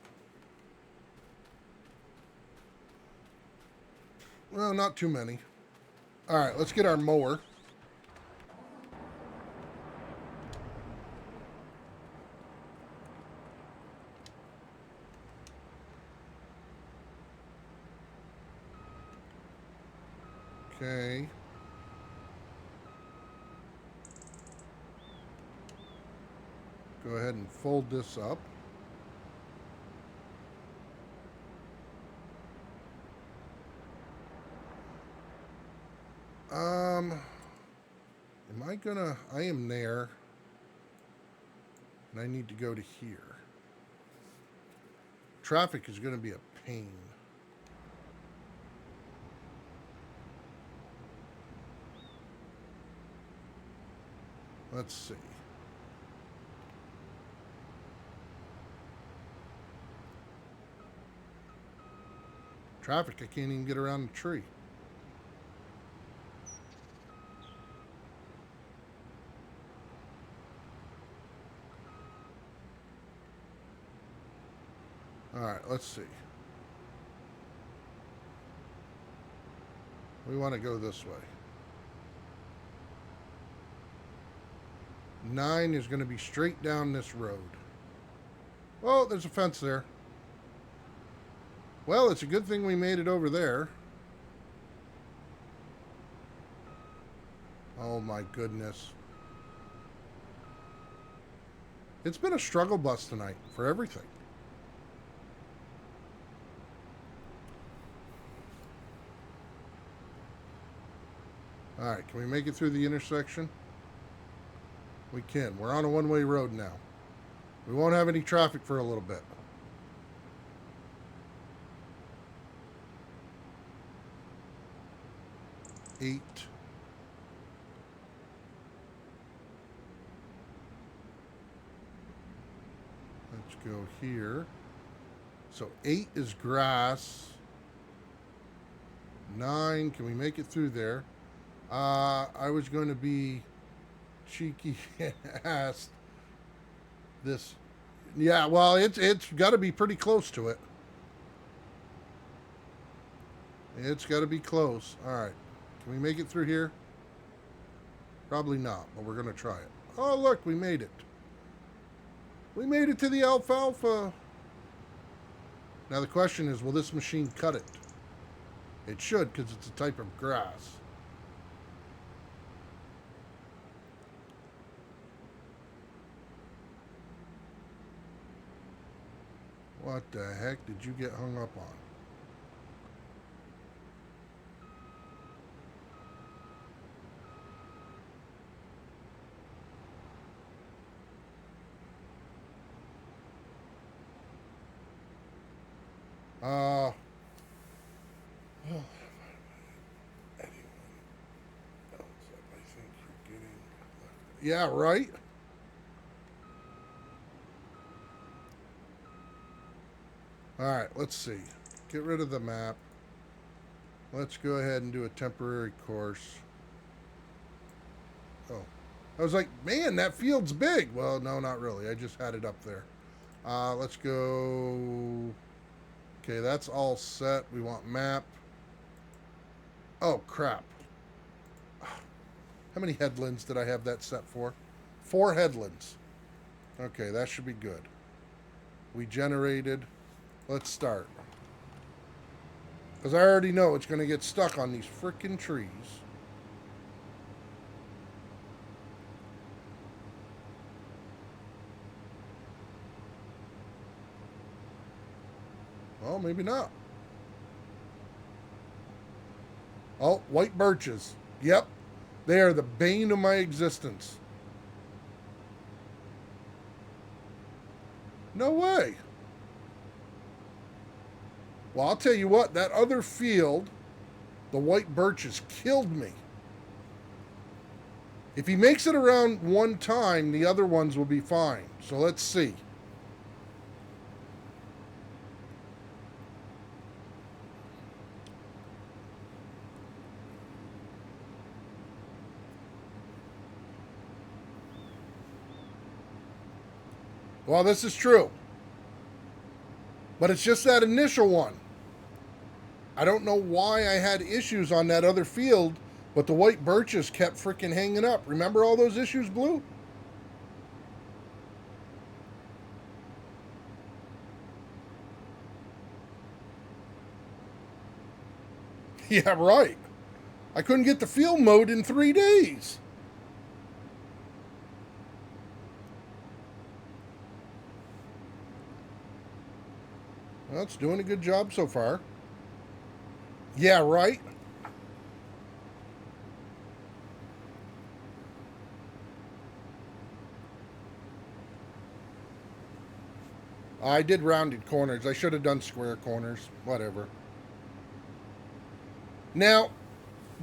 Well, not too many. All right, let's get our mower. Okay. Go ahead and fold this up. Am I gonna, I am there. And I need to go to here. Traffic is gonna be a pain. Let's see. Traffic, I can't even get around the tree. All right, let's see. We want to go this way. 9 is going to be straight down this road. Oh, there's a fence there. Well, it's a good thing we made it over there. Oh my goodness. It's been a struggle bus tonight for everything. All right, can we make it through the intersection? We can. We're on a one-way road now. We won't have any traffic for a little bit. Eight. Let's go here. So 8 is grass. 9, can we make it through there? I was going to be cheeky and asked this. Yeah, well, it's got to be pretty close to it. It's got to be close. All right. Can we make it through here? Probably not, but we're going to try it. Oh, look, we made it. We made it to the alfalfa. Now the question is, will this machine cut it? It should, because it's a type of grass. What the heck did you get hung up on? Yeah, right? Alright, let's see. Get rid of the map. Let's go ahead and do a temporary course. Oh. I was like, man, that field's big. Well, no, not really. I just had it up there. Let's go. Okay, that's all set. We want map. Oh, crap. How many headlands did I have that set for? 4 headlands. Okay, that should be good. We generated. Let's start. Because I already know it's going to get stuck on these frickin' trees. Well, maybe not. Oh, white birches. Yep. They are the bane of my existence. No way. Well, I'll tell you what, that other field, the white birches killed me. If he makes it around one time, the other ones will be fine. So let's see. Well, this is true. But it's just that initial one. I don't know why I had issues on that other field, but the white birches kept freaking hanging up. Remember all those issues, Blue? Yeah, right. I couldn't get the field mode in 3 days. Well, it's doing a good job so far. Yeah, right. I did rounded corners. I should have done square corners. Whatever. Now,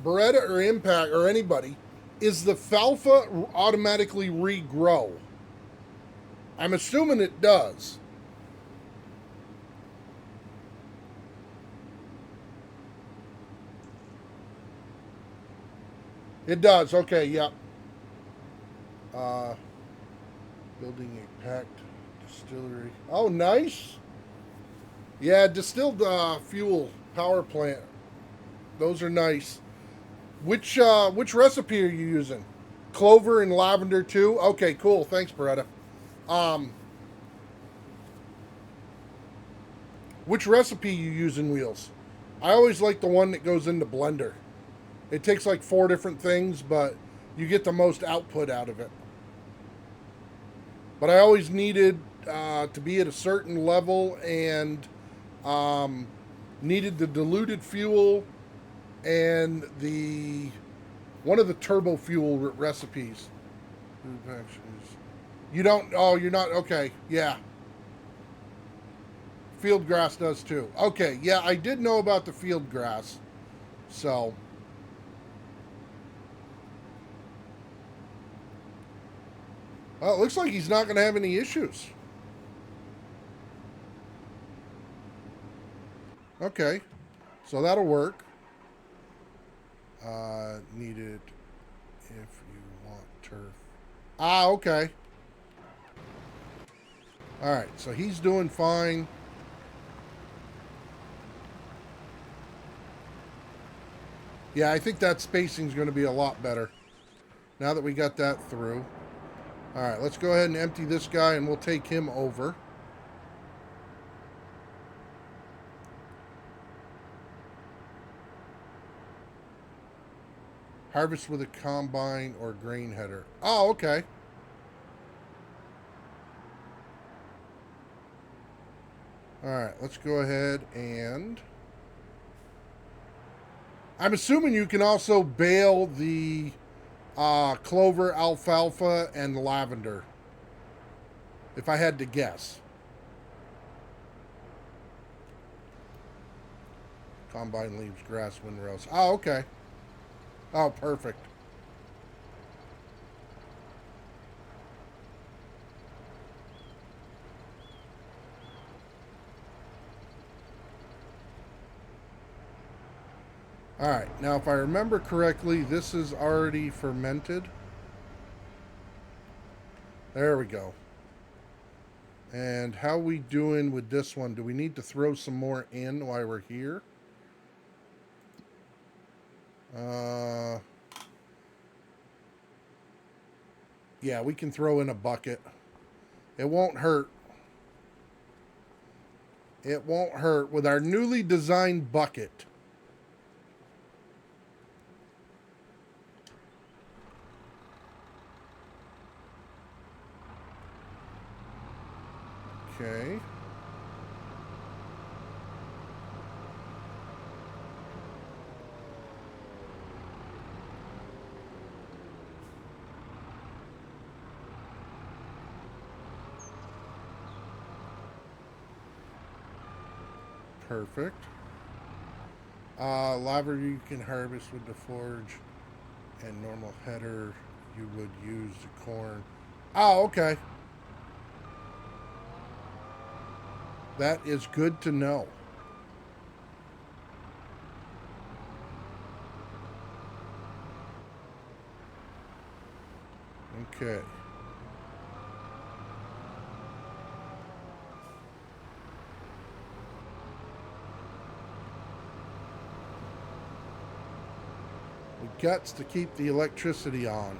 Beretta or Impact or anybody, is the Falfa automatically regrow? I'm assuming it does. It does. Okay, yep. Building a packed distillery. Oh, nice. Yeah, distilled fuel power plant. Those are nice. Which recipe are you using? Clover and lavender too? Okay, cool. Thanks, Beretta. Which recipe you using, Wheels? I always like the one that goes in the blender. It takes like 4 different things, but you get the most output out of it. But I always needed to be at a certain level and needed the diluted fuel and one of the turbo fuel recipes. You don't? Oh, you're not? Okay, yeah. Field grass does too. Okay, yeah, I did know about the field grass. So. Well, it looks like he's not going to have any issues. Okay, so that'll work. Needed if you want turf. Ah, okay. All right, so he's doing fine. Yeah, I think that spacing is going to be a lot better now that we got that through. All right, let's go ahead and empty this guy and we'll take him over. Harvest with a combine or grain header. Oh, okay. All right, let's go ahead and... I'm assuming you can also bale the clover, alfalfa, and lavender. If I had to guess. Combine leaves, grass, windrows. Oh, okay. Oh, perfect. Alright, now if I remember correctly, this is already fermented. There we go. And how we doing with this one? Do we need to throw some more in while we're here? Yeah, we can throw in a bucket. It won't hurt. It won't hurt with our newly designed bucket. Okay. Perfect. Lava you can harvest with the forge, and normal header you would use the corn. Oh, okay. That is good to know. Okay. We got to keep the electricity on.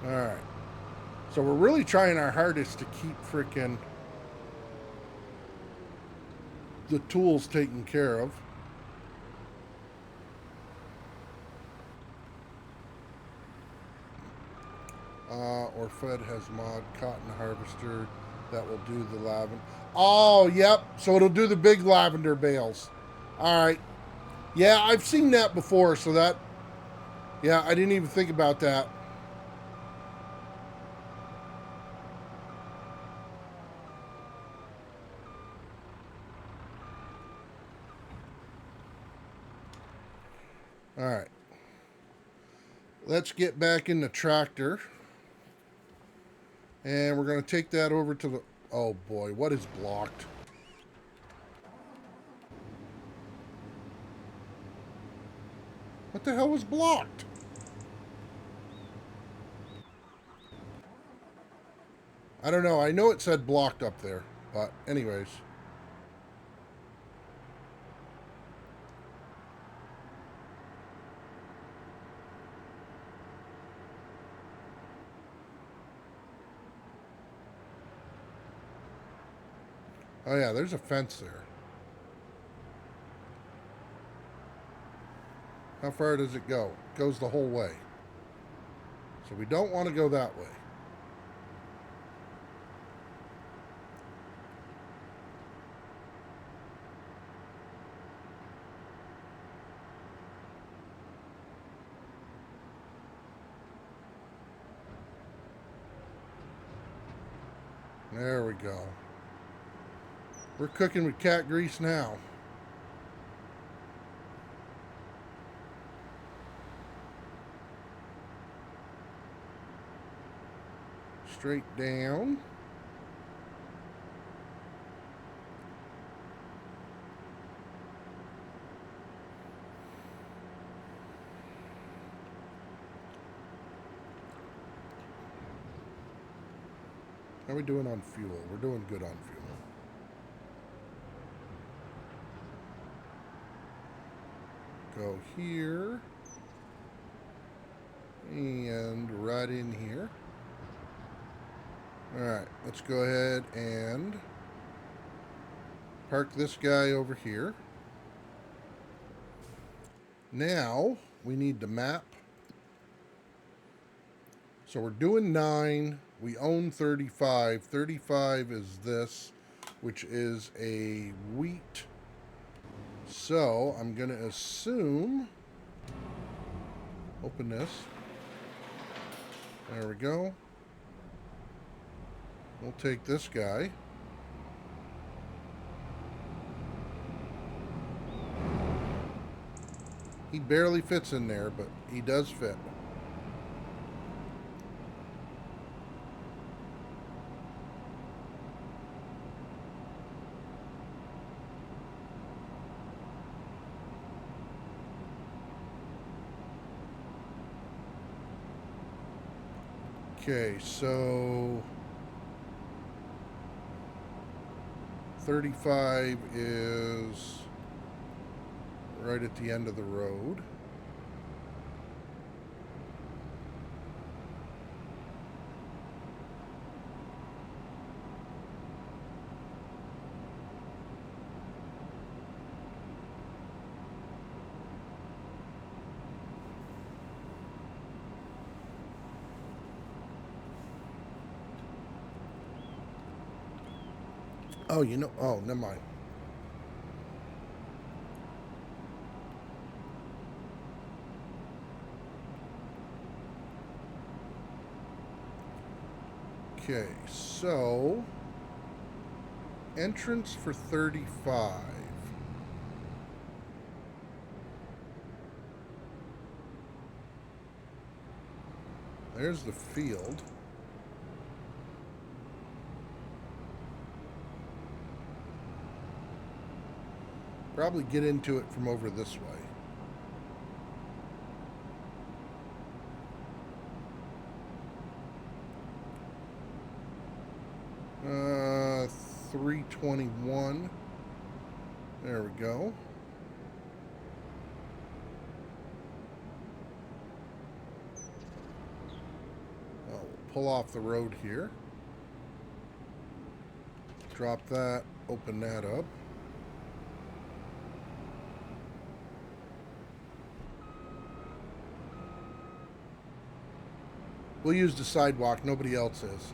Alright. So we're really trying our hardest to keep frickin' the tools taken care of. Or Fed has mod cotton harvester that will do the lavender. Oh, yep. So it'll do the big lavender bales. Alright. Yeah, I've seen that before, so that... Yeah, I didn't even think about that. Alright. Let's get back in the tractor. And we're going to take that over to the... Oh boy, what is blocked? What the hell was blocked? I don't know. I know it said blocked up there. But anyways. Oh yeah, there's a fence there. How far does it go? It goes the whole way. So we don't want to go that way. There we go. We're cooking with cat grease now. Straight down. How are we doing on fuel? We're doing good on fuel. Go here. And right in here. Alright, let's go ahead and park this guy over here. Now, we need the map. So we're doing 9. We own 35. 35 is this, which is a wheat. So I'm going to assume... Open this. There we go. We'll take this guy. He barely fits in there, but he does fit. Okay, so 35 is right at the end of the road. Oh, you know, oh, never mind. Okay, so entrance for 35. There's the field. Probably get into it from over this way. Uh, 321. There we go. Oh, we'll pull off the road here. Drop that, open that up. We'll use the sidewalk, nobody else is.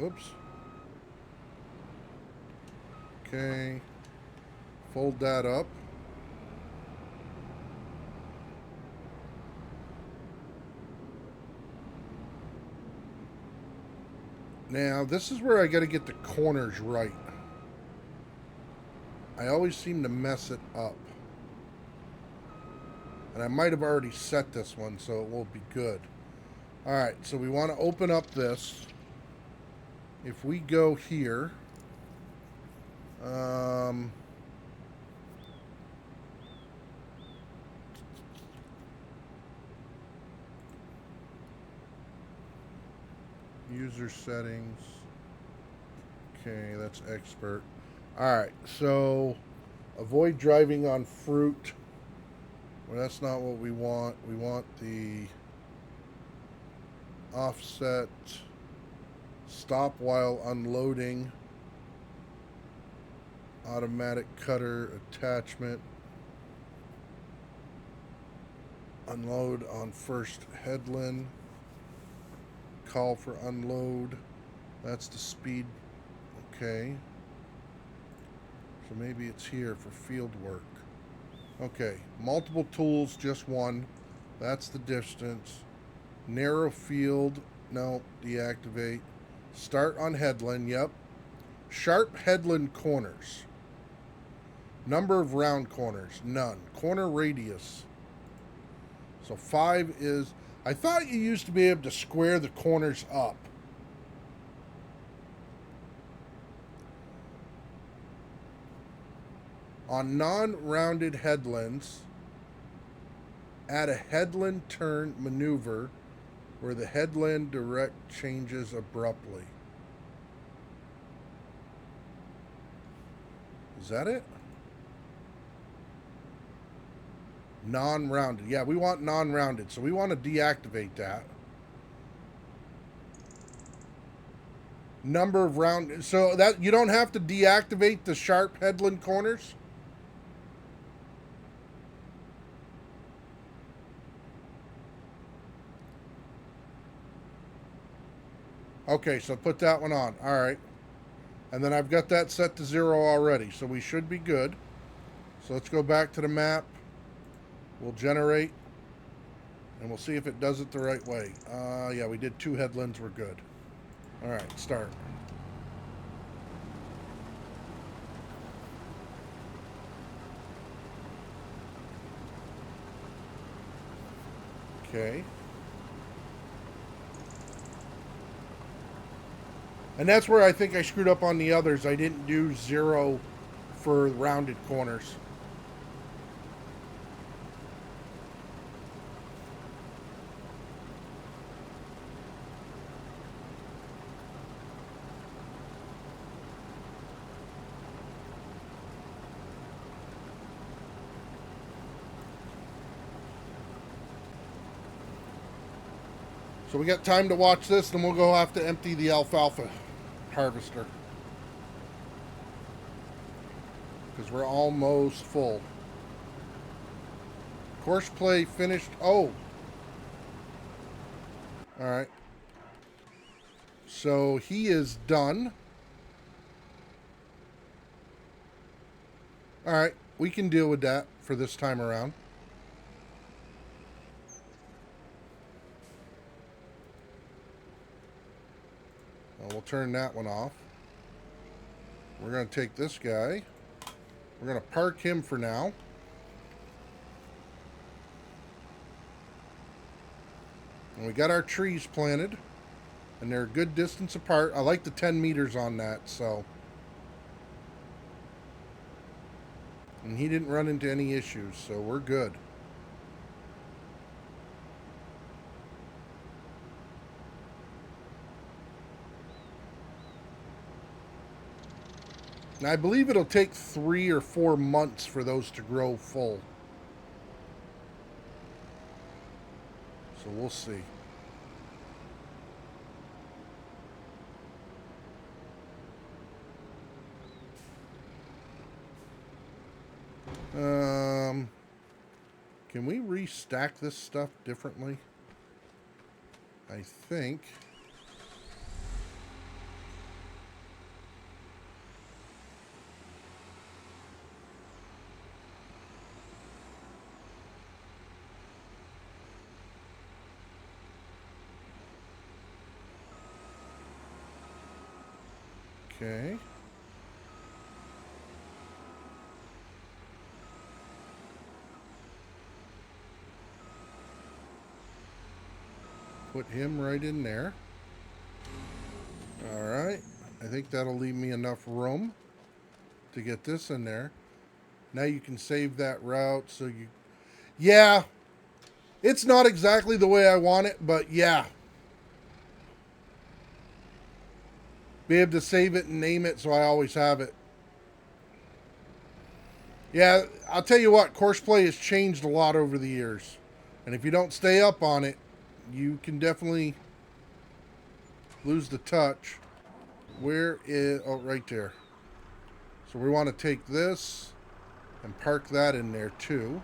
Oops. Okay. Fold that up. Now, this is where I got to get the corners right. I always seem to mess it up. And I might have already set this one, so it will be good. Alright, so we want to open up this. If we go here... user settings. Okay, that's expert. Alright, so avoid driving on fruit. Well, that's not what we want. We want the offset, stop while unloading, automatic cutter attachment, unload on first headland, call for unload. That's the speed. Okay. So maybe it's here for field work. Okay. Multiple tools, just one. That's the distance. Narrow field. No, deactivate. Start on headland. Yep. Sharp headland corners. Number of round corners. None. Corner radius. So 5 is... I thought you used to be able to square the corners up. On non-rounded headlands, add a headland turn maneuver where the headland direct changes abruptly. Is that it? Non-rounded. Yeah, we want non-rounded, so we want to deactivate that. Number of round... So that you don't have to deactivate the sharp headland corners? Okay, so put that one on. All right. And then I've got that set to 0 already, so we should be good. So let's go back to the map. We'll generate, and we'll see if it does it the right way. Yeah, we did 2 headlands. We're good. All right, start. Okay. And that's where I think I screwed up on the others. I didn't do 0 for rounded corners. So we got time to watch this, then we'll go have to empty the alfalfa harvester. Because we're almost full. Course play finished. Oh. Alright. So he is done. Alright. We can deal with that for this time around. We'll turn that one off. We're going to take this guy. We're going to park him for now. And we got our trees planted. And they're a good distance apart. I like the 10 meters on that, so. And he didn't run into any issues, so we're good. And I believe it'll take 3 or 4 months for those to grow full. So we'll see. Can we restack this stuff differently? I think. Okay. Put him right in there. All right. I think that'll leave me enough room to get this in there. Now you can save that route so you... Yeah. It's not exactly the way I want it, but yeah. Be able to save it and name it so I always have it. Yeah, I'll tell you what, course play has changed a lot over the years. And if you don't stay up on it, you can definitely lose the touch. Where is... Oh, right there. So we want to take this and park that in there too.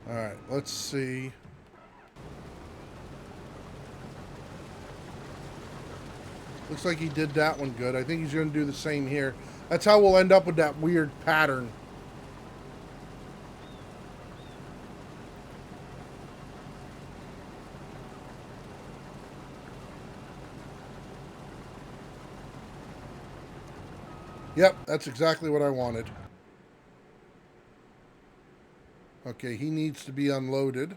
Alright, let's see. Looks like he did that one good. I think he's going to do the same here. That's how we'll end up with that weird pattern. Yep, that's exactly what I wanted. Okay, he needs to be unloaded.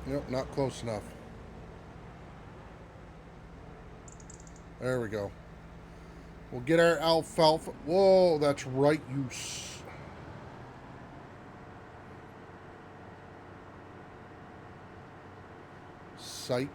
Nope, not close enough. There we go. We'll get our alfalfa. Whoa, that's right, you... Psych.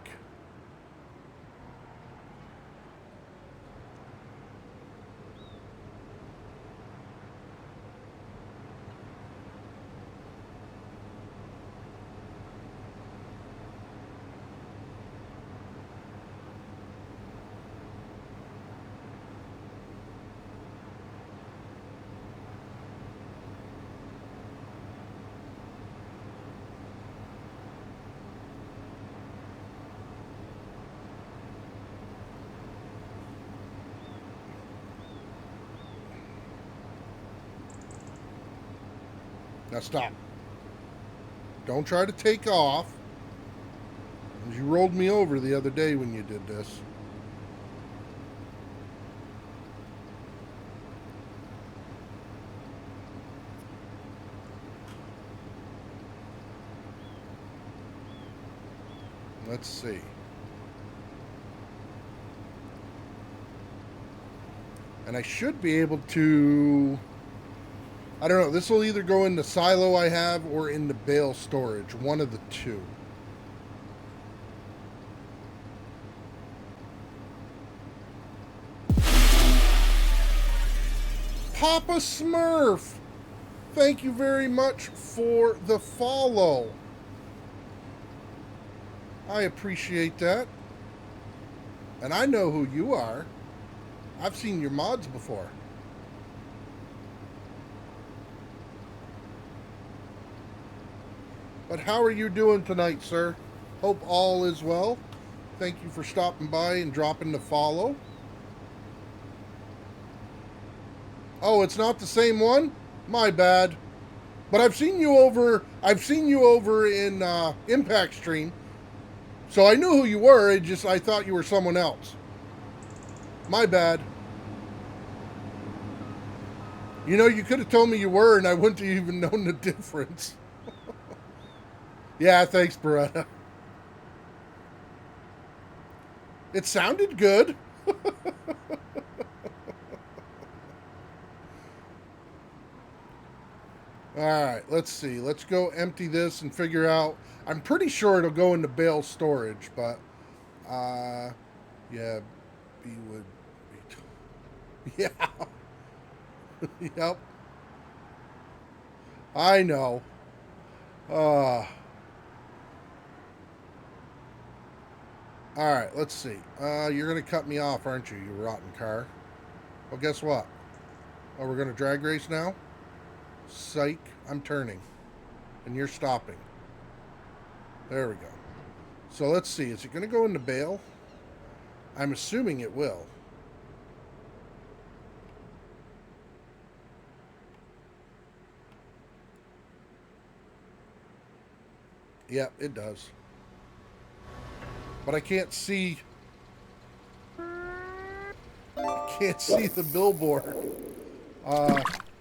Now stop. Don't try to take off. You rolled me over the other day when you did this. Let's see. And I should be able to... I don't know. This will either go in the silo I have or in the bale storage. One of the two. Papa Smurf! Thank you very much for the follow. I appreciate that. And I know who you are. I've seen your mods before. But how are you doing tonight, sir? Hope all is well. Thank you for stopping by and dropping the follow. Oh, it's not the same one? My bad. But I've seen you over in Impact Stream. So I knew who you were, I thought you were someone else. My bad. You know, you could have told me you were and I wouldn't have even known the difference. Yeah, thanks, Beretta. It sounded good. Alright, let's see. Let's go empty this and figure out... I'm pretty sure it'll go into bale storage, but... yeah, B would... Yeah. Yep. I know. Alright, let's see. You're going to cut me off, aren't you, you rotten car? Well, guess what? Oh, we're going to drag race now? Psych. I'm turning. And you're stopping. There we go. So let's see. Is it going to go into bale? I'm assuming it will. Yep, it does. But I can't see... I can't see the billboard.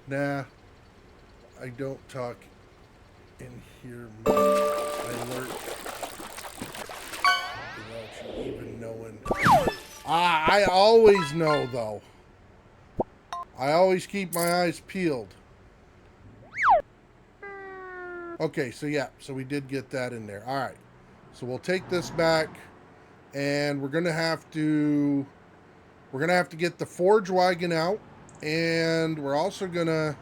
Nah. I don't talk in here much. I alert without you even knowing. I always know, though. I always keep my eyes peeled. Okay, so yeah. So we did get that in there. All right. So we'll take this back. And we're going to have to... We're going to have to get the forge wagon out. And we're also going to...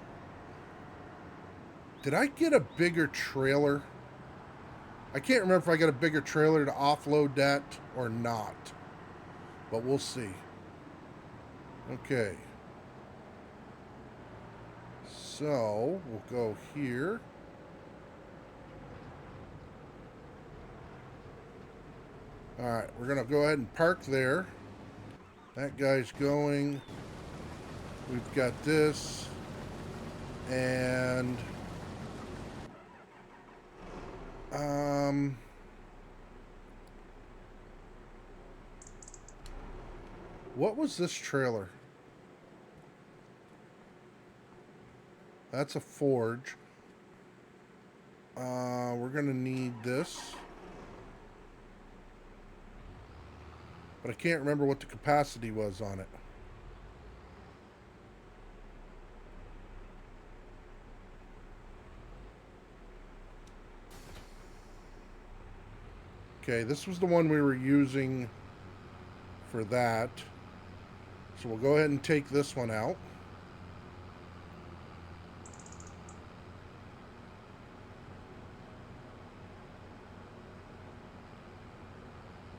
Did I get a bigger trailer? I can't remember if I got a bigger trailer to offload that or not. But we'll see. Okay. So, we'll go here. Alright, we're going to go ahead and park there. That guy's going. We've got this. And... what was this trailer? That's a forge. We're gonna need this. But I can't remember what the capacity was on it. Okay, this was the one we were using for that. So we'll go ahead and take this one out.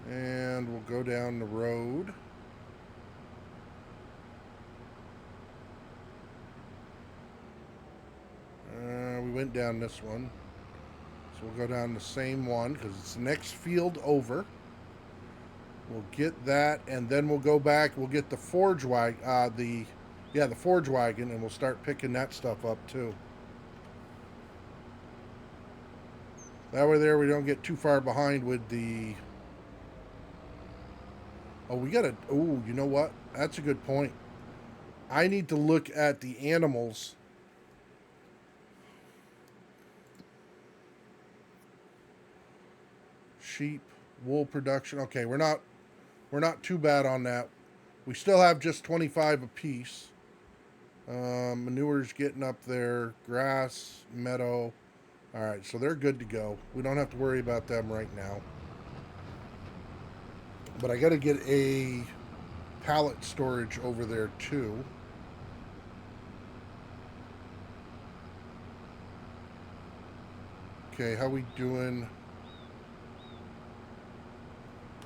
And we'll go down the road. We went down this one. So we'll go down the same one because it's the next field over. We'll get that, and then we'll go back. We'll get the forge wagon, the forge wagon, and we'll start picking that stuff up too. That way there we don't get too far behind with the... Oh, we gotta... Oh, you know what? That's a good point. I need to look at the animals. Sheep, wool production. Okay, we're not too bad on that. We still have just 25 apiece. Manure's getting up there. Grass, meadow. All right, so they're good to go. We don't have to worry about them right now. But I got to get a pallet storage over there too. Okay, how we doing?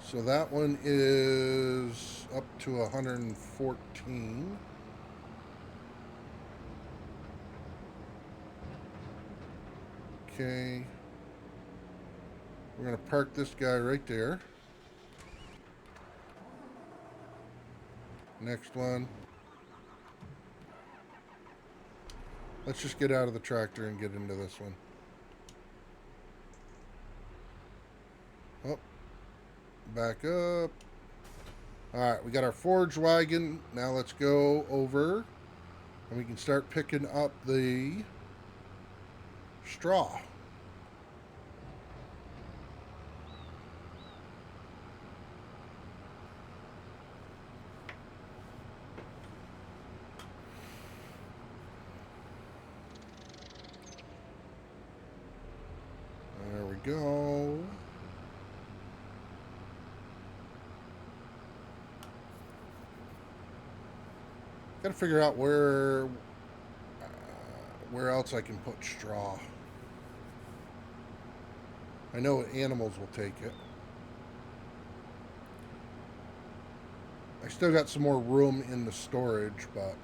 So that one is up to 114. Okay. We're going to park this guy right there. Next one. Let's just get out of the tractor and get into this one. Oh. Back up. Alright, we got our forage wagon. Now let's go over and we can start picking up the straw. There we go. Got to figure out where else I can put straw. I know animals will take it. I still got some more room in the storage, but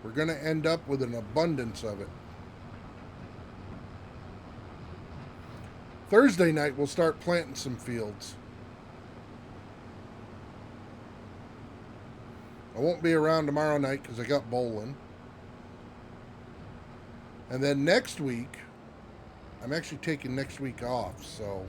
we're going to end up with an abundance of it. Thursday night, we'll start planting some fields. I won't be around tomorrow night because I got bowling. And then next week, I'm actually taking next week off, so...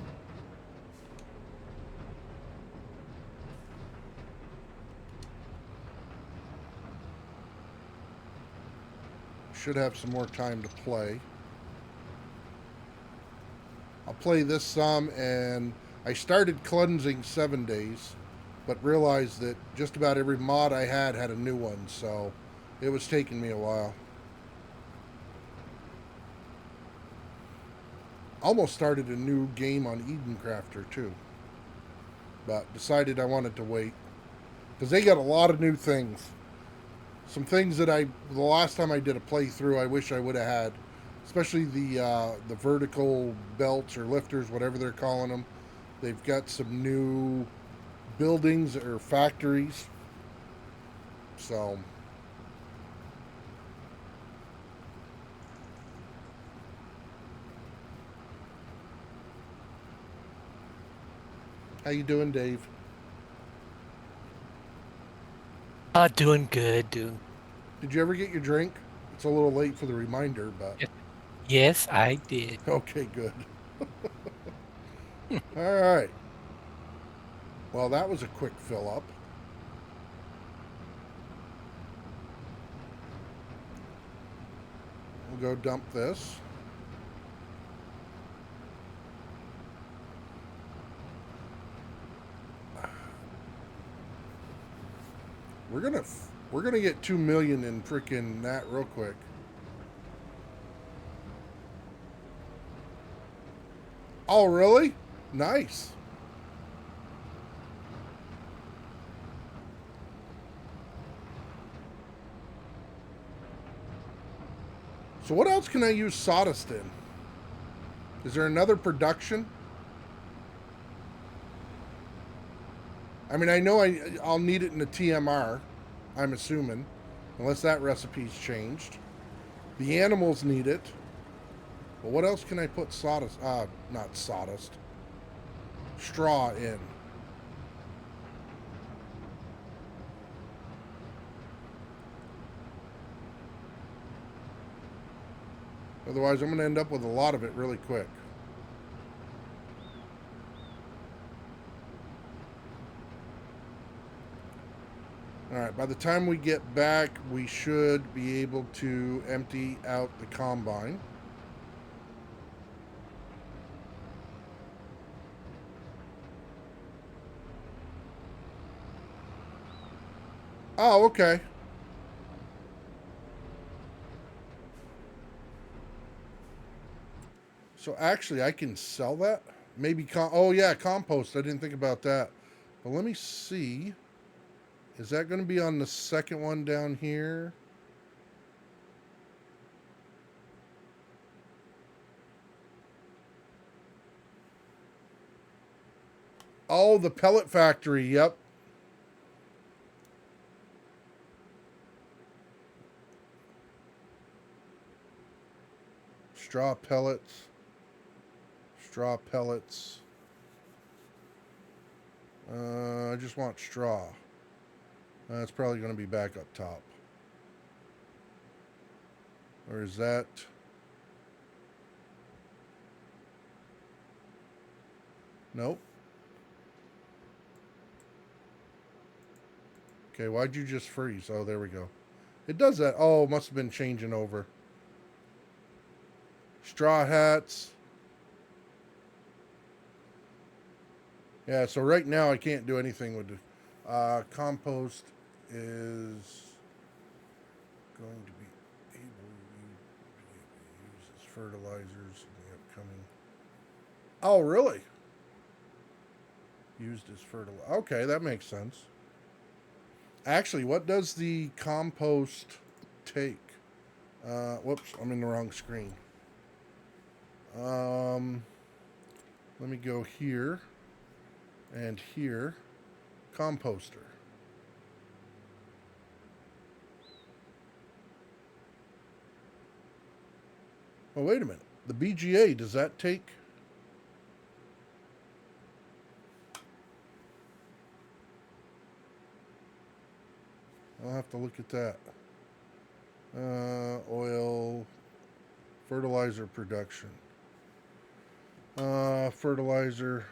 should have some more time to play. I'll play this some, and I started cleansing 7 days, but realized that just about every mod I had a new one, so it was taking me a while. Almost started a new game on Eden Crafter too, but decided I wanted to wait because they got a lot of new things. Some things that the last time I did a playthrough, I wish I would have had, especially the vertical belts or lifters, whatever they're calling them. They've got some new buildings or factories. So how you doing, Dave? Doing good, doing. Did you ever get your drink? It's a little late for the reminder, but Yes, I did. okay, good. All right. Well, that was a quick fill up. We'll go dump this. We're gonna get 2 million in freaking that real quick. Oh, really? Nice. So what else can I use sawdust in? Is there another production? I mean, I know I'll need it in the TMR, I'm assuming, unless that recipe's changed. The animals need it. But what else can I put sawdust, not sawdust, straw in? Otherwise, I'm going to end up with a lot of it really quick. Alright, by the time we get back, we should be able to empty out the combine. Oh, okay. So actually, I can sell that? Maybe, oh yeah, compost. I didn't think about that. But let me see. Is that going to be on the second one down here? Oh, the pellet factory. Yep. Straw pellets. Straw pellets. I just want straw. That's probably going to be back up top. Or is that... Nope. Okay, why'd you just freeze? Oh, there we go. It does that. Oh, it must have been changing over. Straw hats. Yeah, so right now I can't do anything with the compost is going to be able to use as fertilizers in the upcoming. Oh, really? Used as fertilizer. Okay, that makes sense. Actually, what does the compost take? Whoops, I'm in the wrong screen. Let me go here and here. Composter. Oh, wait a minute. The BGA, does that take... I'll have to look at that. Oil, fertilizer production. Fertilizer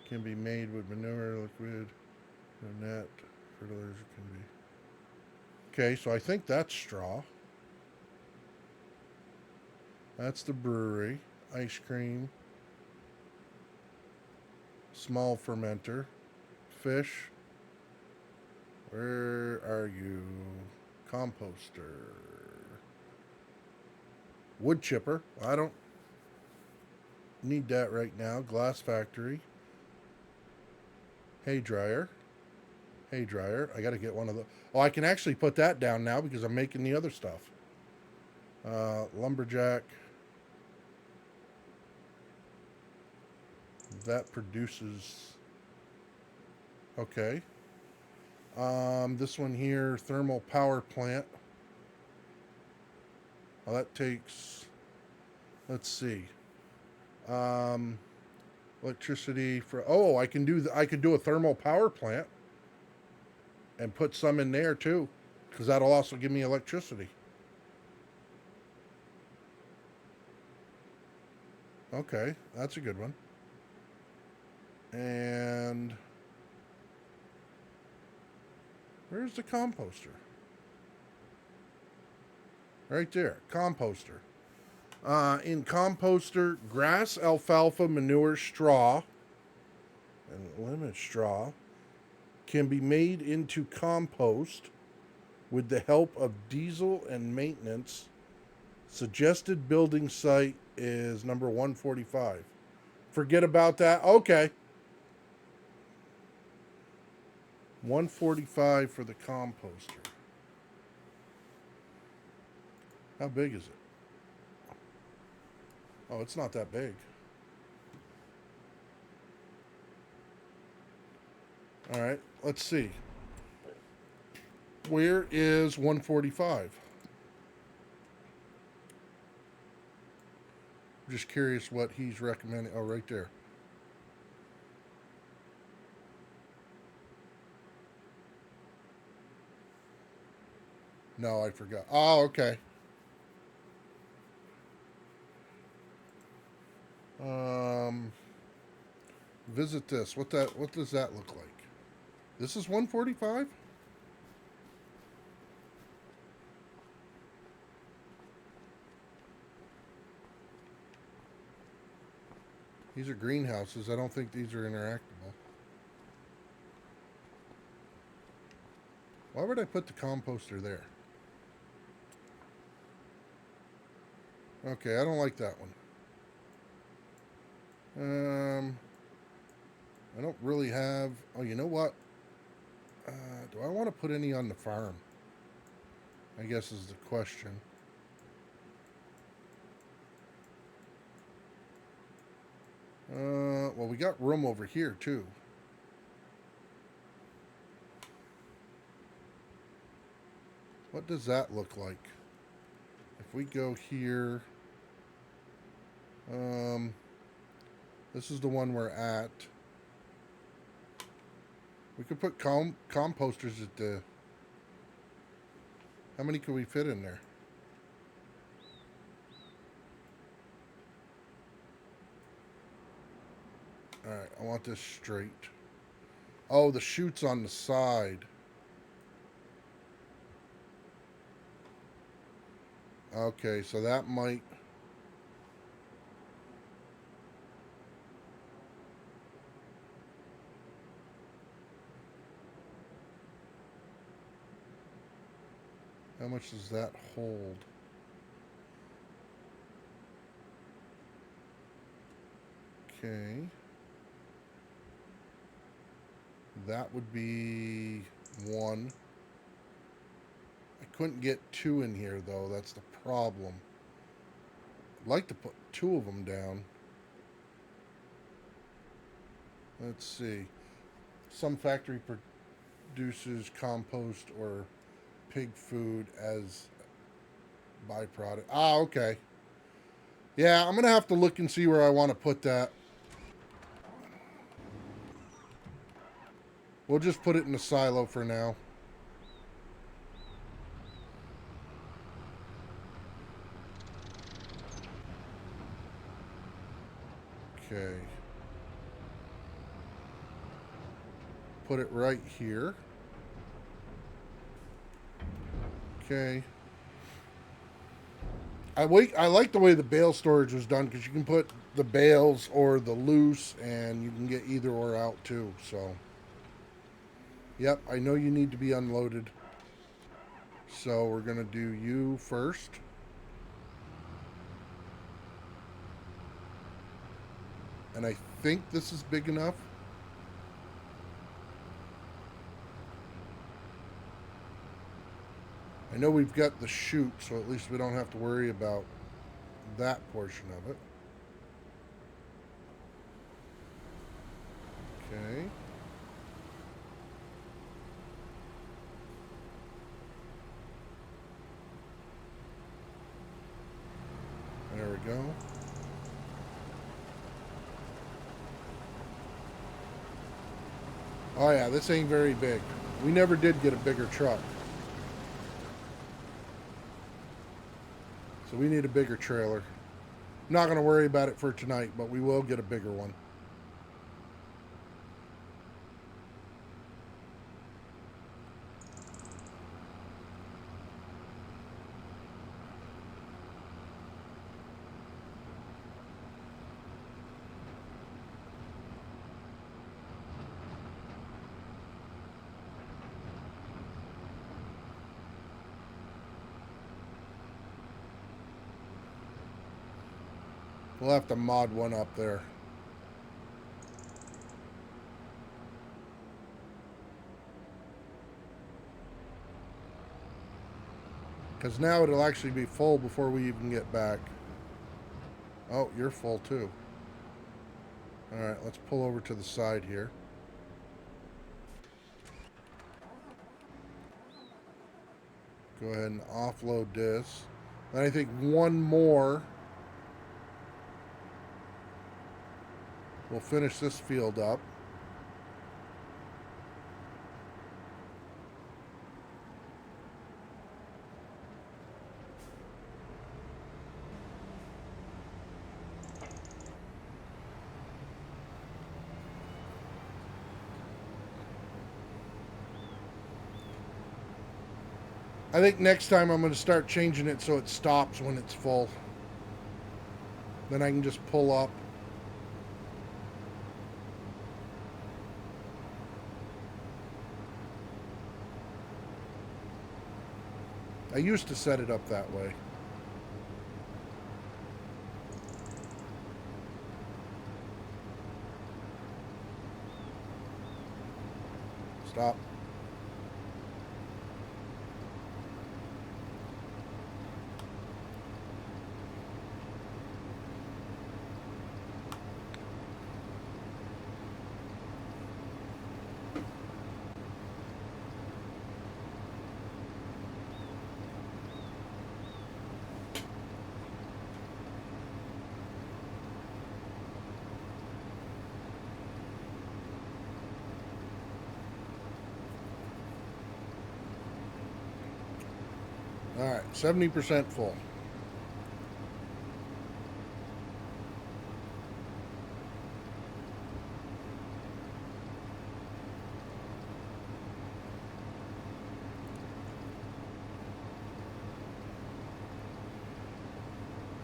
can be made with manure, liquid, or net. Fertilizer can be... Okay, so I think that's straw. That's the brewery. Ice cream. Small fermenter. Fish. Where are you? Composter. Wood chipper. I don't need that right now. Glass factory. Hay dryer. Hay dryer. I got to get one of the... Oh, I can actually put that down now because I'm making the other stuff. Lumberjack. That produces... Okay. This one here, thermal power plant. Well, that takes... Let's see. Electricity for... Oh, I can do... I could do a thermal power plant. And put some in there, too. Because that'll also give me electricity. Okay, that's a good one. And where's the composter? Right there, composter. In composter, grass, alfalfa, manure, straw, and lemon straw can be made into compost with the help of diesel and maintenance. Suggested building site is number 145. Forget about that. Okay. 145 for the composter. How big is it? Oh, it's not that big. All right, let's see. Where is 145? I'm just curious what he's recommending. Oh, right there. No, I forgot. Oh, okay. visit this. What does that look like? This is 145? These are greenhouses. I don't think these are interactable. Why would I put the composter there? Okay, I don't like that one. I don't really have... Oh, you know what? Do I want to put any on the farm? I guess is the question. Well, we got room over here, too. What does that look like? If we go here... this is the one we're at. We could put composters at the... How many could we fit in there? Alright, I want this straight. Oh, the chute's on the side. Okay, so that might... How much does that hold? Okay. That would be 1. I couldn't get 2 in here, though. That's the problem. I'd like to put 2 of them down. Let's see. Some factory produces compost or pig food as byproduct. Ah, okay. Yeah, I'm going to have to look and see where I want to put that. We'll just put it in the silo for now. Okay. Put it right here. Okay. I like the way the bale storage was done because you can put the bales or the loose and you can get either or out too. So, yep, I know you need to be unloaded. So we're going to do you first. And I think this is big enough. I know we've got the chute, so at least we don't have to worry about that portion of it. Okay. There we go. Oh yeah, this ain't very big. We never did get a bigger truck. So we need a bigger trailer. I'm not going to worry about it for tonight, but we will get a bigger one. We'll have to mod one up there. Because now it'll actually be full before we even get back. Oh, you're full too. Alright, let's pull over to the side here. Go ahead and offload this. And I think one more. We'll finish this field up. I think next time I'm going to start changing it so it stops when it's full. Then I can just pull up. I used to set it up that way. Stop. All right, 70% full.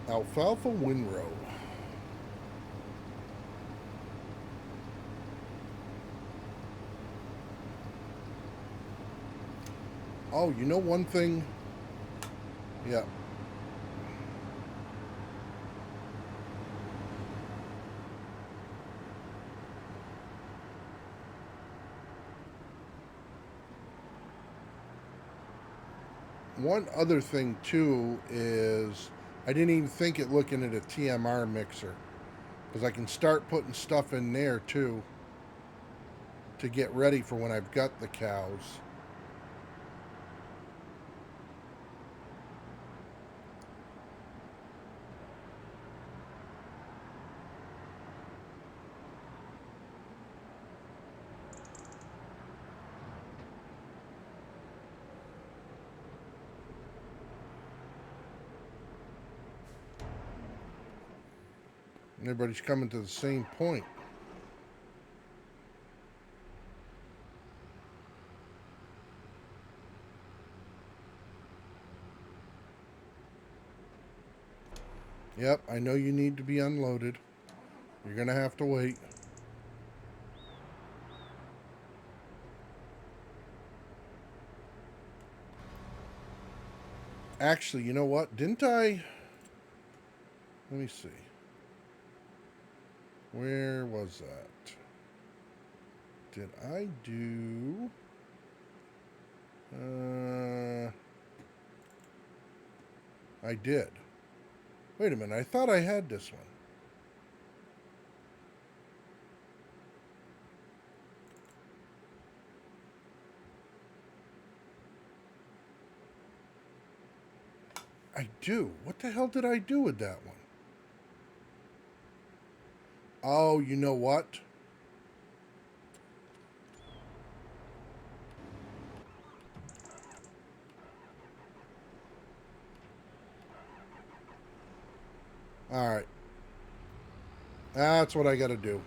Alfalfa windrow. Oh, you know one thing? Yeah. One other thing too is I didn't even think it looking at a TMR mixer, because I can start putting stuff in there too to get ready for when I've got the cows. Everybody's coming to the same point. Yep, I know you need to be unloaded. You're going to have to wait. Actually, you know what? Didn't I? Let me see. Where was that? Did I do... I did. Wait a minute. I thought I had this one. I do. What the hell did I do with that one? Oh, you know what? All right. That's what I got to do.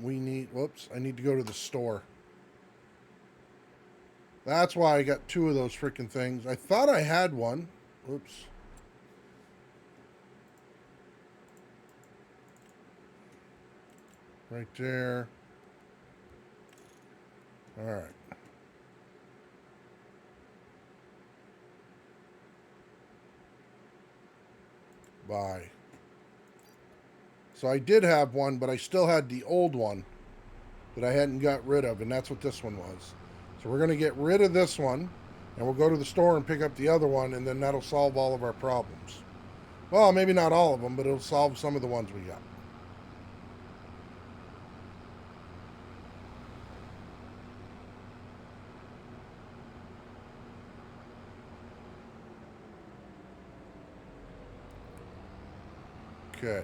We need... Whoops. I need to go to the store. That's why I got two of those freaking things. I thought I had one. Oops. Right there. All right. Bye. So I did have one, but I still had the old one that I hadn't got rid of, and that's what this one was. So we're going to get rid of this one, and we'll go to the store and pick up the other one, and then that'll solve all of our problems. Well, maybe not all of them, but it'll solve some of the ones we got. Okay.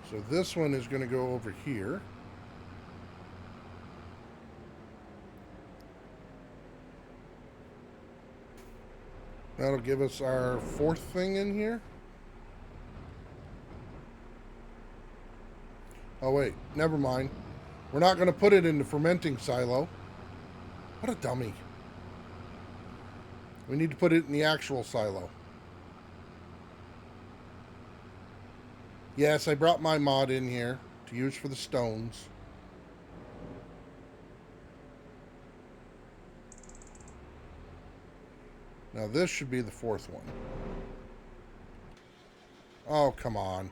So this one is going to go over here. That'll give us our fourth thing in here. Oh, wait. Never mind. We're not going to put it in the fermenting silo. What a dummy. We need to put it in the actual silo. Yes, I brought my mod in here to use for the stones. Now this should be the fourth one. Oh, come on.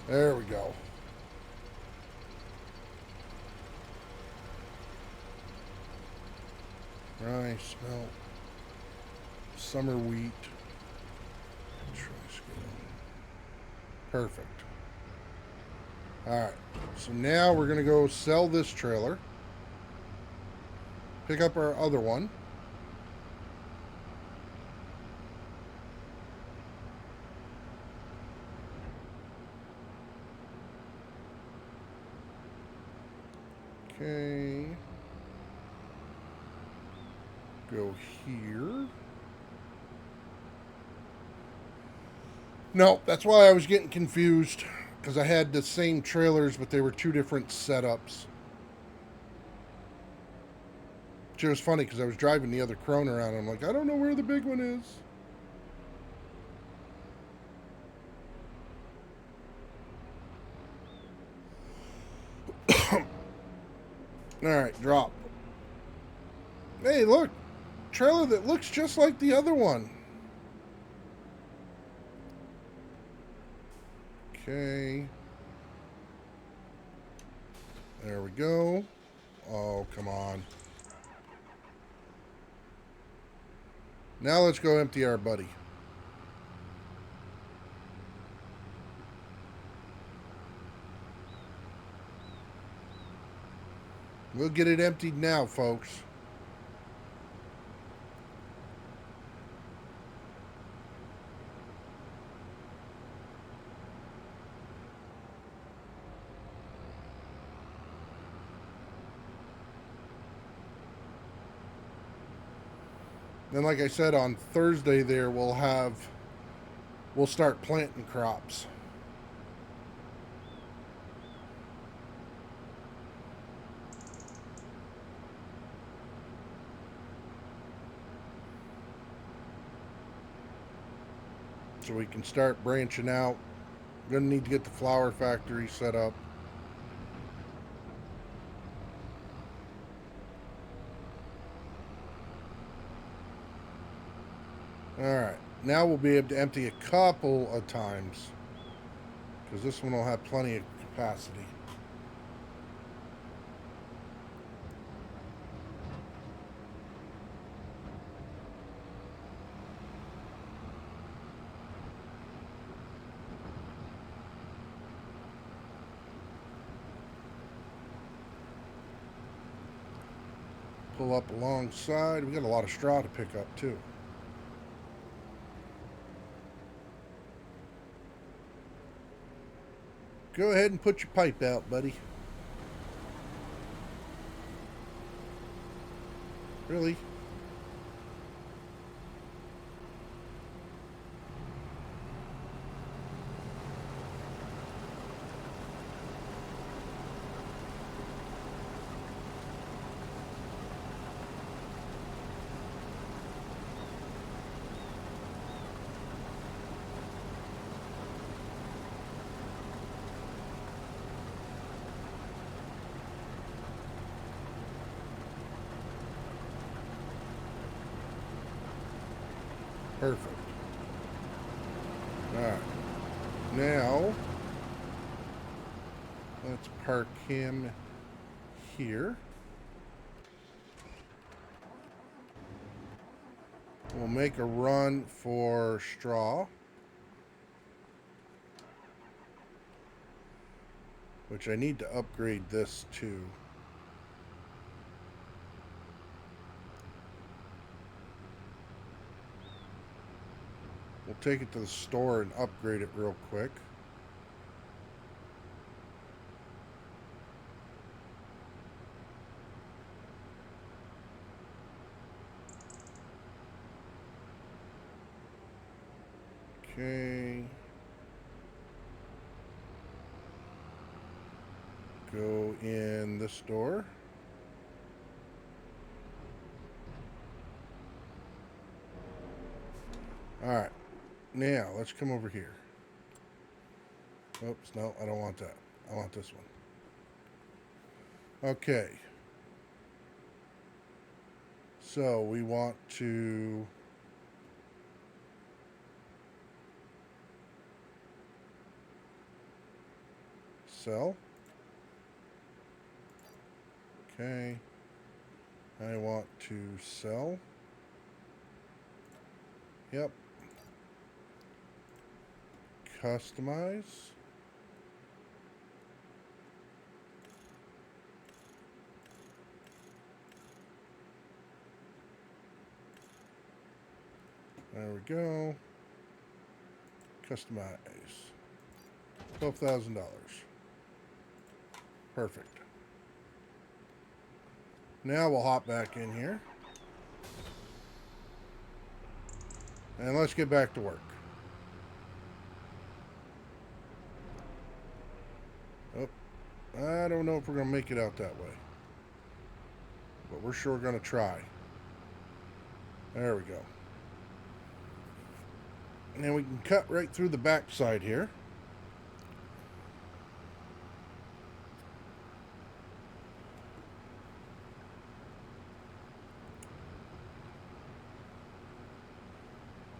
There we go. Rice, milk, summer wheat, perfect. Alright, so now we're going to go sell this trailer, pick up our other one, okay, go here. No, that's why I was getting confused, because I had the same trailers, but they were two different setups. Which was funny, because I was driving the other Krone around, and I'm like, I don't know where the big one is. Alright, drop. Hey, look! Trailer that looks just like the other one. Okay. There we go. Oh, come on. Now let's go empty our buddy. We'll get it emptied now, folks. Then, like I said, on Thursday there, we'll start planting crops. So we can start branching out. We're gonna need to get the flower factory set up. Alright, now we'll be able to empty a couple of times, because this one will have plenty of capacity. Pull up alongside. We got a lot of straw to pick up too. Go ahead and put your pipe out, buddy. Really? Perfect. Alright. Now, let's park him here. We'll make a run for straw, which I need to upgrade this too. We'll take it to the store and upgrade it real quick. Okay. Go in the store. All right. Now, let's come over here. Oops, no, I don't want that. I want this one. Okay. So, we want to sell. Okay. I want to sell. Yep. Customize. There we go. Customize. $12,000. Perfect. Now we'll hop back in here. And let's get back to work. Oh, I don't know if we're going to make it out that way. But we're sure going to try. There we go. And then we can cut right through the back side here.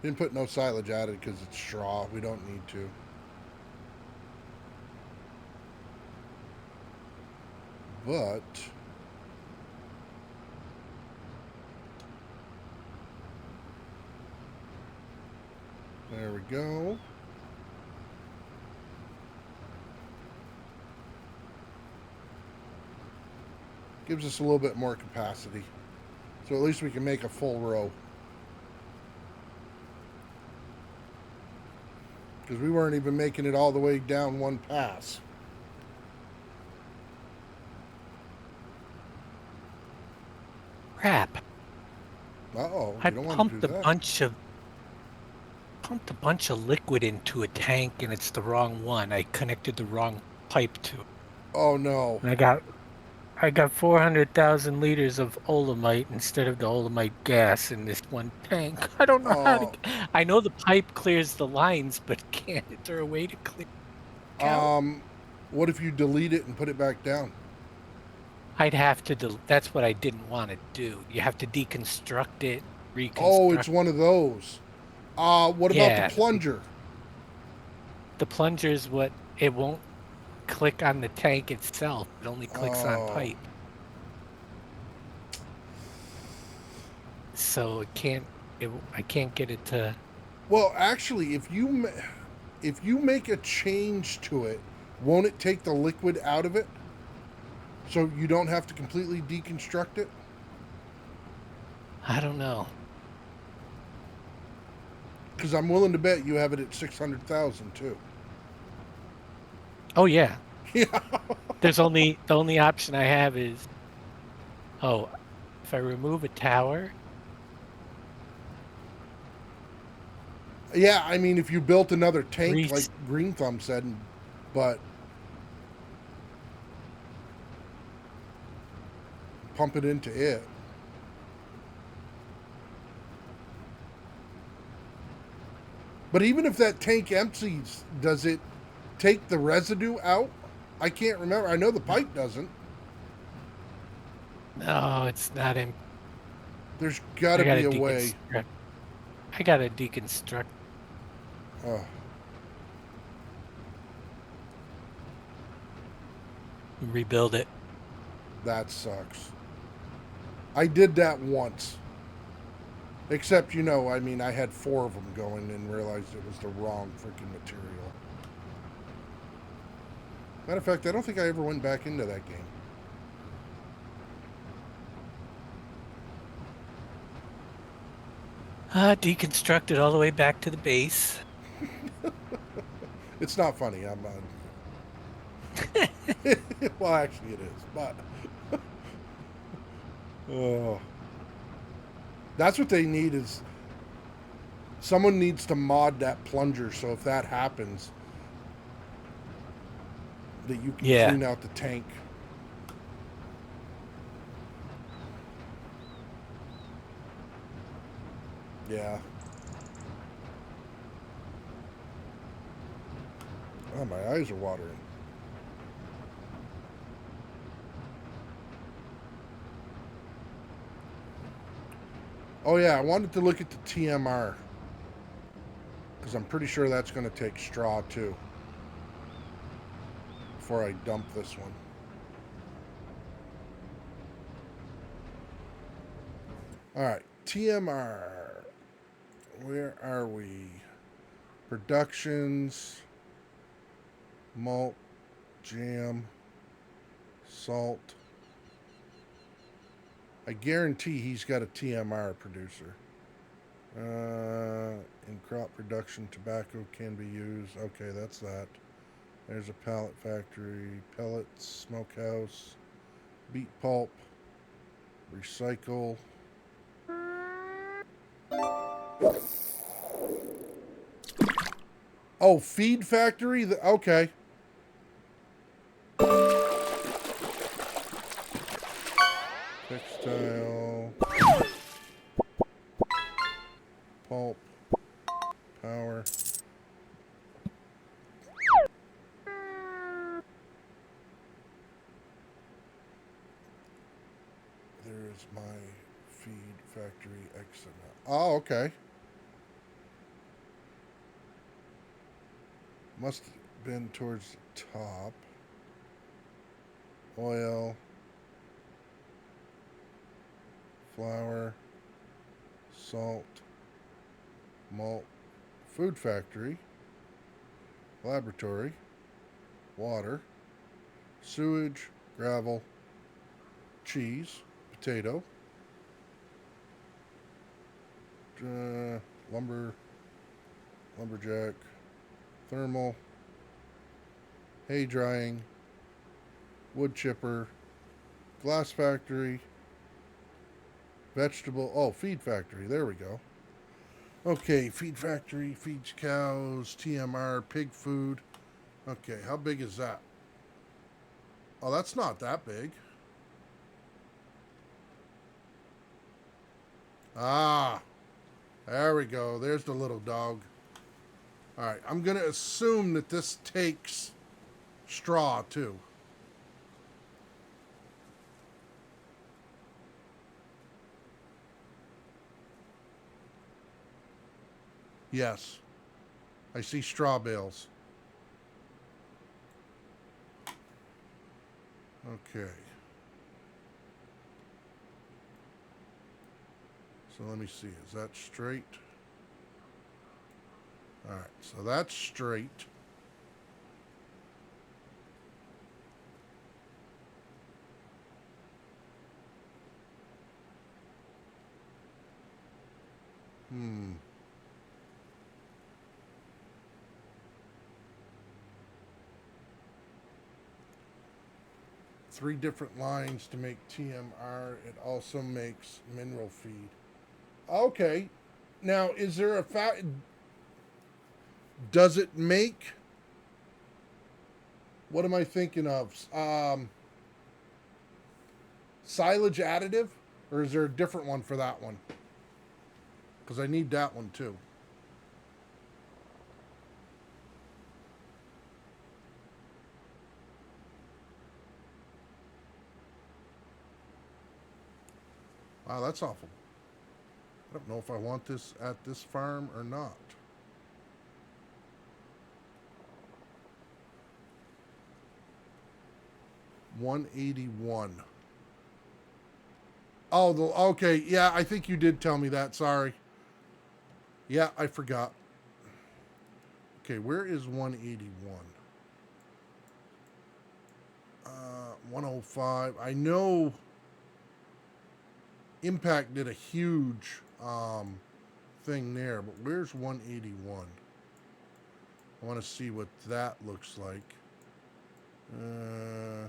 Didn't put no silage added because it's straw. We don't need to. But there we go. Gives us a little bit more capacity. So at least we can make a full row. Because we weren't even making it all the way down one pass. Crap. Uh-oh. I You don't want to pumped do a that. bunch of liquid into a tank and it's the wrong one. I connected the wrong pipe to it. Oh, no. And I got 400,000 liters of olamite instead of the olamite gas in this one tank. I don't know how to. Oh. I know the pipe clears the lines, but can't. Is there a way to clear it out? What if you delete it and put it back down? I'd have to. That's what I didn't want to do. You have to deconstruct it, reconstruct. Oh, it's one of those. What about the Yeah. plunger? The plunger is what it won't click on the tank itself. It only clicks on pipe. So it can't. I can't get it to. Well, actually, if you make a change to it, won't it take the liquid out of it? So you don't have to completely deconstruct it? I don't know. Because I'm willing to bet you have it at 600,000 too. Oh yeah. Yeah. The only option I have is, if I remove a tower. Yeah, I mean, if you built another tank, Grease. like Green Thumb said, but pump it into it. But even if that tank empties, does it take the residue out? I can't remember. I know the pipe doesn't. No, it's not in. There's got to be a way. I gotta deconstruct. Oh, Rebuild it. that sucks. I did that once. Except, I mean, I had 4 of them going and realized it was the wrong freaking material. Matter of fact, I don't think I ever went back into that game. Deconstruct it all the way back to the base. It's not funny. I'm well, actually, it is, but oh, that's what they need is someone needs to mod that plunger so if that happens, that you can Yeah. clean out the tank. Yeah. Oh, my eyes are watering. Oh yeah, I wanted to look at the TMR because I'm pretty sure that's going to take straw too before I dump this one. All right, TMR. Where are we? Productions, malt, jam, salt. I guarantee he's got a TMR producer. In crop production, tobacco can be used. Okay, that's that. There's a pallet factory, pellets, smokehouse, beet pulp, recycle. Oh, feed factory? Okay. Textile, pulp, power. There's my feed factory exit. Oh, okay. Must have been towards the top. Oil, flour, salt, malt, food factory, laboratory, water, sewage, gravel, cheese, potato, lumber, lumberjack, thermal, hay drying, wood chipper, glass factory, vegetable, oh, feed factory, there we go. Okay, feed factory, feeds cows, TMR, pig food. Okay, how big is that? Oh, that's not that big. Ah, there we go. There's the little dog. All right, I'm going to assume that this takes straw too. Yes. I see straw bales. Okay. So let me see. Is that straight? All right. So that's straight. Hmm. Three different lines to make TMR. It also makes mineral feed. Okay. Now, is there a fact? Does it make? What am I thinking of? Silage additive, or is there a different one for that one? Because I need that one too. Wow, that's awful. I don't know if I want this at this farm or not. $181. Oh, okay. Yeah, I think you did tell me that. Sorry. Yeah, I forgot. Okay, where is 181? 105. I know Impact did a huge thing there, but where's 181? I want to see what that looks like. Well,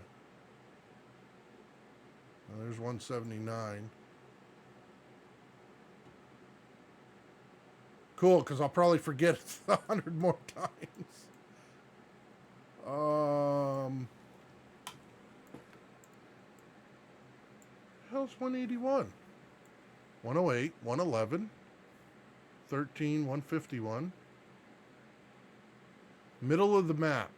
there's 179. Cool, because I'll probably forget it 100 more times. Hell's 181? 108, 111, 13, 151. Middle of the map.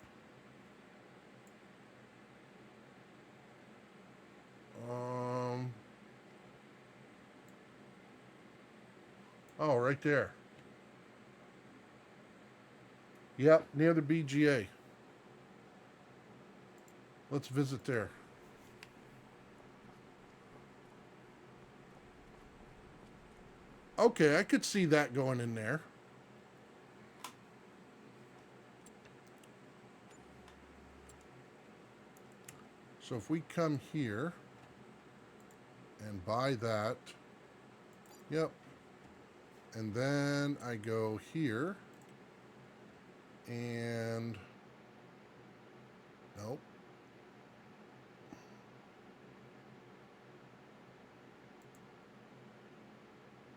Oh, right there. Yep, near the BGA. Let's visit there. Okay, I could see that going in there. So if we come here and buy that, yep. And then I go here and nope.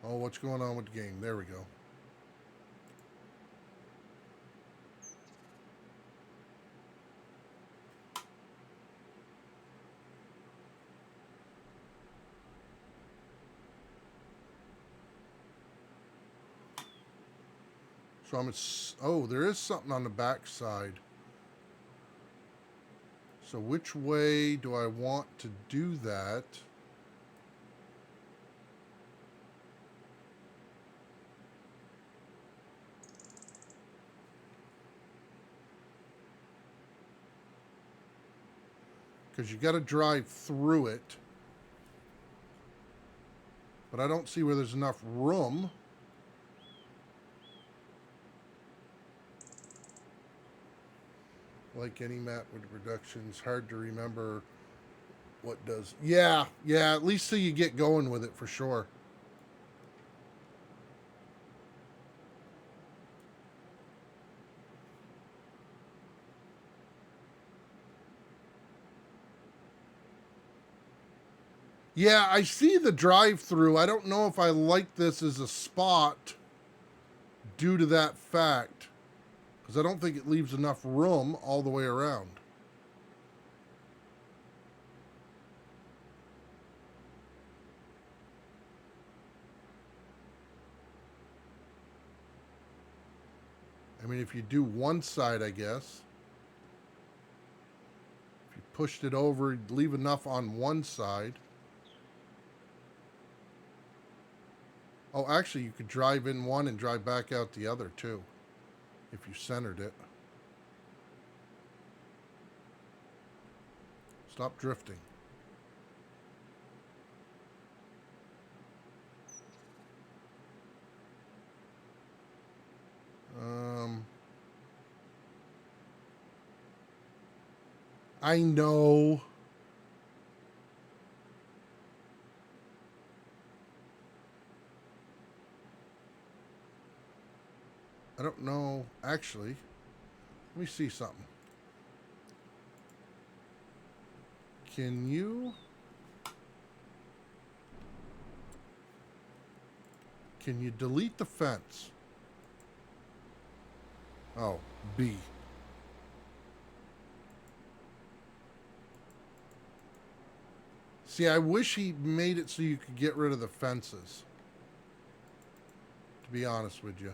Oh, what's going on with the game? There we go. So I'm at, oh, there is something on the back side. So which way do I want to do that? Because you got to drive through it. But I don't see where there's enough room. Like any map with reductions, hard to remember what does. Yeah, at least so you get going with it for sure. Yeah, I see the drive-through. I don't know if I like this as a spot due to that fact. Because I don't think it leaves enough room all the way around. I mean, if you do one side, I guess. If you pushed it over, you'd leave enough on one side. Oh, actually, you could drive in one and drive back out the other, too. If you centered it. Stop drifting. I know. I don't know. Actually, let me see something. Can you delete the fence? Oh, B. See, I wish he made it so you could get rid of the fences. To be honest with you.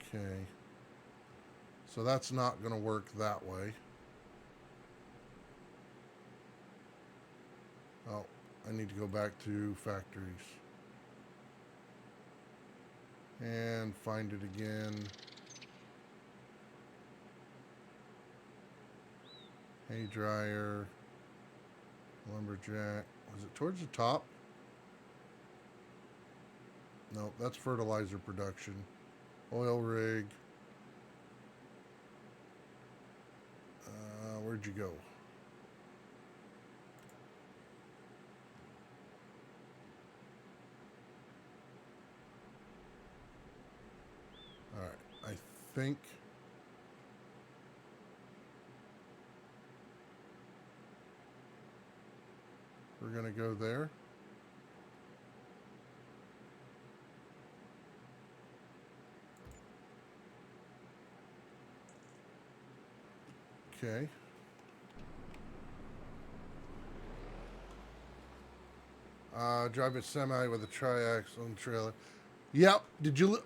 Okay. So that's not going to work that way. Oh, I need to go back to factories. And find it again. Hay dryer. Lumberjack. Was it towards the top? No, that's fertilizer production. Oil rig. Where'd you go? think. We're going to go there. Okay. Drive a semi with a triaxle and trailer. Yep. Did you?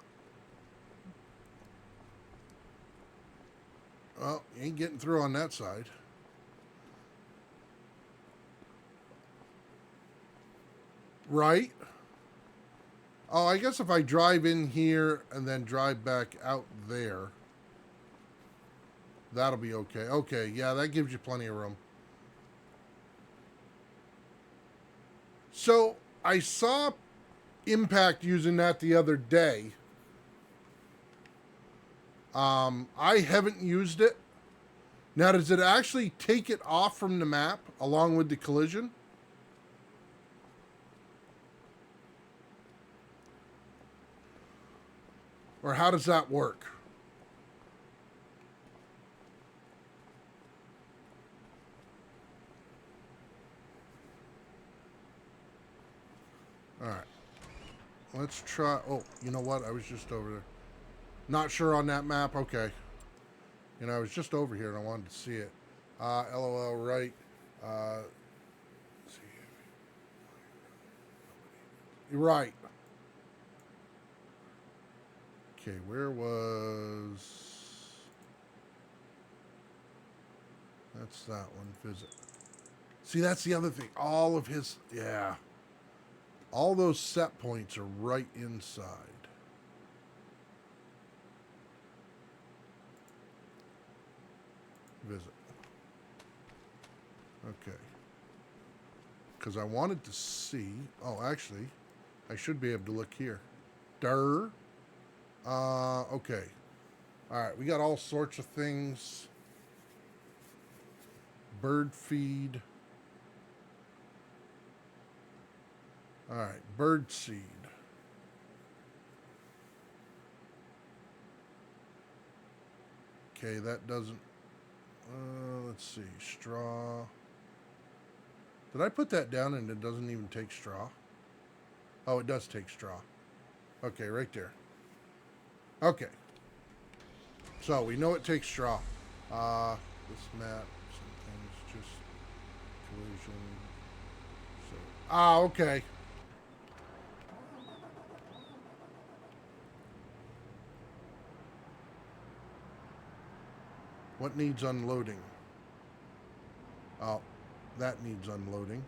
Well, you ain't getting through on that side. Right. Oh, I guess if I drive in here and then drive back out there, that'll be okay. Okay, yeah, that gives you plenty of room. So I saw Impact using that the other day. I haven't used it. Now, does it actually take it off from the map along with the collision? Or how does that work? All right. Let's try. Oh, you know what? I was just over there. Not sure on that map. Okay. You know, I was just over here and I wanted to see it. LOL, right. You're right. Okay, where was... That's that one, visit. See, that's the other thing. All of his... Yeah. All those set points are right inside. Visit. Okay. Because I wanted to see... Oh, actually, I should be able to look here. Okay. All right, we got all sorts of things. Bird feed. All right, bird seed. Okay, that doesn't... let's see, straw. Did I put that down and it doesn't even take straw? Oh, it does take straw. Okay, right there. Okay. So, we know it takes straw. This map, some things just... Collision. So, okay. What needs unloading? Oh, that needs unloading.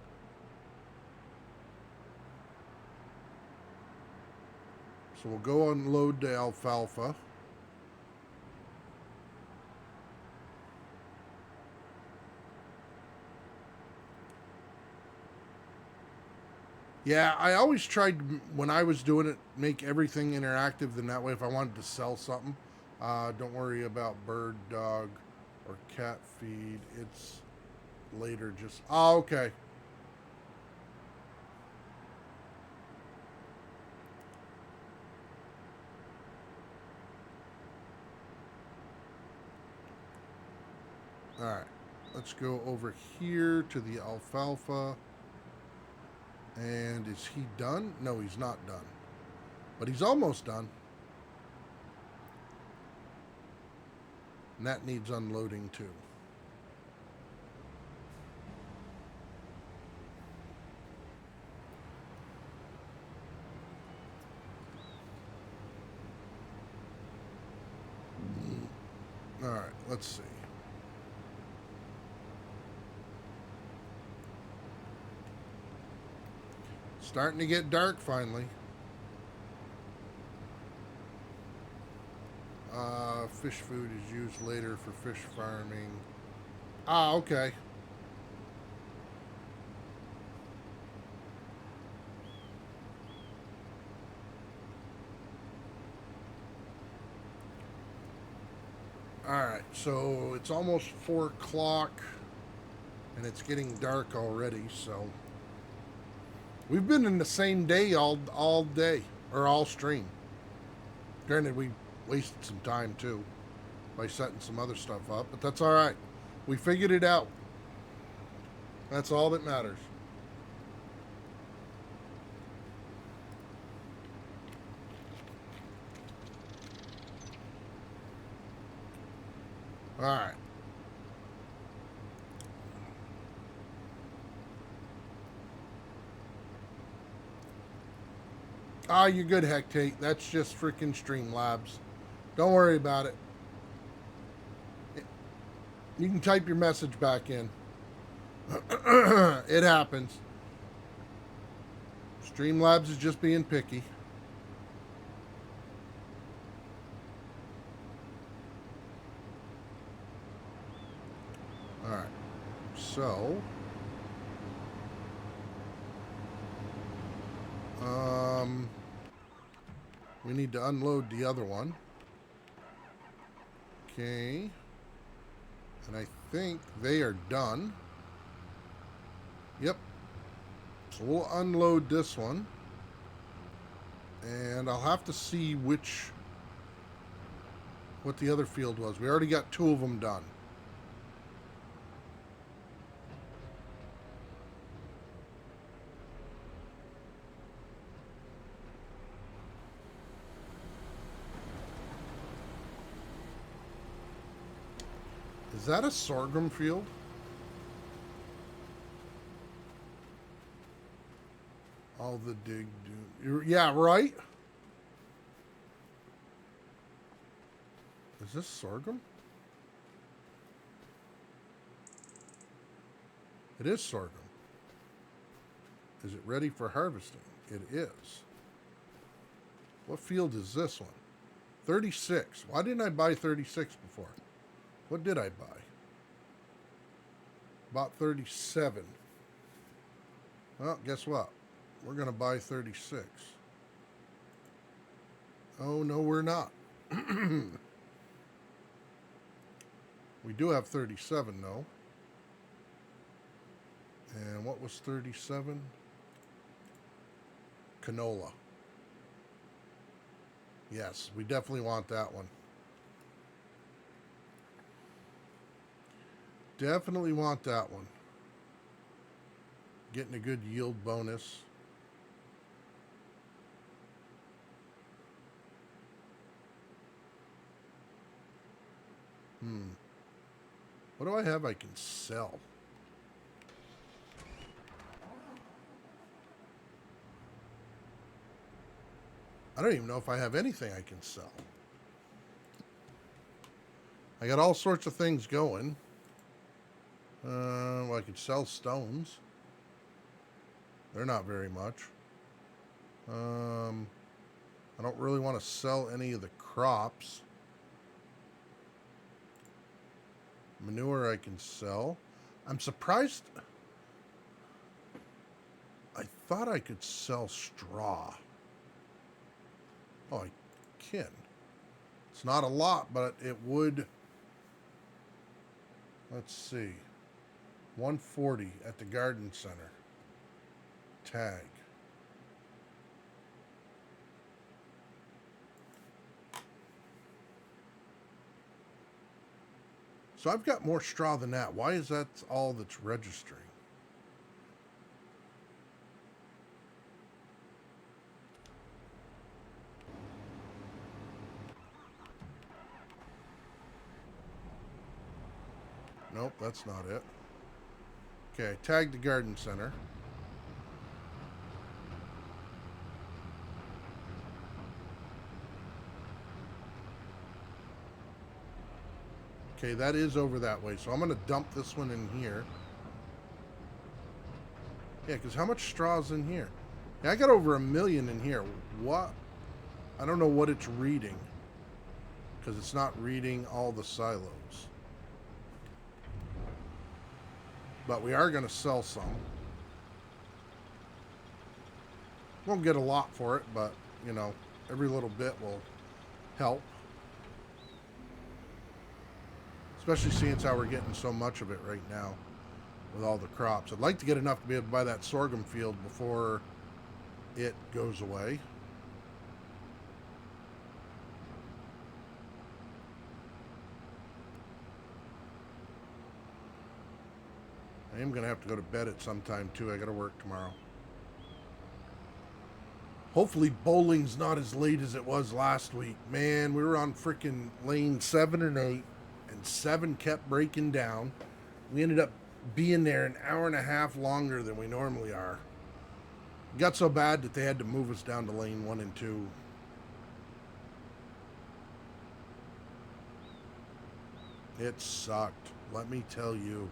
So we'll go unload the alfalfa. Yeah, I always tried, when I was doing it, make everything interactive. Then that way, if I wanted to sell something, don't worry about bird, dog, or cat feed. It's later just... Oh, okay. All right. Let's go over here to the alfalfa. And is he done? No, he's not done. But he's almost done. And that needs unloading too. All right, let's see. Starting to get dark finally. Fish food is used later for fish farming. Okay. Alright, so it's almost 4 o'clock and it's getting dark already, so we've been in the same day all day, or all stream. Granted, we wasted some time too by setting some other stuff up, but that's all right. We figured it out. That's all that matters. All right. Ah, you're good, Hectate. That's just freaking Streamlabs. Don't worry about it. You can type your message back in. It happens. Streamlabs is just being picky. Alright. So. We need to unload the other one. Okay. And I think they are done. Yep. So we'll unload this one. And I'll have to see what the other field was. We already got 2 of them done. Is that a sorghum field? All the dig do. Yeah, right? Is this sorghum? It is sorghum. Is it ready for harvesting? It is. What field is this one? 36. Why didn't I buy 36 before? What did I buy? Bought 37. Well, guess what? We're going to buy 36. Oh, no, we're not. We do have 37, though. And what was 37? Canola. Yes, we definitely want that one. Definitely want that one. Getting a good yield bonus. What do I have I can sell? I don't even know if I have anything I can sell. I got all sorts of things going. Well, I could sell stones. They're not very much. I don't really want to sell any of the crops. Manure I can sell. I'm surprised. I thought I could sell straw. Oh, I can. It's not a lot, but it would. Let's see. 140 at the garden center. Tag. So I've got more straw than that. Why is that all that's registering? Nope, that's not it. Okay, tag the garden center. Okay, that is over that way. So I'm going to dump this one in here. Yeah, because how much straw is in here? Yeah, I got over 1 million in here. What? I don't know what it's reading. Because it's not reading all the silos. But we are going to sell some. Won't get a lot for it, but, you know, every little bit will help. Especially seeing how we're getting so much of it right now with all the crops. I'd like to get enough to be able to buy that sorghum field before it goes away. I am going to have to go to bed at some time, too. I got to work tomorrow. Hopefully bowling's not as late as it was last week. Man, we were on freaking lane 7 and 8, and 7 kept breaking down. We ended up being there an hour and a half longer than we normally are. It got so bad that they had to move us down to lane 1 and 2. It sucked, let me tell you.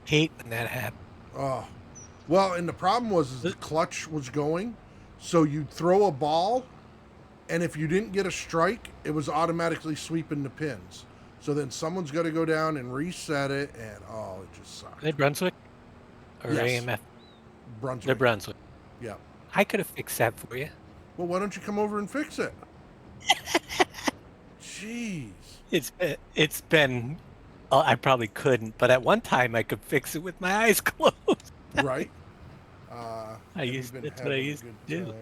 Hate when that happens. Oh, well, and the problem was is the clutch was going, so you'd throw a ball, and if you didn't get a strike, it was automatically sweeping the pins. So then someone's got to go down and reset it, and oh, it just sucked. Are they Brunswick? Or Yes. AMF? Brunswick. They're Brunswick. Yeah. I could have fixed that for you. Well, why don't you come over and fix it? Jeez. It's been. Oh, I probably couldn't, but at one time I could fix it with my eyes closed. Right. That's what I used to do.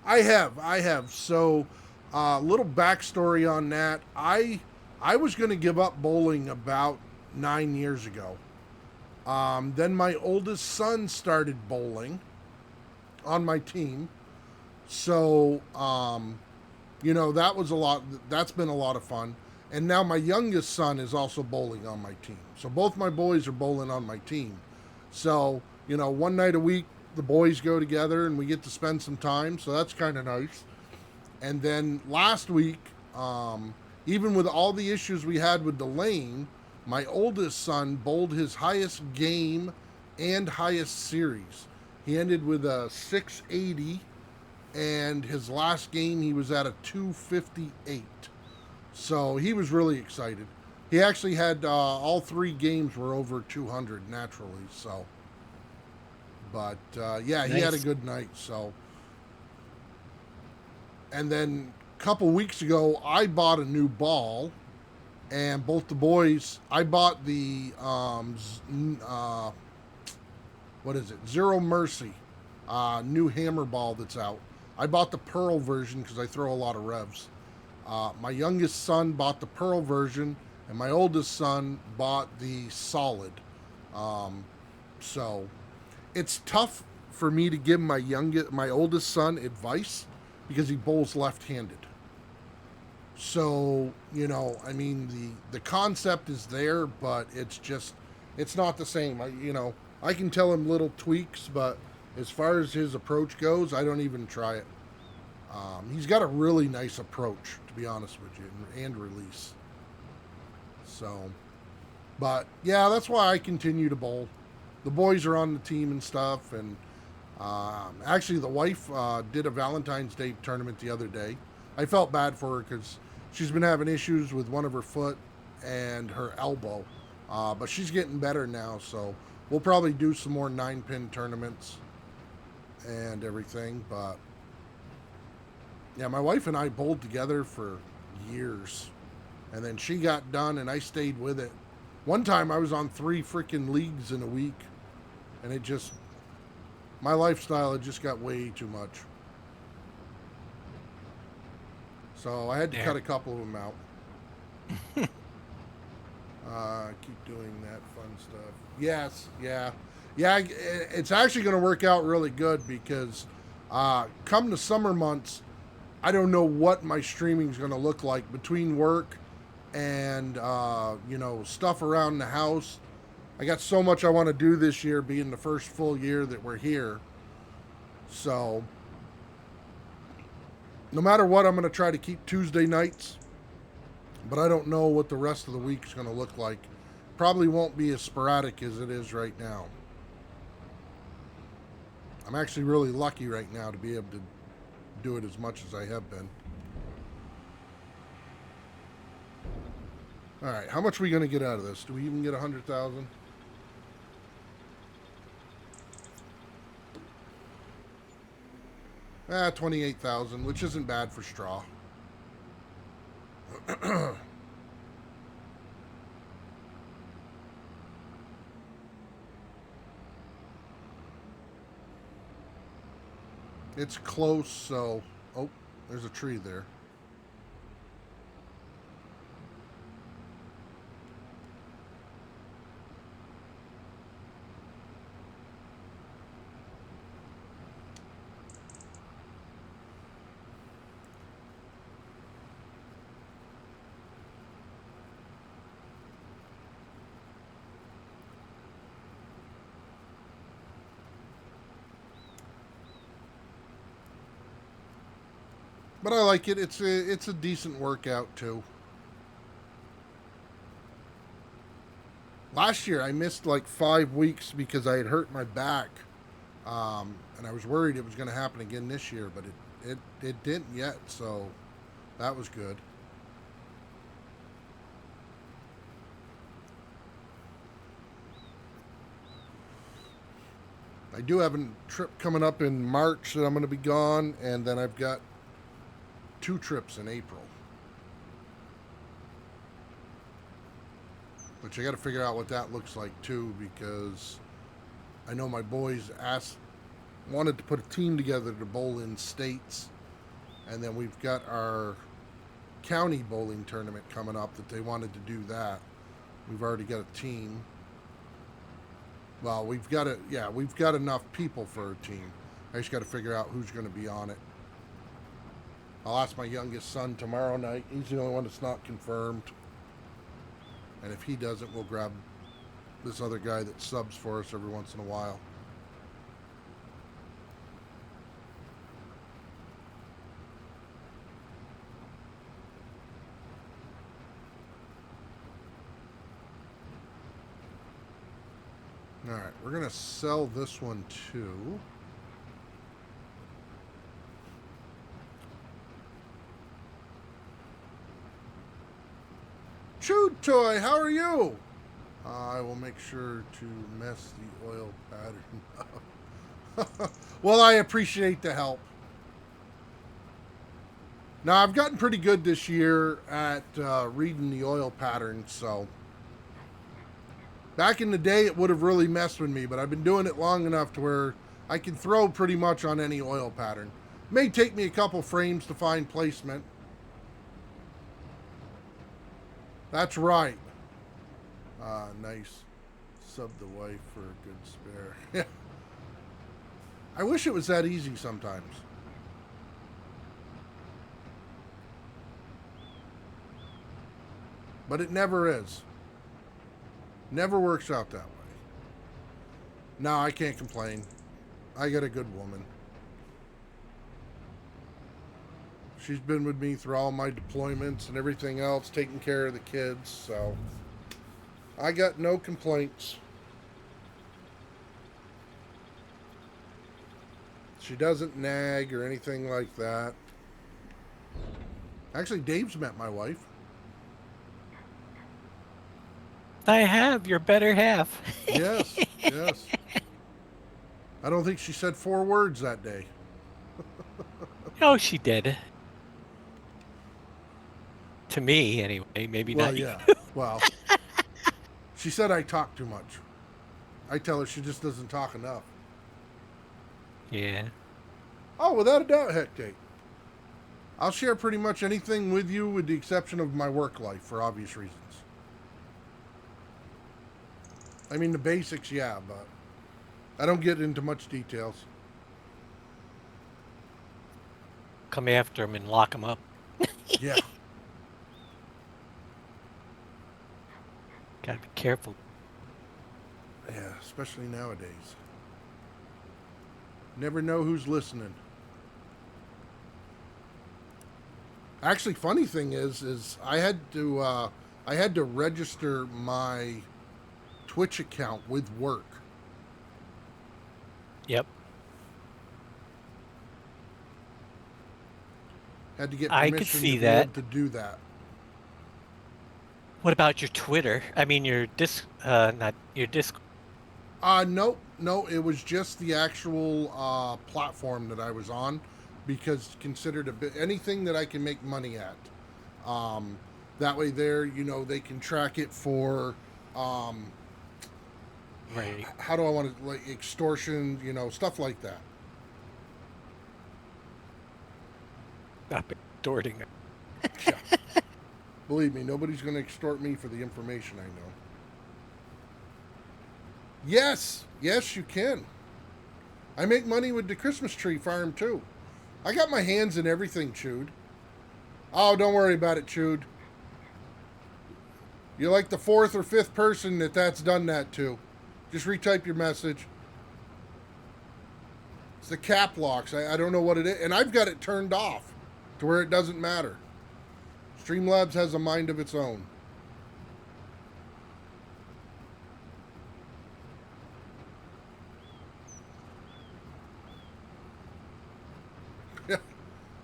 I have. So, little backstory on that. I was going to give up bowling about 9 years ago. Then my oldest son started bowling on my team. So, that was that's been a lot of fun. And now my youngest son is also bowling on my team. So both my boys are bowling on my team. So, one night a week, the boys go together and we get to spend some time. So that's kind of nice. And then last week, even with all the issues we had with the lane, my oldest son bowled his highest game and highest series. He ended with a 680, and his last game he was at a 258. So he was really excited. He actually had all 3 games were over 200 naturally. So, but yeah, he had a good night. So, and then a couple weeks ago, I bought a new ball, and both the boys. I bought the what is it? Zero Mercy, new hammer ball that's out. I bought the pearl version because I throw a lot of revs. My youngest son bought the pearl version, and my oldest son bought the solid. So it's tough for me to give my oldest son advice because he bowls left-handed. So, the concept is there, but it's not the same. I can tell him little tweaks, but as far as his approach goes, I don't even try it. He's got a really nice approach, to be honest with you, and release. So, but yeah, that's why I continue to bowl. The boys are on the team and stuff, and actually the wife did a Valentine's Day tournament the other day. I felt bad for her because she's been having issues with one of her foot and her elbow, but she's getting better now, so we'll probably do some more 9-pin tournaments and everything, but yeah, my wife and I bowled together for years, and then she got done and I stayed with it. One time I was on 3 freaking leagues in a week, and my lifestyle had just got way too much. So I had to cut a couple of them out. Keep doing that fun stuff. Yes, yeah. It's actually going to work out really good because come the summer months, I don't know what my streaming is going to look like between work and, stuff around the house. I got so much I want to do this year, being the first full year that we're here. So, no matter what, I'm going to try to keep Tuesday nights. But I don't know what the rest of the week is going to look like. Probably won't be as sporadic as it is right now. I'm actually really lucky right now to be able to do it as much as I have been. All right, how much are we going to get out of this? Do we even get 100,000? Ah, 28,000, which isn't bad for straw. It's close, so... Oh, there's a tree there. But I like it. It's a decent workout too. Last year I missed like 5 weeks because I had hurt my back, and I was worried it was going to happen again this year, but it didn't yet. So that was good. I do have a trip coming up in March that I'm going to be gone, and then I've got 2 trips in April. Which I got to figure out what that looks like too, because I know my boys wanted to put a team together to bowl in states, and then we've got our county bowling tournament coming up that they wanted to do that. We've already got a team. Well, we've got enough people for a team. I just got to figure out who's going to be on it. I'll ask my youngest son tomorrow night. He's the only one that's not confirmed. And if he doesn't, we'll grab this other guy that subs for us every once in a while. All right, we're going to sell this one too. Chewed Toy, how are you? I will make sure to mess the oil pattern up. Well, I appreciate the help. Now, I've gotten pretty good this year at reading the oil patterns, so... Back in the day, it would have really messed with me, but I've been doing it long enough to where I can throw pretty much on any oil pattern. It may take me a couple frames to find placement. That's right. Nice. Sub the wife for a good spare. I wish it was that easy sometimes. But it never is. Never works out that way. No, I can't complain. I got a good woman. She's been with me through all my deployments and everything else, taking care of the kids, so I got no complaints. She doesn't nag or anything like that. Actually, Dave's met my wife. I have your better half. Yes, yes. I don't think she said 4 words that day. Oh, she did. To me, anyway. Maybe Well, not. yeah. Well, she said I talk too much. I tell her she just doesn't talk enough. Yeah. Oh, without a doubt, Hectate. I'll share pretty much anything with you with the exception of my work life for obvious reasons. I mean, the basics, yeah, but I don't get into much details. Come after him and lock him up. Yeah. Gotta be careful. Yeah, especially nowadays. Never know who's listening. Actually, funny thing is I had to register my Twitch account with work. Yep. Had to get I permission could see to be that. able to do that. What about your Twitter? I mean, your not your Discord. No, it was just the actual platform that I was on, because considered a bit anything that I can make money at. That way, there, they can track it for. Right. How do I want to, like, extortion, stuff like that. Not extorting. Yeah. Believe me, nobody's going to extort me for the information I know. Yes, you can. I make money with the Christmas tree farm too. I got my hands in everything, Chewed. Oh, don't worry about it, Chewed. You're like the 4th or 5th person that's done that to. Just retype your message. It's the cap locks. I don't know what it is. And I've got it turned off. to where it doesn't matter. Streamlabs has a mind of its own.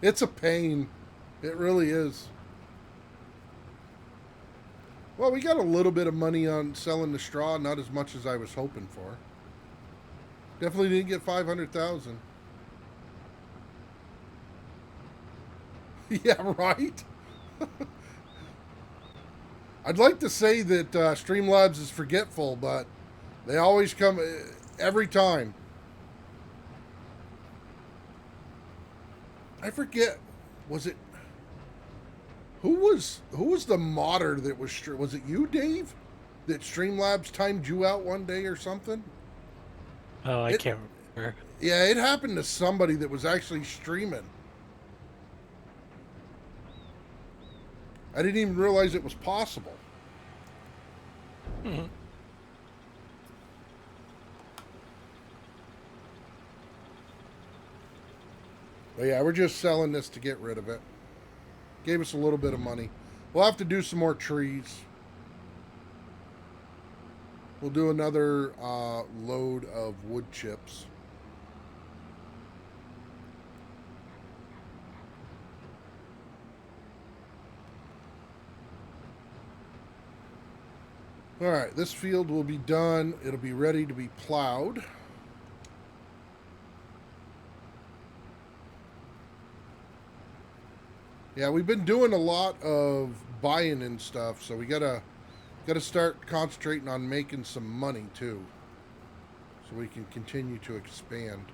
It's a pain. It really is. Well, we got a little bit of money on selling the straw, not as much as I was hoping for. Definitely didn't get 500,000. Yeah, right? I'd like to say that Streamlabs is forgetful, but they always come every time. I forget, was it who was the modder that was it you, Dave? That Streamlabs timed you out one day or something? Oh, I can't remember. Yeah, it happened to somebody that was actually streaming. I didn't even realize it was possible. Mhm. But yeah, we're just selling this to get rid of it. Gave us a little bit of money. We'll have to do some more trees. We'll do another load of wood chips. All right, this field will be done. It'll be ready to be plowed. Yeah, we've been doing a lot of buying and stuff, so we gotta start concentrating on making some money too, so we can continue to expand.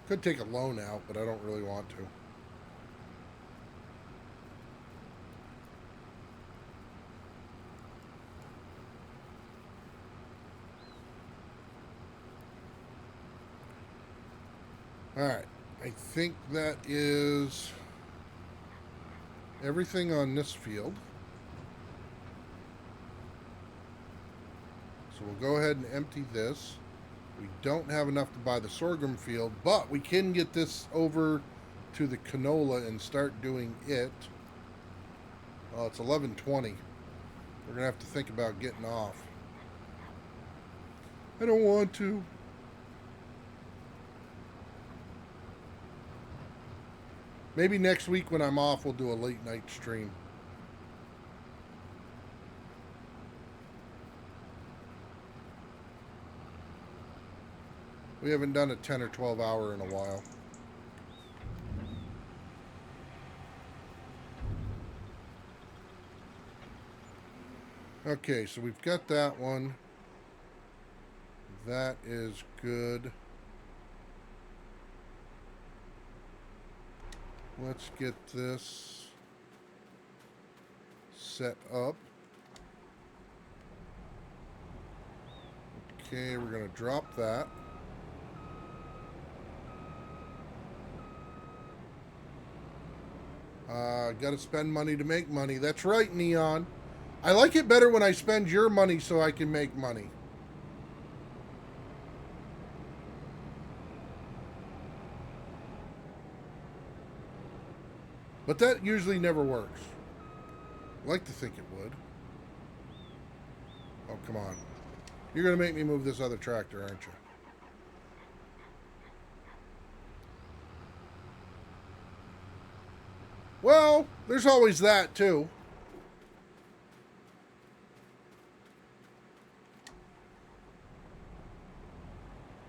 Could take a loan out, but I don't really want to. Alright, I think that is everything on this field. So we'll go ahead and empty this. We don't have enough to buy the sorghum field, but we can get this over to the canola and start doing it. Oh, it's 11:20. We're gonna have to think about getting off. I don't want to. Maybe next week when I'm off, we'll do a late night stream. We haven't done a 10 or 12 hour in a while. Okay, so we've got that one. That is good. Let's get this set up. Okay, we're going to drop that. Got to spend money to make money. That's right, Neon. I like it better when I spend your money so I can make money. But that usually never works. I like to think it would. Oh, come on. You're going to make me move this other tractor, aren't you? Well, there's always that, too.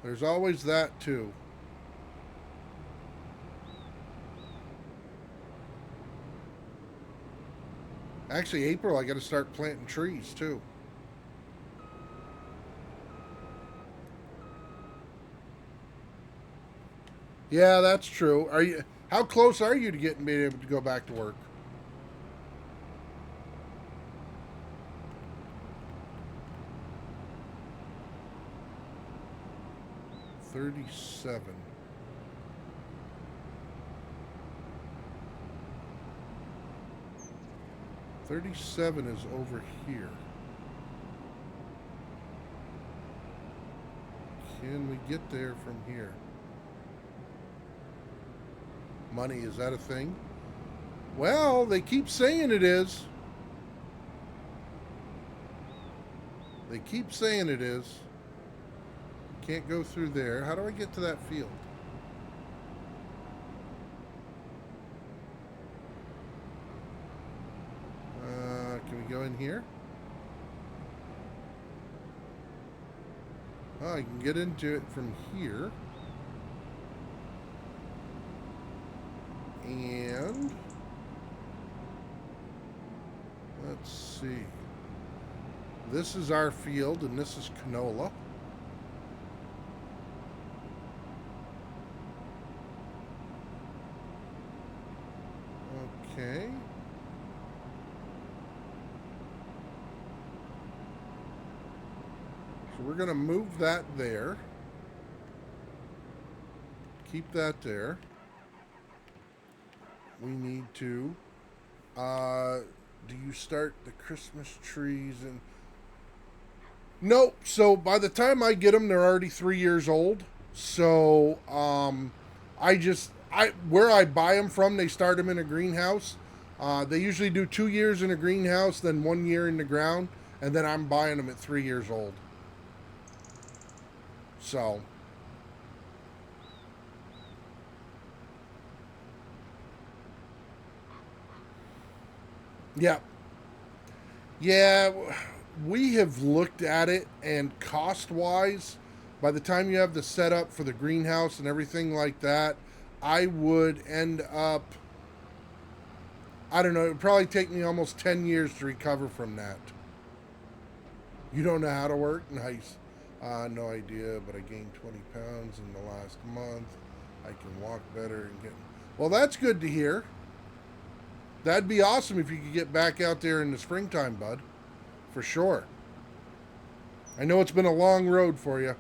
There's always that, too. Actually, April, I got to start planting trees, too. Yeah, that's true. Are you? How close are you to being able to go back to work? 37. "37 is over here. Can we get there from here? Money, is that a thing? Well, they keep saying it is. They keep saying it is. Can't go through there. How do I get to that field? Can we go in here? Oh, I can get into it from here. And let's see. This is our field, and this is canola. Okay. So we're going to move that there. Keep that there. We need to. Do you start the Christmas trees and... Nope. So by the time I get them, they're already 3 years old. So where I buy them from, they start them in a greenhouse. They usually do 2 years in a greenhouse, then 1 year in the ground, and then I'm buying them at 3 years old. So yeah. Yeah, we have looked at it, and cost-wise, by the time you have the setup for the greenhouse and everything like that, I would end up, I don't know, it would probably take me almost 10 years to recover from that. You don't know how to work? Nice. No idea, but I gained 20 pounds in the last month. I can walk better and get... Well, that's good to hear. That'd be awesome if you could get back out there in the springtime, bud. For sure. I know it's been a long road for you.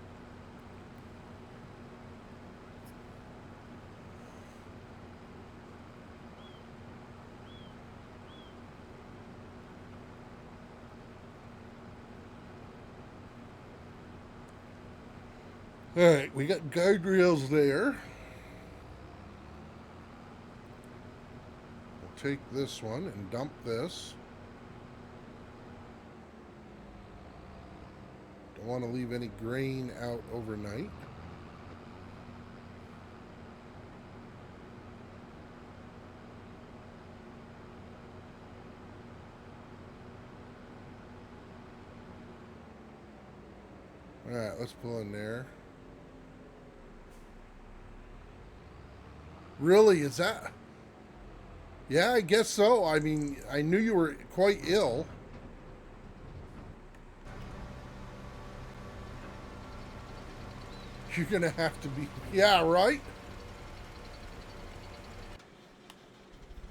All right, we got guardrails there. We'll take this one and dump this. Don't want to leave any grain out overnight. All right, let's pull in there. Really, is that... Yeah, I guess so. I mean, I knew you were quite ill. You're gonna have to be... Yeah, right?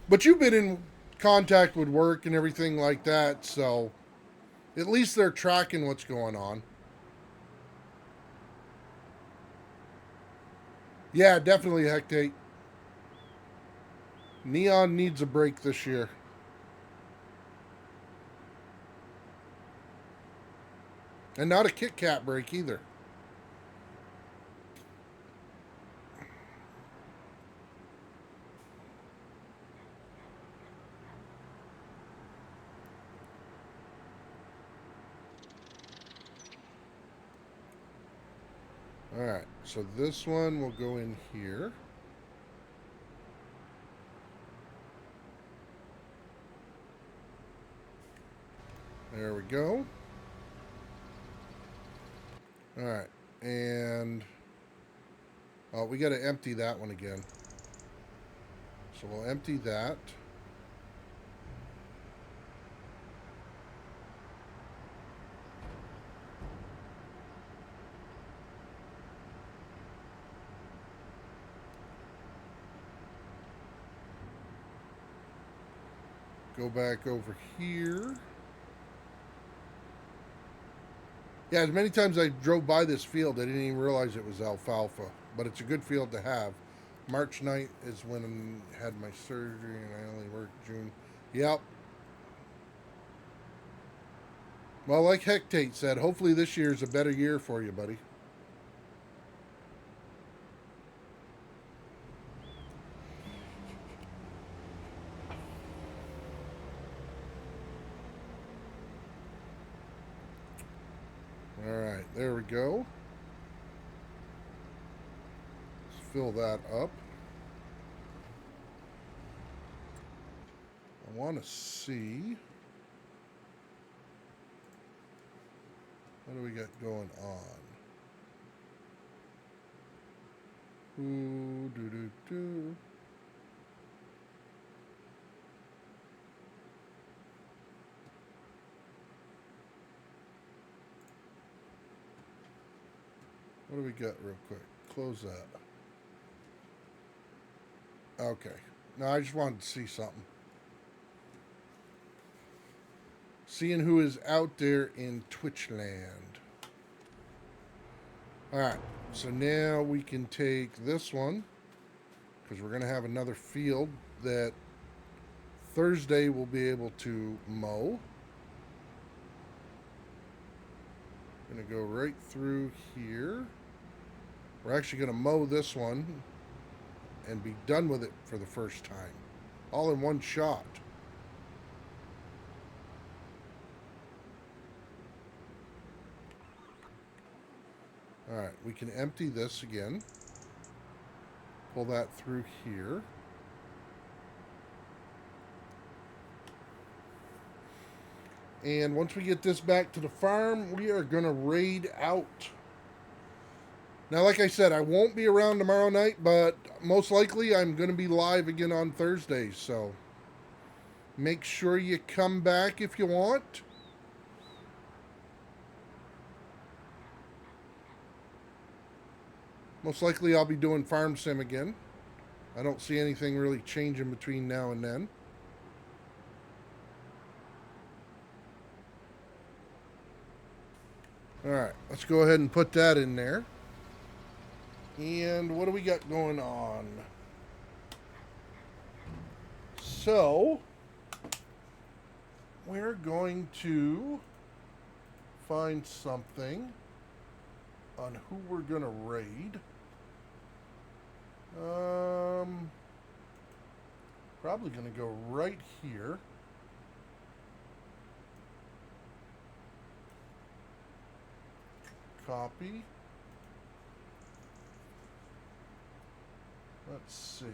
But you've been in contact with work and everything like that, so... At least they're tracking what's going on. Yeah, definitely hectate. Neon needs a break this year. And not a Kit Kat break either. Alright, so this one will go in here. There we go. Alright, and... Oh, we got to empty that one again. So we'll empty that. Go back over here. Yeah, as many times I drove by this field, I didn't even realize it was alfalfa. But it's a good field to have. March 9th is when I had my surgery and I only worked June. Yep. Well, like Hectate said, hopefully this year is a better year for you, buddy. All right, there we go. Let's fill that up. I want to see, what do we got going on? Ooh, doo doo doo. What do we got real quick? Close that. Okay. No, I just wanted to see something. Seeing who is out there in Twitchland. Alright. So now we can take this one. Because we're going to have another field that Thursday we'll be able to mow. Going to go right through here. We're actually going to mow this one and be done with it for the first time. All in one shot. Alright, we can empty this again. Pull that through here. And once we get this back to the farm, we are going to raid out. Now, like I said, I won't be around tomorrow night, but most likely I'm going to be live again on Thursday. So make sure you come back if you want. Most likely I'll be doing Farm Sim again. I don't see anything really changing between now and then. Alright, let's go ahead and put that in there. And what do we got going on? So, we're going to find something on who we're going to raid. Probably going to go right here. Copy. Let's see.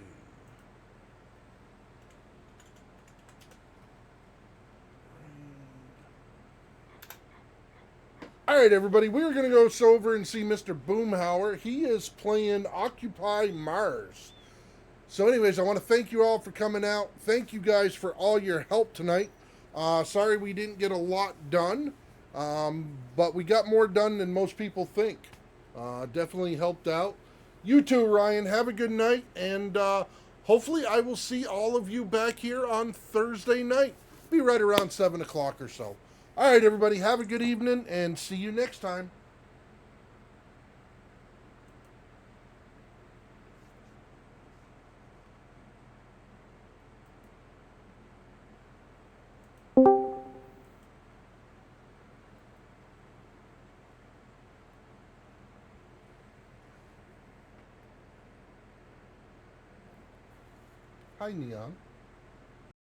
Alright, everybody, we're going to go over and see Mr. Boomhauer. He is playing Occupy Mars. So anyways, I want to thank you all for coming out. Thank you guys for all your help tonight. Sorry we didn't get a lot done, but we got more done than most people think. Definitely helped out. You too, Ryan. Have a good night, and hopefully I will see all of you back here on Thursday night. Be right around 7 o'clock or so. All right, everybody, have a good evening, and see you next time. Hi, Neon.